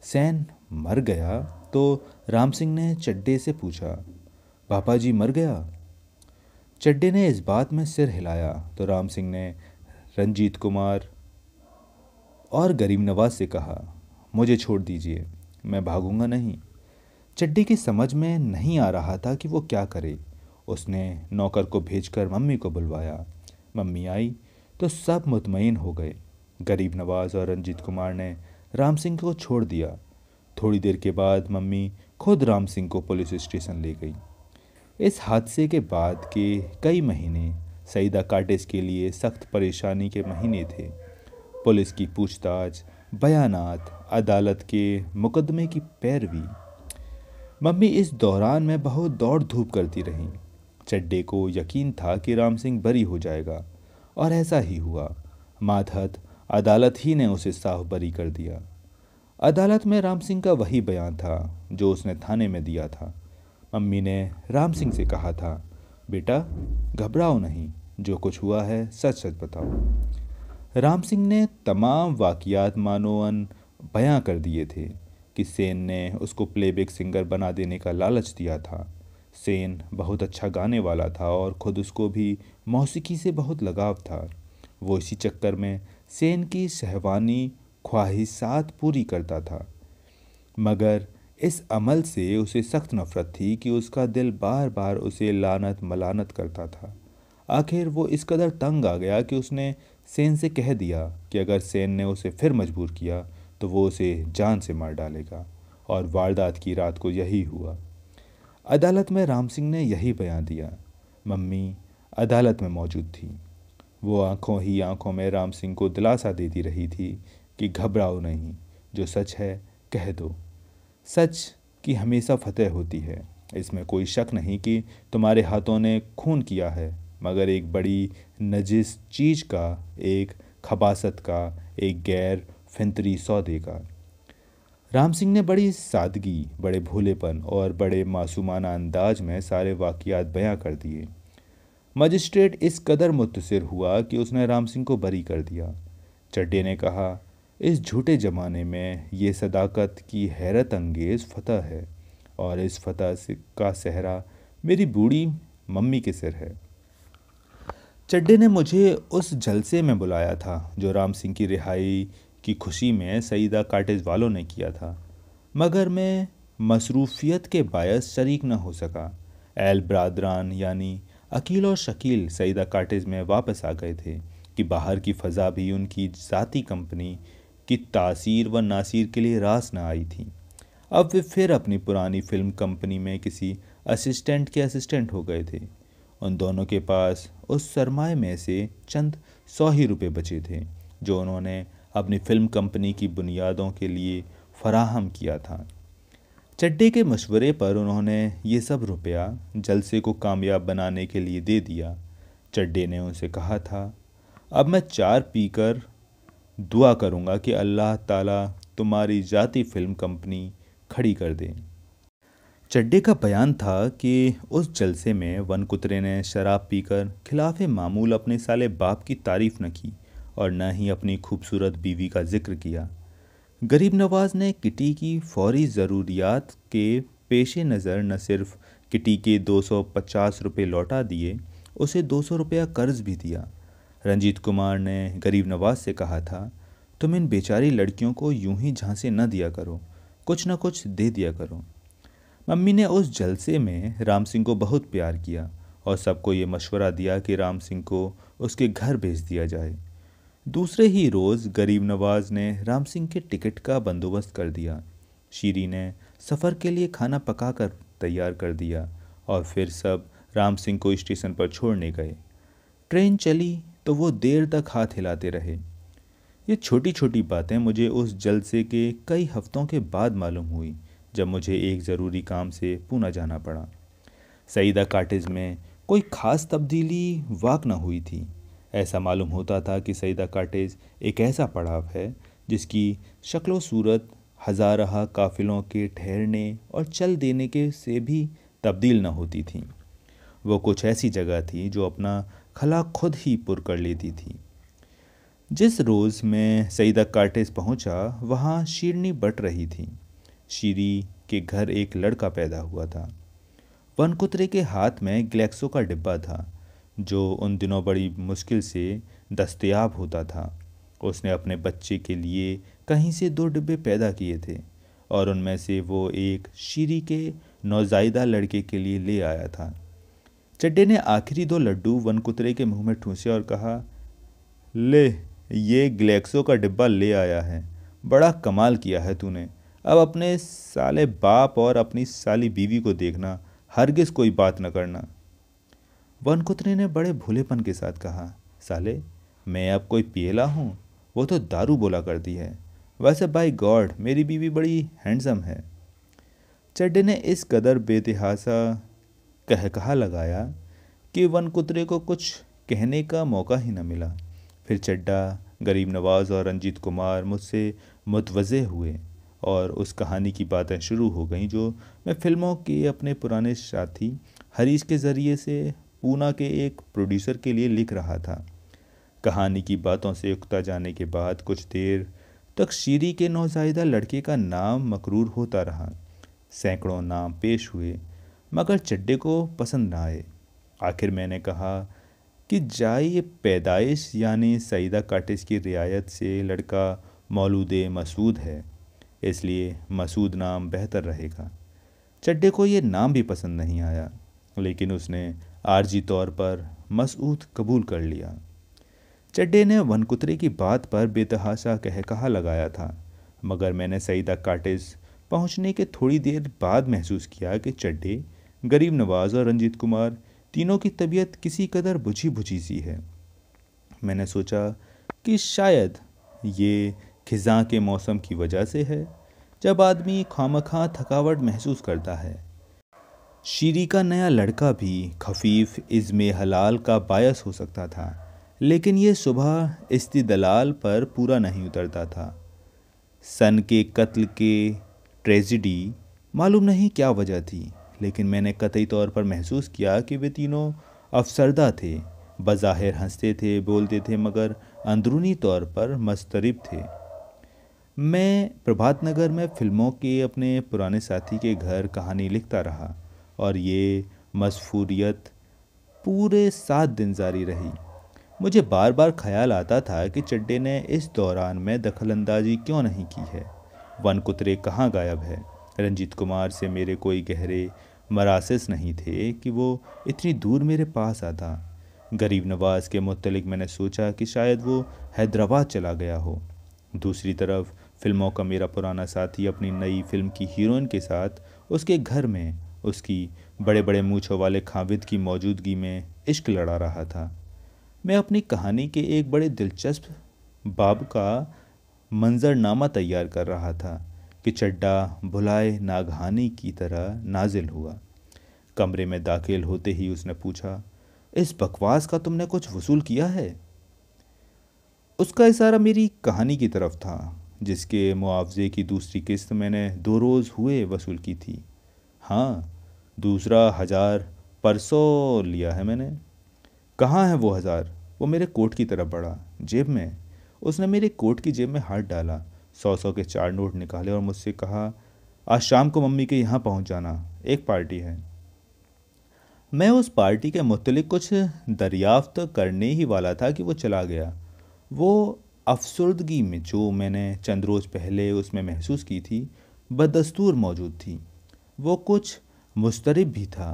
सैन मर गया तो राम सिंह ने चड्डे से पूछा, पापा जी मर गया? चड्डे ने इस बात में सिर हिलाया तो राम सिंह ने रंजीत कुमार और गरीब नवाज से कहा, मुझे छोड़ दीजिए, मैं भागूंगा नहीं। चड्डे की समझ में नहीं आ रहा था कि वो क्या करे। उसने नौकर को भेजकर मम्मी को बुलवाया। मम्मी आई तो सब मुतमईन हो गए। गरीब नवाज और रंजीत कुमार ने राम सिंह को छोड़ दिया। थोड़ी देर के बाद मम्मी खुद राम सिंह को पुलिस स्टेशन ले गई। इस हादसे के बाद के कई महीने सईदा काटेज के लिए सख्त परेशानी के महीने थे। पुलिस की पूछताछ, बयानात, अदालत के मुकदमे की पैरवी। मम्मी इस दौरान में बहुत दौड़ धूप करती रहीं। चड्डे को यकीन था कि राम सिंह बरी हो जाएगा, और ऐसा ही हुआ। मातहत अदालत ही ने उसे साफ बरी कर दिया। अदालत में राम सिंह का वही बयान था जो उसने थाने में दिया था। मम्मी ने राम सिंह से कहा था, बेटा घबराओ नहीं, जो कुछ हुआ है सच सच बताओ। राम सिंह ने तमाम वाक़ियात मानोअन बयां कर दिए थे कि सेन ने उसको प्लेबैक सिंगर बना देने का लालच दिया था। सेन बहुत अच्छा गाने वाला था और ख़ुद उसको भी मौसीकी से बहुत लगाव था। वो इसी चक्कर में सेन की शहवानी ख्वाहिशात पूरी करता था, मगर इस अमल से उसे सख्त नफ़रत थी कि उसका दिल बार बार उसे लानत मलानत करता था। आखिर वो इस कदर तंग आ गया कि उसने सेन से कह दिया कि अगर सेन ने उसे फिर मजबूर किया तो वो उसे जान से मार डालेगा, और वारदात की रात को यही हुआ। अदालत में राम सिंह ने यही बयान दिया। मम्मी अदालत में मौजूद थी। वो आंखों ही आंखों में राम सिंह को दिलासा देती रही थी कि घबराओ नहीं, जो सच है कह दो। सच की हमेशा फतेह होती है। इसमें कोई शक नहीं कि तुम्हारे हाथों ने खून किया है, मगर एक बड़ी नजिस चीज़ का, एक खबासत का, एक गैर फितरी सौदे का। राम सिंह ने बड़ी सादगी, बड़े भोलेपन और बड़े मासूमाना अंदाज में सारे वाक़ियात बयां कर दिए। मजिस्ट्रेट इस कदर मुत्तसिर हुआ कि उसने राम सिंह को बरी कर दिया। चड्डे ने कहा, इस झूठे ज़माने में ये सदाकत की हैरत अंगेज़ फतह है, और इस फतह का सहरा मेरी बूढ़ी मम्मी के सिर है। चड्डे ने मुझे उस जलसे में बुलाया था जो राम सिंह की रिहाई की खुशी में सईदा काटेज वालों ने किया था, मगर मैं मसरूफियत के बायस शरीक न हो सका। एल ब्रादरान यानी अकील और शकील सईदा काटेज में वापस आ गए थे कि बाहर की फ़ज़ा भी उनकी ज़ाती कंपनी की तासीर व नासिर के लिए रास न आई थी। अब वे फिर अपनी पुरानी फिल्म कंपनी में किसी असिस्टेंट के असिस्टेंट हो गए थे। उन दोनों के पास उस सरमाए में से चंद 100 ही रुपये बचे थे जो उन्होंने अपनी फिल्म कंपनी की बुनियादों के लिए फराहम किया था। चड्डे के मशवरे पर उन्होंने ये सब रुपया जलसे को कामयाब बनाने के लिए दे दिया। चड्डे ने उनसे कहा था, अब मैं 4 पीकर दुआ करूँगा कि अल्लाह ताला तुम्हारी जाती फिल्म कंपनी खड़ी कर दे। चड्डे का बयान था कि उस जलसे में वन कुतरे ने शराब पीकर खिलाफ मामूल अपने साले बाप की तारीफ न की और न ही अपनी खूबसूरत बीवी का जिक्र किया। गरीब नवाज ने किटी की फौरी ज़रूरियात के पेश नज़र न सिर्फ किटी के 250 रुपये लौटा दिए, उसे 200 रुपया कर्ज भी दिया। रंजीत कुमार ने गरीब नवाज से कहा था, तुम इन बेचारी लड़कियों को यूं ही झांसे न दिया करो, कुछ न कुछ दे दिया करो। मम्मी ने उस जलसे में राम सिंह को बहुत प्यार किया और सबको ये मशवरा दिया कि राम सिंह को उसके घर भेज दिया जाए। दूसरे ही रोज़ गरीब नवाज ने राम सिंह के टिकट का बंदोबस्त कर दिया। शीरी ने सफ़र के लिए खाना पका कर तैयार कर दिया और फिर सब राम सिंह को स्टेशन पर छोड़ने गए। ट्रेन चली तो वो देर तक हाथ हिलाते रहे। ये छोटी छोटी बातें मुझे उस जलसे के कई हफ्तों के बाद मालूम हुई, जब मुझे एक ज़रूरी काम से पूना जाना पड़ा। सईदा कॉटेज में कोई ख़ास तब्दीली वाक़ न हुई थी। ऐसा मालूम होता था कि सईदा कॉटेज एक ऐसा पड़ाव है जिसकी शक्ल सूरत हज़ारहा काफ़िलों के ठहरने और चल देने के से भी तब्दील न होती थी। वो कुछ ऐसी जगह थी जो अपना खला खुद ही पुर कर लेती थी। जिस रोज़ मैं सईदा कॉटेज पहुंचा, वहाँ शीरनी बट रही थी। शीरी के घर एक लड़का पैदा हुआ था। वनकुतरे के हाथ में ग्लेक्सो का डिब्बा था, जो उन दिनों बड़ी मुश्किल से दस्तयाब होता था। उसने अपने बच्चे के लिए कहीं से 2 डिब्बे पैदा किए थे और उनमें से वो एक शीरी के नौज़ायदा लड़के के लिए ले आया था। चड्डे ने आखिरी 2 लड्डू वनकुतरे के मुंह में ठूंसे और कहा, ले, ये ग्लेक्सो का डिब्बा ले आया है, बड़ा कमाल किया है तूने। अब अपने साले बाप और अपनी साली बीवी को देखना, हरगिज़ कोई बात न करना। वनकुतरे ने बड़े भोलेपन के साथ कहा, साले, मैं अब कोई पियला हूँ? वो तो दारू बोला करती है। वैसे बाय गॉड मेरी बीवी बड़ी हैंडसम है। चड्डे ने इस कदर बेतहासा कहकहा लगाया कि वनकुतरे को कुछ कहने का मौका ही न मिला। फिर चड्डा, गरीब नवाज और रंजीत कुमार मुझसे मुतवज़्ज़े हुए और उस कहानी की बातें शुरू हो गईं जो मैं फिल्मों के अपने पुराने साथी हरीश के ज़रिए से पूना के एक प्रोड्यूसर के लिए लिख रहा था। कहानी की बातों से उकता जाने के बाद कुछ देर तक शीरी के नौज़ायदा लड़के का नाम मकरूर होता रहा। सैकड़ों नाम पेश हुए, मगर चड्डे को पसंद न आए। आखिर मैंने कहा कि जाए पैदाइश यानी सईदा कॉटेज की रियायत से लड़का मौलूदे मसूद है, इसलिए मसूद नाम बेहतर रहेगा। चड्डे को ये नाम भी पसंद नहीं आया, लेकिन उसने आर्जी तौर पर मसूद कबूल कर लिया। चड्डे ने वनकुतरे की बात पर बेतहाशा कहकहा लगाया था, मगर मैंने सईदा कॉटेज पहुंचने के थोड़ी देर बाद महसूस किया कि चड्डे, गरीब नवाज और रंजीत कुमार तीनों की तबीयत किसी कदर बुझी बुझी सी है। मैंने सोचा कि शायद ये खिज़ां के मौसम की वजह से है, जब आदमी खामखा थकावट महसूस करता है। शीरी का नया लड़का भी खफीफ इज़्मे हलाल का बायस हो सकता था, लेकिन ये सुबह इस्तिदलाल पर पूरा नहीं उतरता था। सन के कत्ल के ट्रेजिडी, मालूम नहीं क्या वजह थी, लेकिन मैंने कतई तौर पर महसूस किया कि वे तीनों अफसरदा थे। बज़ाहिर हंसते थे, बोलते थे, मगर अंदरूनी तौर पर मस्तरिब थे। मैं प्रभात नगर में फिल्मों के अपने पुराने साथी के घर कहानी लिखता रहा और ये मसफूरियत पूरे 7 दिन जारी रही। मुझे बार बार ख्याल आता था कि चड्डे ने इस दौरान में दखलंदाजी क्यों नहीं की है। वनकुतरे कहाँ गायब है? रंजीत कुमार से मेरे कोई गहरे मरासिस नहीं थे कि वो इतनी दूर मेरे पास आता। गरीब नवाज के मुतल्लिक मैंने सोचा कि शायद वो हैदराबाद चला गया हो। दूसरी तरफ फिल्मों का मेरा पुराना साथी अपनी नई फिल्म की हीरोइन के साथ उसके घर में उसकी बड़े बड़े मूँछों वाले खाविद की मौजूदगी में इश्क लड़ा रहा था। मैं अपनी कहानी के एक बड़े दिलचस्प बाब का मंजरनामा तैयार कर रहा था कि चड्डा भुलाए नागहानी की तरह नाजिल हुआ। कमरे में दाखिल होते ही उसने पूछा, इस बकवास का तुमने कुछ वसूल किया है? उसका इशारा मेरी कहानी की तरफ था, जिसके मुआवजे की दूसरी किस्त मैंने 2 रोज़ हुए वसूल की थी। हाँ, दूसरा 1000 परसों लिया है मैंने। कहाँ है वो 1000? वो मेरे कोट की तरफ बढ़ा। जेब में? उसने मेरे कोट की जेब में हाथ डाला, 100 के 4 नोट निकाले और मुझसे कहा, आज शाम को मम्मी के यहाँ पहुँच जाना, एक पार्टी है। मैं उस पार्टी के मुतल्लिक कुछ दरियाफ्त करने ही वाला था कि वो चला गया। वो अफसरदगी में जो मैंने चंद रोज़ पहले उसमें महसूस की थी बदस्तूर मौजूद थी। वो कुछ मुस्तरिब भी था।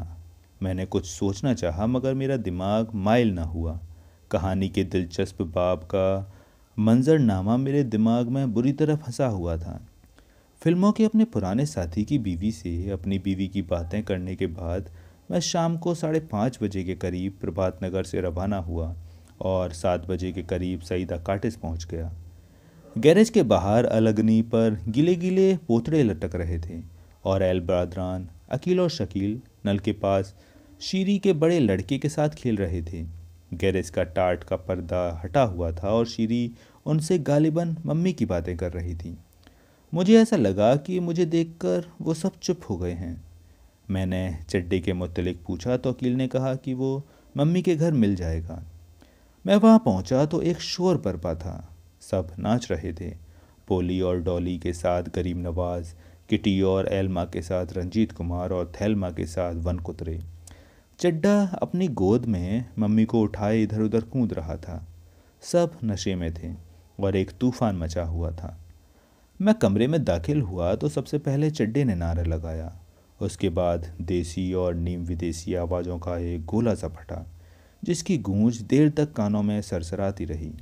मैंने कुछ सोचना चाहा मगर मेरा दिमाग माइल ना हुआ। कहानी के दिलचस्प बाब का मंजरनामा मेरे दिमाग में बुरी तरह फंसा हुआ था। फिल्मों के अपने पुराने साथी की बीवी से अपनी बीवी की बातें करने के बाद मैं शाम को 5:30 बजे के करीब प्रभात नगर से रवाना हुआ और 7 बजे के करीब सईदा काटिस पहुंच गया। गैरेज के बाहर अलगनी पर गीले गीले पोतड़े लटक रहे थे और एल बरदरान, अकील और शकील नल के पास शीरी के बड़े लड़के के साथ खेल रहे थे। गैरेज का टाट का पर्दा हटा हुआ था और शीरी उनसे गालिबन मम्मी की बातें कर रही थी। मुझे ऐसा लगा कि मुझे देखकर वो सब चुप हो गए हैं। मैंने चड्डे के मुतल्लिक पूछा तो अकील ने कहा कि वो मम्मी के घर मिल जाएगा। मैं वहाँ पहुँचा तो एक शोर बरपा था। सब नाच रहे थे। पोली और डॉली के साथ गरीब नवाज, किटी और एल्मा के साथ रंजीत कुमार और थैल्मा के साथ वन कुतरे। चड्डा अपनी गोद में मम्मी को उठाए इधर उधर कूद रहा था। सब नशे में थे और एक तूफान मचा हुआ था। मैं कमरे में दाखिल हुआ तो सबसे पहले चड्डे ने नारा लगाया। उसके बाद देसी और नीम विदेशी आवाज़ों का एक गोला सा फटा जिसकी गूंज देर तक कानों में सरसराती रही।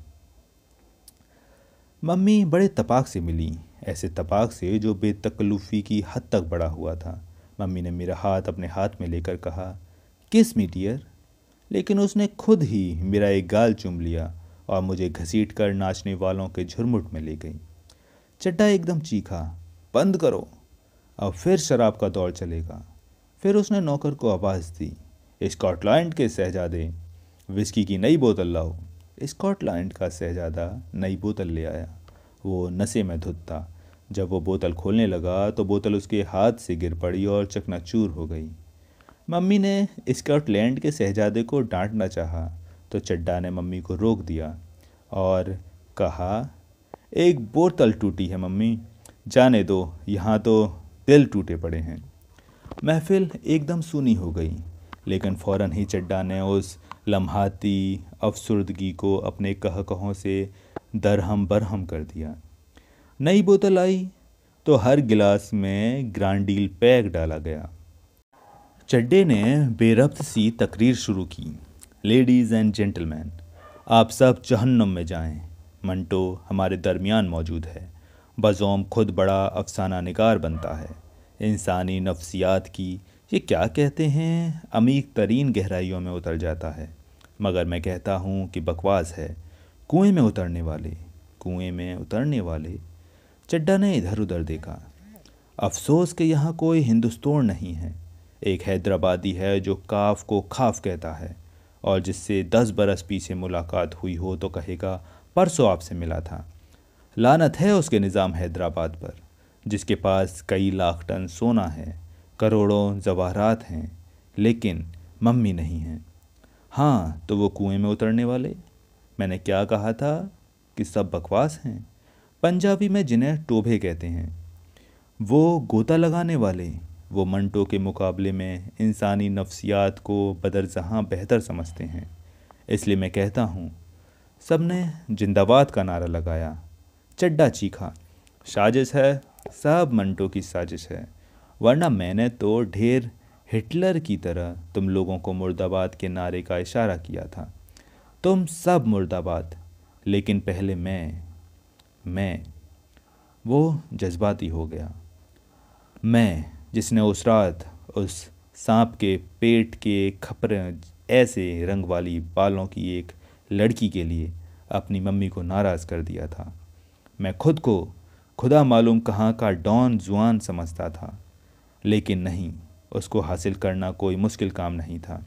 मम्मी बड़े तपाक से मिली, ऐसे तपाक से जो बेतकल्लुफ़ी की हद तक बढ़ा हुआ था। मम्मी ने मेरा हाथ अपने हाथ में लेकर कहा, किस मी डियर। लेकिन उसने खुद ही मेरा एक गाल चूम लिया और मुझे घसीट कर नाचने वालों के झुरमुट में ले गई। चड्डा एकदम चीखा, बंद करो, अब फिर शराब का दौर चलेगा। फिर उसने नौकर को आवाज़ दी, स्कॉटलैंड के शहजादे, विस्की की नई बोतल लाओ। स्कॉटलैंड का शहजादा नई बोतल ले आया। वो नशे में धुत था। जब वो बोतल खोलने लगा तो बोतल उसके हाथ से गिर पड़ी और चकनाचूर हो गई। मम्मी ने स्कॉटलैंड के शहजादे को डांटना चाहा तो चड्डा ने मम्मी को रोक दिया और कहा, एक बोतल टूटी है मम्मी, जाने दो, यहाँ तो दिल टूटे पड़े हैं। महफिल एकदम सूनी हो गई, लेकिन फ़ौरन ही चड्डा ने उस लम्हाती अफसुर्दगी को अपने कहकहों से दरहम बरहम कर दिया। नई बोतल आई तो हर गिलास में ग्रांडील पैक डाला गया। चड्डे ने बेरब्त सी तकरीर शुरू की, लेडीज़ एंड जेंटलमैन, आप सब जहन्नुम में जाएं। मंटो हमारे दरमियान मौजूद है। बज़ौम खुद बड़ा अफसाना निगार बनता है। इंसानी नफ्सियात की ये क्या कहते हैं अमीक तरीन गहराइयों में उतर जाता है। मगर मैं कहता हूँ कि बकवास है। कुएं में उतरने वाले, कुएं में उतरने वाले। चड्डा ने इधर उधर देखा। अफसोस कि यहाँ कोई हिंदुस्तान नहीं है। एक हैदराबादी है जो काफ को खाफ कहता है और जिससे 10 बरस पीछे मुलाकात हुई हो तो कहेगा परसों आपसे मिला था। लानत है उसके निज़ाम हैदराबाद पर, जिसके पास कई लाख टन सोना है, करोड़ों जवाहरात हैं, लेकिन मम्मी नहीं हैं। हाँ, तो वो कुएं में उतरने वाले। मैंने क्या कहा था कि सब बकवास हैं। पंजाबी में जिन्हें टोभे कहते हैं, वो गोता लगाने वाले, वो मंटो के मुकाबले में इंसानी नफ्सियात को बदरजहाँ बेहतर समझते हैं। इसलिए मैं कहता हूँ। सब ने जिंदाबाद का नारा लगाया। चड्डा चीखा, साजिश है, सब मंटो की साजिश है, वरना मैंने तो ढेर हिटलर की तरह तुम लोगों को मुर्दाबाद के नारे का इशारा किया था। तुम सब मुर्दाबाद, लेकिन पहले मैं। वो जज्बाती हो गया। मैं, जिसने उस रात उस सांप के पेट के खपरे ऐसे रंग वाली बालों की एक लड़की के लिए अपनी मम्मी को नाराज़ कर दिया था। मैं खुद को खुदा मालूम कहाँ का डॉन जुआन समझता था, लेकिन नहीं, उसको हासिल करना कोई मुश्किल काम नहीं था।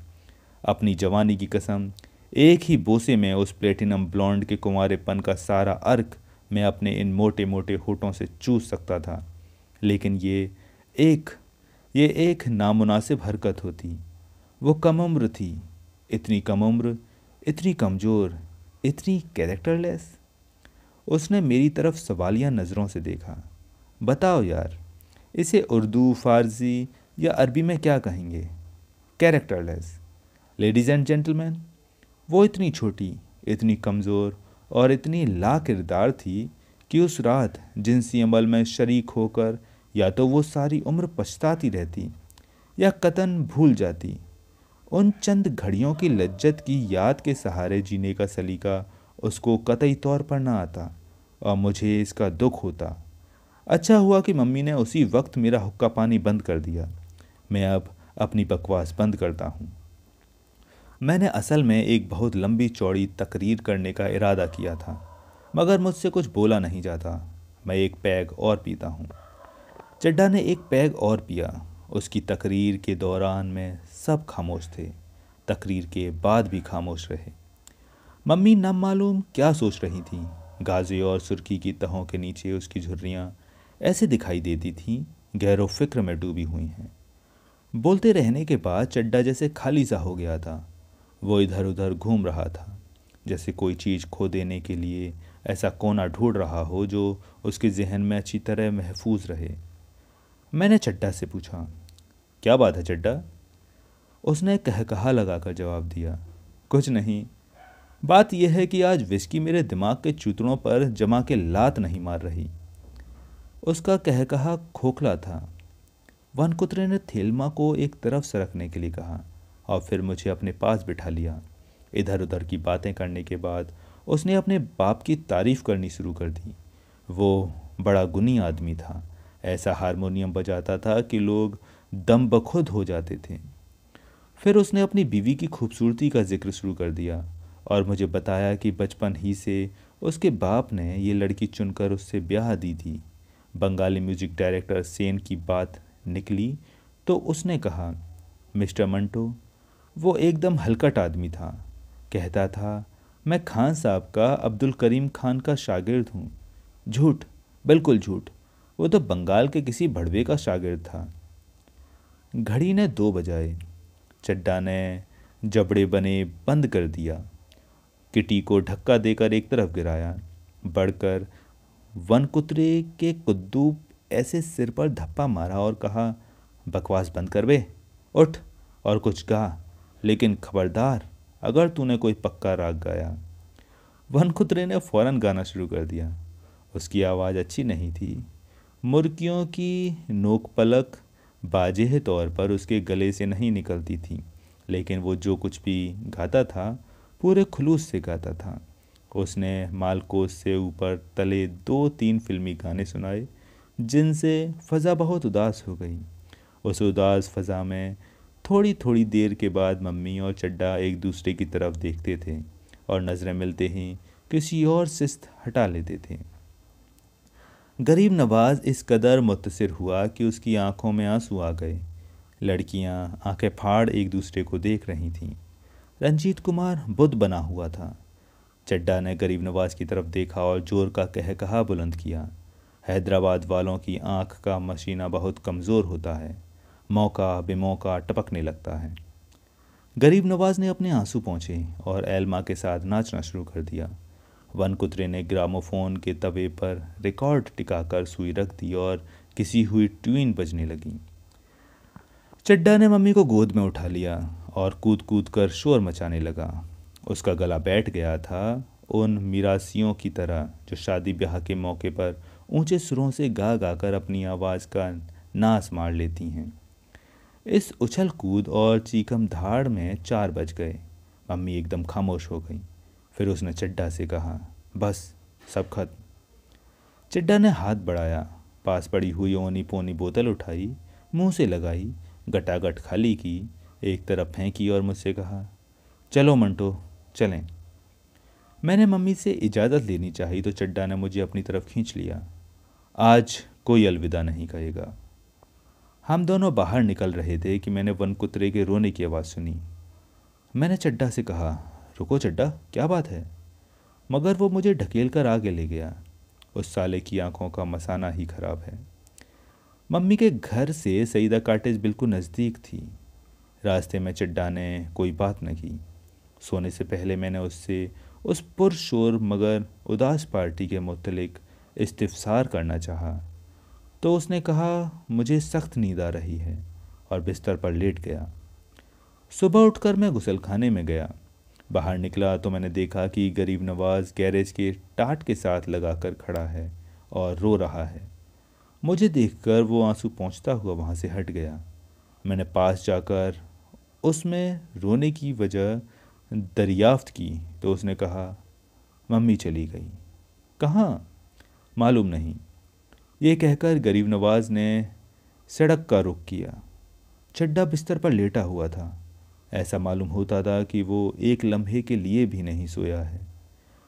अपनी जवानी की कसम, एक ही बोसे में उस प्लेटिनम ब्लॉन्ड के कुंवारेपन का सारा अर्क मैं अपने इन मोटे मोटे होठों से चूस सकता था। लेकिन ये एक नामुनासिब हरकत होती। वो कम उम्र थी, इतनी कम उम्र, इतनी कमज़ोर, इतनी कैरेक्टरलेस। उसने मेरी तरफ सवालिया नज़रों से देखा। बताओ यार, इसे उर्दू, फ़ारसी या अरबी में क्या कहेंगे? कैरेक्टरलेस। लेडीज़ एंड जेंटलमैन, वो इतनी छोटी, इतनी कमज़ोर और इतनी लाकिरदार थी कि उस रात जिनसी अमल में शरीक होकर या तो वो सारी उम्र पछताती रहती या कतन भूल जाती। उन चंद घड़ियों की लज्जत की याद के सहारे जीने का सलीका उसको कतई तौर पर ना आता और मुझे इसका दुख होता। अच्छा हुआ कि मम्मी ने उसी वक्त मेरा हुक्का पानी बंद कर दिया। मैं अब अपनी बकवास बंद करता हूँ। मैंने असल में एक बहुत लंबी चौड़ी तकरीर करने का इरादा किया था, मगर मुझसे कुछ बोला नहीं जाता। मैं एक पैग और पीता हूँ। चड्ढा ने एक पैग और पिया। उसकी तकरीर के दौरान में सब खामोश थे, तकरीर के बाद भी खामोश रहे। मम्मी न मालूम क्या सोच रही थीं। गाजे और सुर्खी की तहों के नीचे उसकी झुर्रियाँ ऐसे दिखाई देती थीं, गहरो फिक्र में डूबी हुई हैं। बोलते रहने के बाद चड्ढा जैसे खाली सा हो गया था। वो इधर उधर घूम रहा था, जैसे कोई चीज़ खो देने के लिए ऐसा कोना ढूंढ रहा हो जो उसके जहन में अच्छी तरह महफूज रहे। मैंने चड्ढा से पूछा, क्या बात है चड्ढा? उसने कहकहा लगाकर जवाब दिया, कुछ नहीं। बात यह है कि आज विस्की मेरे दिमाग के चूतड़ों पर जमा के लात नहीं मार रही। उसका कहकहा खोखला था। वनकुत्रे ने थेलमा को एक तरफ सरकने के लिए कहा और फिर मुझे अपने पास बिठा लिया। इधर उधर की बातें करने के बाद उसने अपने बाप की तारीफ करनी शुरू कर दी। वो बड़ा गुनी आदमी था, ऐसा हारमोनियम बजाता था कि लोग दम बखुद हो जाते थे। फिर उसने अपनी बीवी की खूबसूरती का जिक्र शुरू कर दिया और मुझे बताया कि बचपन ही से उसके बाप ने ये लड़की चुनकर उससे ब्याह दी थी। बंगाली म्यूजिक डायरेक्टर सेन की बात निकली तो उसने कहा, मिस्टर मंटो, वो एकदम हलकट आदमी था। कहता था, मैं खान साहब का अब्दुल करीम खान का शागिर्द हूँ। झूठ, बिल्कुल झूठ। वो तो बंगाल के किसी भड़वे का शागिर्द था। घड़ी ने 2 बजाए। चड्ढा ने जबड़े बने बंद कर दिया, किटी को धक्का देकर एक तरफ गिराया, बढ़कर वनकुत्रे के कुद्दू ऐसे सिर पर धप्पा मारा और कहा, बकवास बंद कर बे, उठ और कुछ गा, लेकिन खबरदार अगर तूने कोई पक्का राग गाया। वनकुत्रे ने फौरन गाना शुरू कर दिया। उसकी आवाज़ अच्छी नहीं थी। मुर्गियों की नोक पलक बाजेह तौर पर उसके गले से नहीं निकलती थी, लेकिन वो जो कुछ भी गाता था पूरे खुलूस से गाता था। उसने मालकोस से ऊपर तले 2-3 फिल्मी गाने सुनाए, जिनसे फ़ज़ा बहुत उदास हो गई। उस उदास फ़ज़ा में थोड़ी थोड़ी देर के बाद मम्मी और चड्ढा एक दूसरे की तरफ देखते थे और नज़रें मिलते ही किसी और सिस्त हटा लेते थे। गरीब नवाज इस कदर मुत्तसिर हुआ कि उसकी आंखों में आंसू आ गए। लड़कियां आंखें फाड़ एक दूसरे को देख रही थीं। रंजीत कुमार बुद्ध बना हुआ था। चड्ढा ने गरीब नवाज की तरफ देखा और जोर का कहकहा बुलंद किया। हैदराबाद वालों की आंख का मशीना बहुत कमज़ोर होता है, मौका बेमौका टपकने लगता है। गरीब नवाज ने अपने आंसू पोंछे और एल्मा के साथ नाचना शुरू कर दिया। वनकुत्रे ने ग्रामोफोन के तवे पर रिकॉर्ड टिकाकर सुई रख दी और किसी हुई ट्यून बजने लगी। चड्ढा ने मम्मी को गोद में उठा लिया और कूद कूद कर शोर मचाने लगा। उसका गला बैठ गया था उन मिरासियों की तरह जो शादी ब्याह के मौके पर ऊंचे सुरों से गा गा कर अपनी आवाज़ का नाश मार लेती हैं। इस उछल कूद और चीखम धाड़ में 4 बज गए। मम्मी एकदम खामोश हो गई। फिर उसने चड्ढा से कहा, बस सब खत्म। चड्ढा ने हाथ बढ़ाया, पास पड़ी हुई ओनी पोनी बोतल उठाई, मुंह से लगाई, गटागट खाली की, एक तरफ फेंकी और मुझसे कहा, चलो मंटो चलें। मैंने मम्मी से इजाज़त लेनी चाहिए तो चड्ढा ने मुझे अपनी तरफ खींच लिया। आज कोई अलविदा नहीं कहेगा। हम दोनों बाहर निकल रहे थे कि मैंने वनकुत्रे के रोने की आवाज़ सुनी। मैंने चड्ढा से कहा, रुको चड्ढा, क्या बात है? मगर वो मुझे ढकेल कर आगे ले गया। उस साले की आंखों का मसाना ही खराब है। मम्मी के घर से सईदा कॉटेज बिल्कुल नज़दीक थी। रास्ते में चड्ढा ने कोई बात न की। सोने से पहले मैंने उससे उस पुरशोर मगर उदास पार्टी के मुतल्लिक इस्तिफसार करना चाहा, तो उसने कहा, मुझे सख्त नींद आ रही है, और बिस्तर पर लेट गया। सुबह उठकर मैं गुसलखाने में गया। बाहर निकला तो मैंने देखा कि गरीब नवाज गैरेज के टाट के साथ लगाकर खड़ा है और रो रहा है। मुझे देखकर वो आंसू पोंछता हुआ वहाँ से हट गया। मैंने पास जाकर उसमें रोने की वजह दरियाफ्त की तो उसने कहा, मम्मी चली गई। कहाँ? मालूम नहीं। ये कहकर गरीब नवाज ने सड़क का रुख किया। चड्डा बिस्तर पर लेटा हुआ था। ऐसा मालूम होता था कि वो एक लम्हे के लिए भी नहीं सोया है।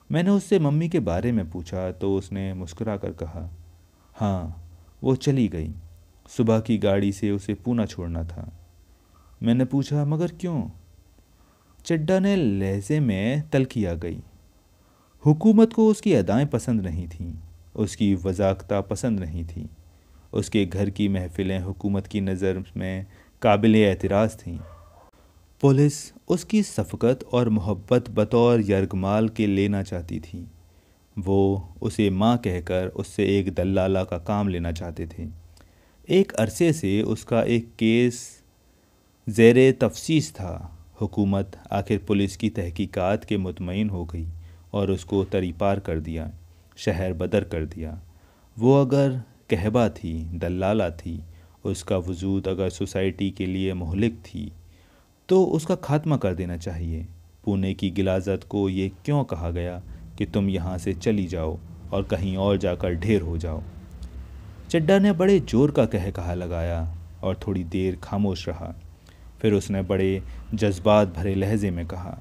मैंने उससे मम्मी के बारे में पूछा तो उसने मुस्कुरा कर कहा, हाँ वो चली गई, सुबह की गाड़ी से उसे पूना छोड़ना था। मैंने पूछा, मगर क्यों? चड्डा ने लहजे में तल्खी आ गई। हुकूमत को उसकी अदाएं पसंद नहीं थीं, उसकी वज़ाकता पसंद नहीं थी। उसके घर की महफिलें हुकूमत की नज़र में काबिल एतराज़ थीं। पुलिस उसकी शफ़क़त और मोहब्बत बतौर यरगमाल के लेना चाहती थी। वो उसे माँ कहकर उससे एक दल्लाला का काम लेना चाहते थे। एक अरसे से उसका एक केस ज़ेरे तफ्तीश था। हुकूमत आखिर पुलिस की तहकीकात के मुतमईन हो गई और उसको तरीपार कर दिया, शहर बदर कर दिया। वो अगर कहबा थी, दल्लाला थी, उसका वजूद अगर सोसाइटी के लिए मोहलिक थी तो उसका खात्मा कर देना चाहिए। पुणे की गिलाज़त को ये क्यों कहा गया कि तुम यहाँ से चली जाओ और कहीं और जाकर ढेर हो जाओ? चड्डा ने बड़े जोर का कह कहा लगाया और थोड़ी देर खामोश रहा। फिर उसने बड़े जज्बात भरे लहजे में कहा,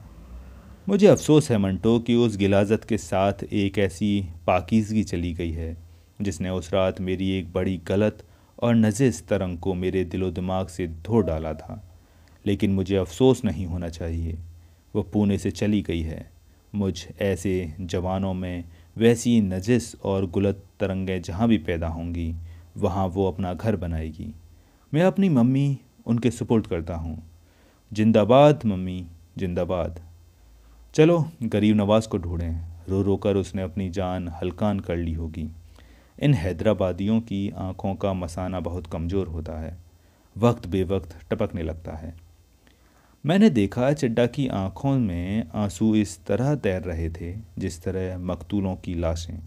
मुझे अफसोस है मंटो कि उस गिलाज़त के साथ एक ऐसी पाकीज़गी चली गई है जिसने उस रात मेरी एक बड़ी गलत और नजिस तरंग को मेरे दिलो दिमाग से धो डाला था। लेकिन मुझे अफसोस नहीं होना चाहिए। वो पुणे से चली गई है। मुझ ऐसे जवानों में वैसी नजिस और गुलत तरंगें जहाँ भी पैदा होंगी वहाँ वो अपना घर बनाएगी। मैं अपनी मम्मी उनके सुपुर्द करता हूँ। जिंदाबाद मम्मी, जिंदाबाद। चलो गरीब नवाज को ढूंढें। रो रो कर उसने अपनी जान हल्कान कर ली होगी। इन हैदराबादियों की आंखों का मसाना बहुत कमज़ोर होता है, वक्त बेवक्त टपकने लगता है। मैंने देखा चड्डा की आंखों में आंसू इस तरह तैर रहे थे जिस तरह मकतूलों की लाशें।